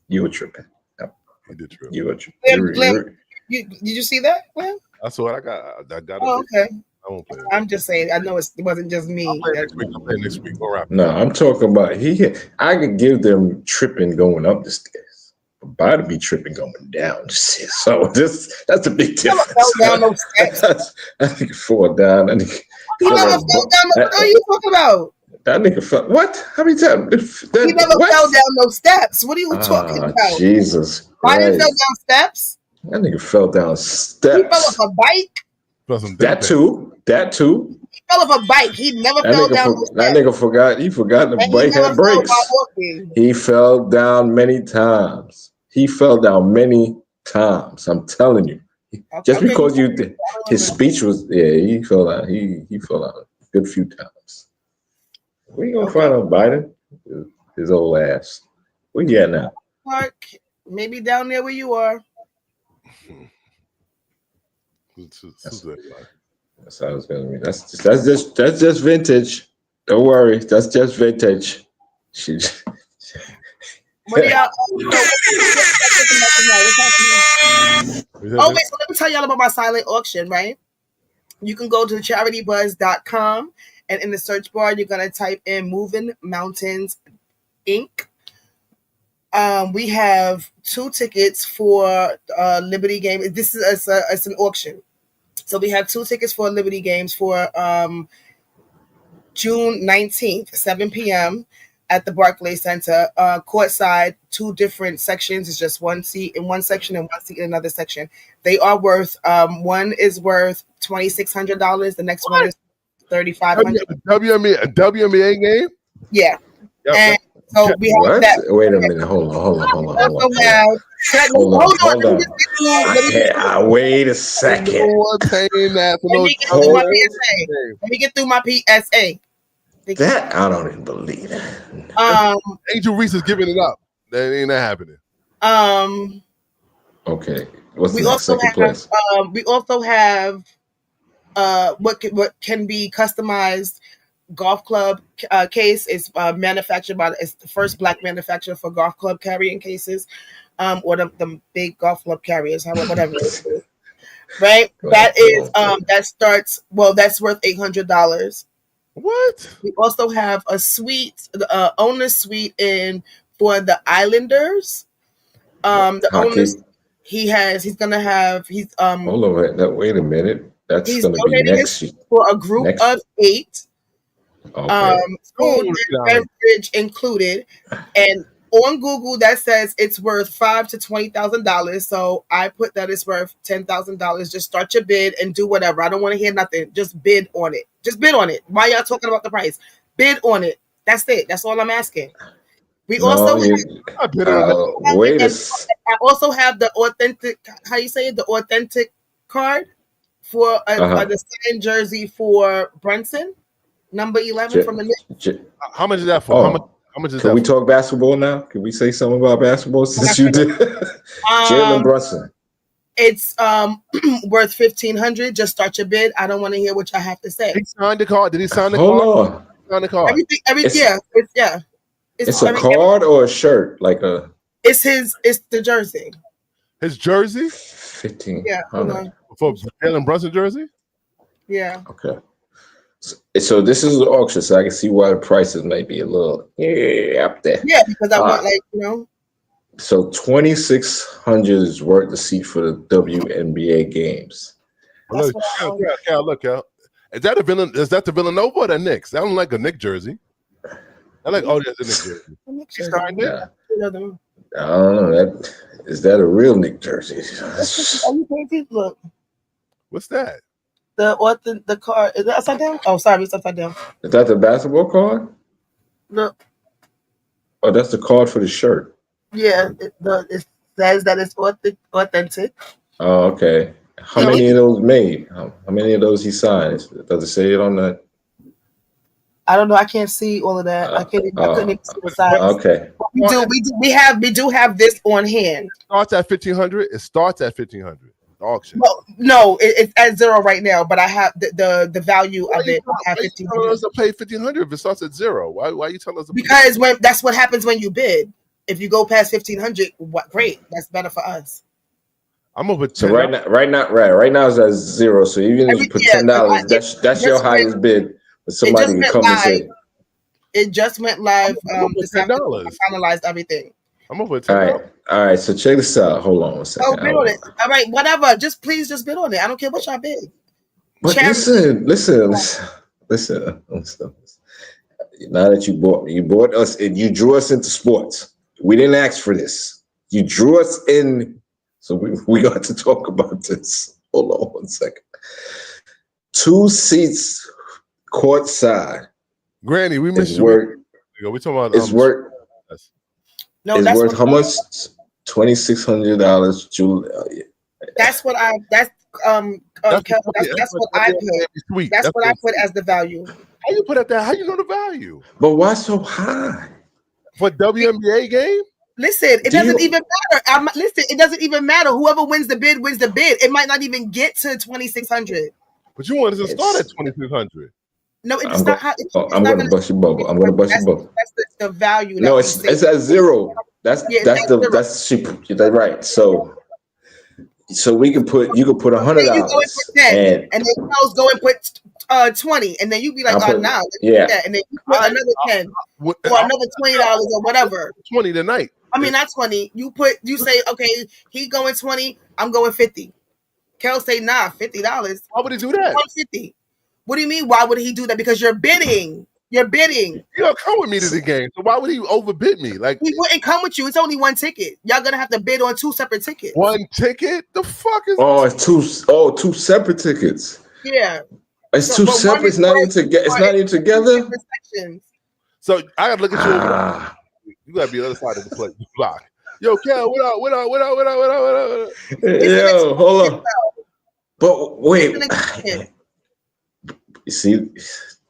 You were tripping. No. I did trip. You were tripping. Did you see that, Glenn? I saw it. I got it. Oh, okay. I won't play it. I'm just saying. I know it wasn't just me. I'll play next week. All right. No, I'm talking about I could give them tripping going up the stairs. Biden be tripping going down. So that's a big difference. Fell down those steps. That nigga fall down. That nigga, He never fell down. What are you talking about? That nigga fell. What? How many times? He never fell down those steps. What are you talking about? Jesus Biden Christ. fell down steps. That nigga fell down steps. He fell off a bike. That too. He fell off a bike. He never That fell nigga, down those steps. that nigga forgot. He forgot the And he bike never had fell brakes. while walking. He fell down many times. He fell down many times. I'm telling you. Just Okay, because his speech was he fell out. He fell out a good few times. We gonna find out Biden, his old ass. Where you at now? Mark, maybe down there where you are. That's how it's gonna be. That's just vintage. Don't worry, that's just vintage. What do y'all? Oh wait, so let me tell y'all about my silent auction, right? You can go to CharityBuzz.com, and in the search bar, you're gonna type in "Moving Mountains Inc." We have 2 tickets for Liberty Games. This is it's an auction, so we have 2 tickets for Liberty Games for June 19th, 7 p.m. at the Barclays Center, courtside, 2 different sections. It's just 1 seat in one section and 1 seat in another section. They are worth, one is worth $2,600. The next one is $3,500. WNBA game? Yeah. Yep, and so we have What? that. Wait a minute. Hold on. Hold on. Wait a second. Let me get through my PSA. That I don't even believe that. Angel Reese is giving it up. That ain't not happening. Okay. What's We the also second have place? we also have what can be customized golf club case. Is manufactured by, it's the first Black manufacturer for golf club carrying cases, or the big golf club carriers, however, whatever it is. Right? That is that's worth $800. What? We also have a suite, owner suite for the Islanders. The owners, he's gonna have Hold on, wait a minute. That's gonna be next year. For a group of 8. Okay. Food and beverage included, and on Google that says it's worth $5,000 to $20,000. So I put that it's worth $10,000. Just start your bid and do whatever. I don't want to hear nothing. Just bid on it. Just bid on it. Why y'all talking about the price? Bid on it. That's it. That's all I'm asking. We also I also have the authentic. How you say it? The authentic card for the signed jersey for Brunson. Number 11 from the Knicks. How much is that for? How much is that? Can we talk basketball now? Can we say something about basketball since you did? Jalen Brunson. It's worth $1,500. Just start your bid. I don't want to hear what y'all have to say. He signed the card. Did he sign the card? Hold on. Sign the card. It's a card or a shirt, like a. It's the jersey. His jersey. 15. Yeah. Hold on. For Jalen Brunson jersey. Yeah. Okay. So this is the auction, so I can see why the prices may be a little up there. Yeah, because I want So $2,600 is worth the seat for the WNBA games. Look, Cal. Is that the Villanova or the Knicks? That don't like a Knicks jersey. I like that's a Knicks jersey. Yeah. I don't know. Is that a real Knicks jersey? Look. What's that? The card is that upside down? Oh, sorry, it's upside down. Is that the basketball card? Look. Oh, that's the card for the shirt. Yeah, it says that it's authentic. Oh, okay. How many of those made? How many of those he signed? Does it say it on that? I don't know. I can't see all of that. I couldn't even see the size. Okay. We do have this on hand. It starts at $1,500. It starts at $1,500. Auction. No, it's at 0 right now. But I have the value of it. I have $1,500. Telling us to pay $1,500 if it starts at 0. Why are you telling us? Because that's what happens when you bid. If you go past $1,500, great. That's better for us. I'm over. So right now it's at 0. So even if you put $10, that's your highest bid. But somebody can come and say it just went live. $10. Finalized everything. I'm over All right. So check this out. Hold on a second. Oh, bid on it. All right, whatever. Just please, just bid on it. I don't care what y'all bid. But listen. Now that you bought us and you drew us into sports. We didn't ask for this. You drew us in, so we got to talk about this. Hold on 1 second. 2 seats courtside. Granny, we missed you. We talking about it's worth. No, it's that's worth how much? $2,600. Julie. That's what I. That's what I put. That's what I put as the value. How you put up that? How you know the value? But why so high for WNBA game? Listen, it doesn't even matter. Listen, it doesn't even matter. Whoever wins the bid wins the bid. It might not even get to 2,600. But you wanted to start at 2,600. No, it's not. I'm going to bust your bubble. I'm going to bust your bubble. That's the value. No, it's at zero. That's cheap. That's right. So we can put you could put $100 and then Charles go and put 20, and then you be like, oh, nah, and then you put another 10 or another $20 or whatever. 20 tonight. I mean, not 20. You say, okay, he going 20, I'm going 50. Kel say, nah, $50. Why would he do that? 150. What do you mean? Why would he do that? Because you're bidding. You're bidding. You don't come with me to the game, so why would he overbid me? Like he wouldn't come with you. It's only one ticket. Y'all gonna have to bid on 2 separate tickets. One ticket? The fuck is? It's two separate tickets. Yeah. It's two separate. It's not even together. It's not even together. So I gotta look at you. You gotta be the other side of the block. Yo, Kel, what up? Yo, hold on. But wait. You see,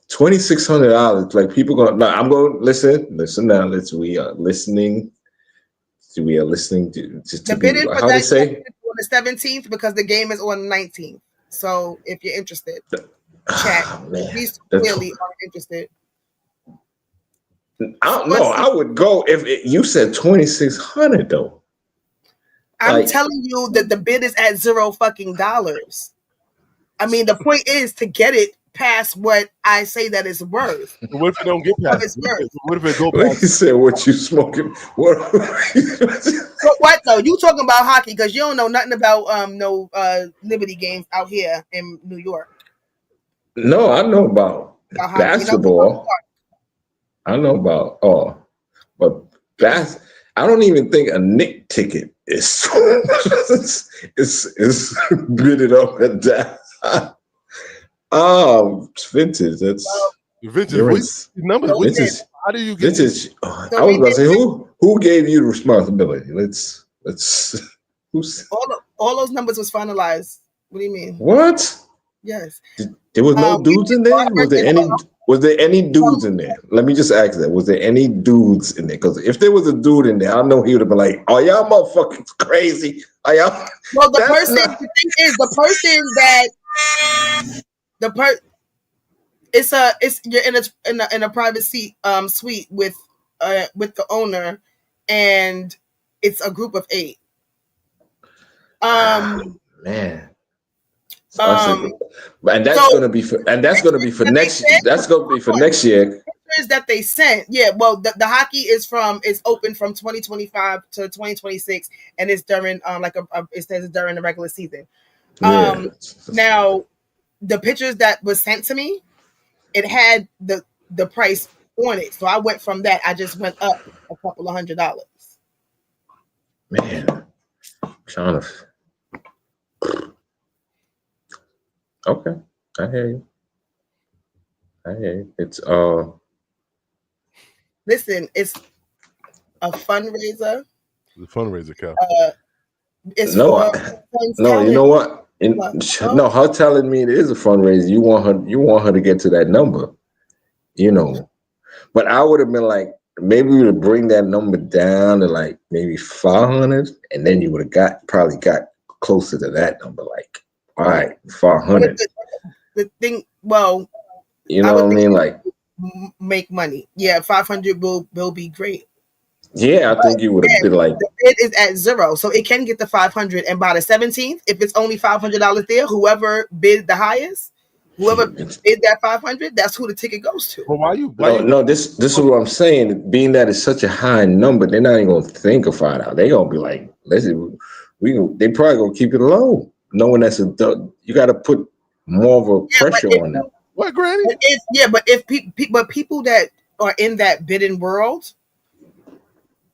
$2,600. Like people going. No, I'm going. Listen now. We are listening. We are listening to the bidding for how that they say on the 17th because the game is on the 19th. So if you're interested, chat. These clearly are interested. I don't know. I would go if you said 2,600 though. I'm telling you that the bid is at $0. I mean, the point is to get it past what I say that it's worth. What if it don't get past? What if it go past? You said what you smoking? What though? You talking about hockey because you don't know nothing about no Liberty games out here in New York. No, I know about basketball. I know about but I don't even think a Knick ticket is bidded up at that. It's vintage. That's vintage. Numbers. Vintage. How do you get vintage? I was about to say who gave you the responsibility? Let's all those numbers was finalized. What do you mean? What? Yes. There was no dudes in there. Was there any dudes in there? Let me just ask that. Was there any dudes in there? Because if there was a dude in there, I know he would have been like, "Oh, y'all motherfuckers crazy." Are y'all? Well, the person that you're in a private suite with the owner, and it's a group of 8. Man. And that's going to be for next. That's going to be for next year. Pictures that they sent, yeah. Well, the hockey is open from 2025 to 2026, and it's during it says during the regular season. Now, the pictures that was sent to me, it had the price on it, so I went from that. I just went up a couple of $100. Man, trying to. Okay, I hear you. It's Listen, it's a fundraiser. The fundraiser, Cal. It's you know what? No, her telling me it is a fundraiser. You want her to get to that number, But I would have been like, maybe we would bring that number down to like maybe 500, and then you would have probably got closer to that number, like. All right, 500. The thing, well, you know what I mean, like make money. Yeah, 500 will be great. Yeah, I think you would have been like. The bid is at 0, so it can get to 500. And by the 17th, if it's only $500 there, whoever bid the highest Whoever paid that 500, that's who the ticket goes to. Well, why you? No, this is what I'm saying. Being that it's such a high number, they're not even gonna think of $5. They're gonna be like, listen, they probably gonna keep it low, knowing that's you got to put more of a pressure on them. What, Granny? But people that are in that bidding world,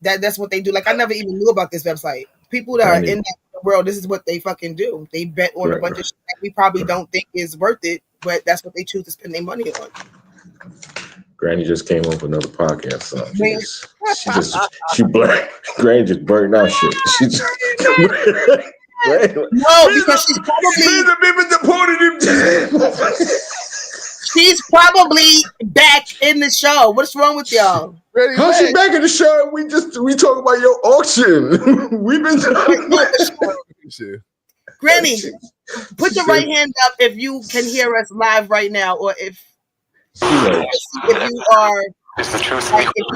that's what they do. Like I never even knew about this website. People that are in that world, this is what they fucking do. They bet on a bunch of shit that we probably don't think is worth it, but that's what they choose to spend their money on. Granny just came up with another podcast. So she black. Granny just burned out shit. She just, no, because she's probably back in the show. What's wrong with y'all? How's she back in the show? We talk about your auction. We've been Granny, put your right hand up if you can hear us live right now, or if you are like, if you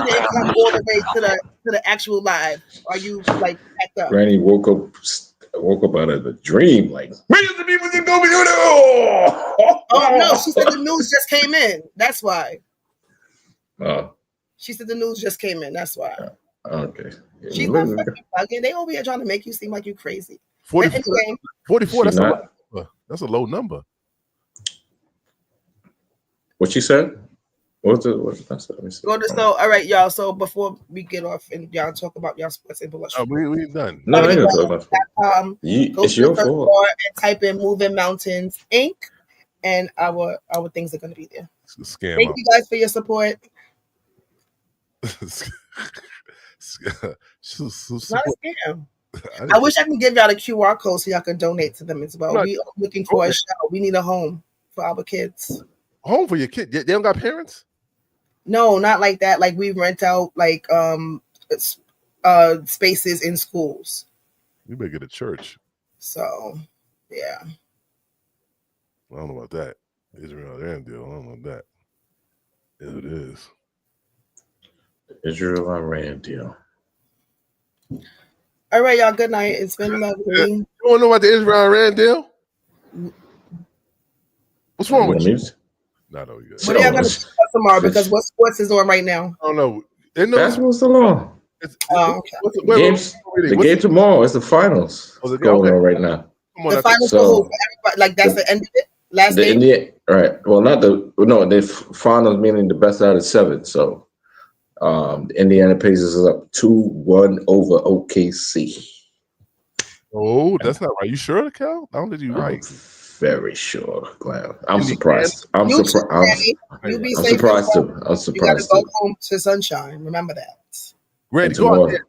didn't come all the way to the actual live. Are you like backed up? Granny woke up out of a dream, like oh no, she said the news just came in. That's why. She said the news just came in. That's why. Okay. She's not fucking bugging. They over here trying to make you seem like you crazy. 44. That's a low number. What she said? What's the So all right, y'all. So before we get off and y'all talk about y'all sports and blush. We done. No, I ain't gonna talk about it's your fault. And type in Moving Mountains Inc. and our things are gonna be there. Scam. Thank you guys for your support. It's not a scam. I wish I could give y'all the QR code so y'all can donate to them as well. We are looking for a show. We need a home for our kids. Home for your kid? They don't got parents? No, not like that. Like we rent out like spaces in schools. You better get a church. So yeah. I don't know about that. Israel Iran deal. I don't know about that. Yes, it is. Israel Iran deal. All right, y'all. Good night. It's been lovely. You want to know about the Israel Iran deal? What's wrong with you? What are y'all gonna talk about tomorrow? Because what sports is on right now? I don't know. Basketball's still on. The game tomorrow is the finals. Going on right now. The finals for everybody. Like that's the end of it. Last game. Right. Well, the finals meaning the best out of 7. So, Indiana Pacers is up 2-1 over OKC. Oh, that's not right. You sure, Cal? I don't think you're right. Very sure, Glenn. I'm surprised. I'm surprised too. I'm surprised. You gotta go home to sunshine. Remember that. Greg, go out there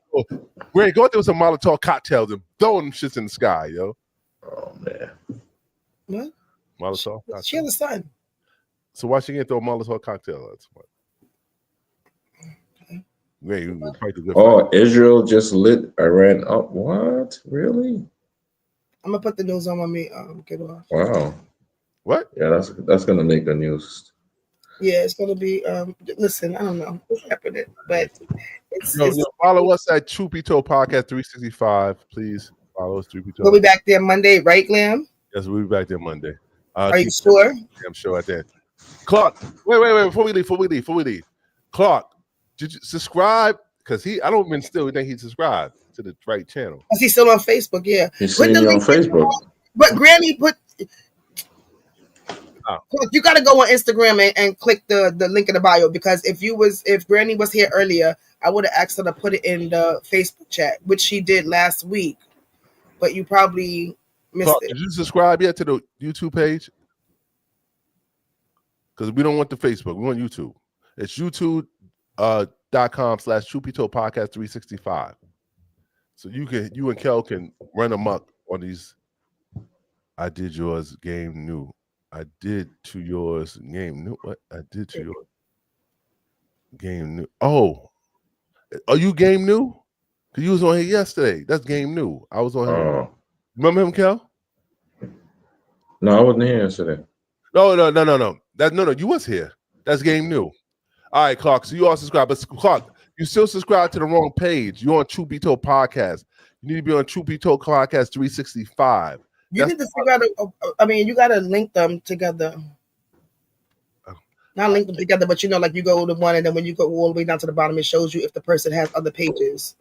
with some Molotov cocktails and throw them shits in the sky, yo. Oh man. What? Molotov cocktail. She has a son. So why she can't throw a Molotov cocktail? That's what. Okay. Israel just lit Iran up. What? Really? I'm gonna put the news on when we get off. Wow. What? Yeah, that's gonna make the news. Yeah, it's gonna be. Listen, I don't know what's happening, but it's. Follow us at Chupito Podcast 365. Please follow us. Chupito. We'll be back there Monday, right, Glam? Yes, we'll be back there Monday. Are you sure? I'm sure at that. Clark, wait. Before we leave. Clark, did you subscribe? Because I don't even still think he subscribed to the right channel. Is he still on Facebook? Yeah. He's seen you on Facebook. But Granny put. You got to go on Instagram and click the link in the bio, because if Granny was here earlier, I would have asked her to put it in the Facebook chat, which she did last week, but you probably missed it. Did you subscribe yet to the YouTube page? Because we don't want the Facebook, we want YouTube. It's youtube.com/Chupito Podcast 365. So you and Kel can run amok on these. I did yours game new. I did to yours game new. What? I did to yours game new. Oh, are you game new? Because you was on here yesterday. That's game new. I was on here. Remember him, Kel? No, I wasn't here yesterday. No. No. You was here. That's game new. All right, Clark. So you all subscribe, but Clark, you still subscribe to the wrong page. You're on Chupito Podcast. You need to be on Chupito Podcast 365. You need to figure out. You got to link them together. Not link them together, but like you go to one, and then when you go all the way down to the bottom, it shows you if the person has other pages.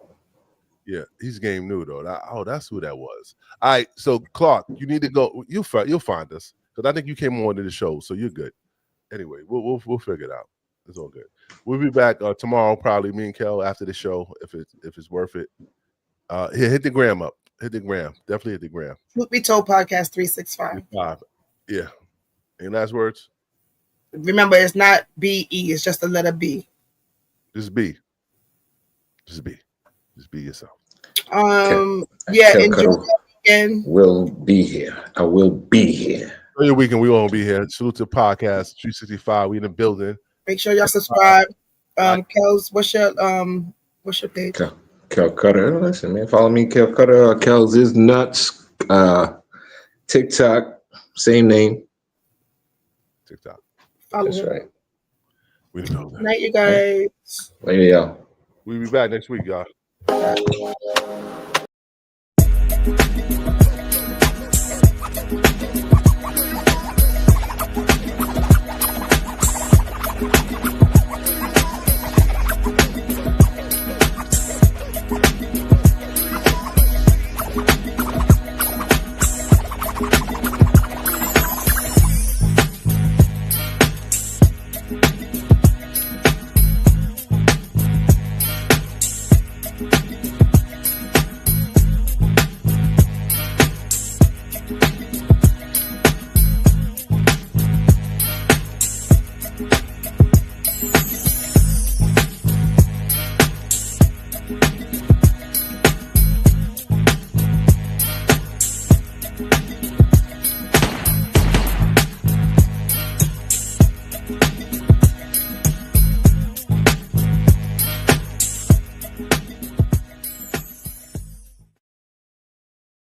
Yeah, he's game new though. That's who that was. All right, so Clark, you need to go. You'll find us because I think you came on to the show, so you're good. Anyway, we'll figure it out. It's all good. We'll be back tomorrow, probably me and Kel after the show if it's worth it. Hit the gram up. Hit the gram. Definitely hit the gram. Truth Be Told Podcast 365. Yeah. Any last words? Remember, it's not BE. It's just a letter B. Just be. Just be yourself. Yeah. Enjoy your weekend. Will be here. I will be here. Enjoy your weekend. We won't be here. Salute to podcast 365. We in the building. Make sure y'all subscribe. Kels, what's your page? Kel Cutter. Listen, man. Follow me, Kel Cutter. Kels is nuts. TikTok, same name. TikTok. That's right. We know that. Night, you guys. Later, y'all. We'll be back next week, y'all.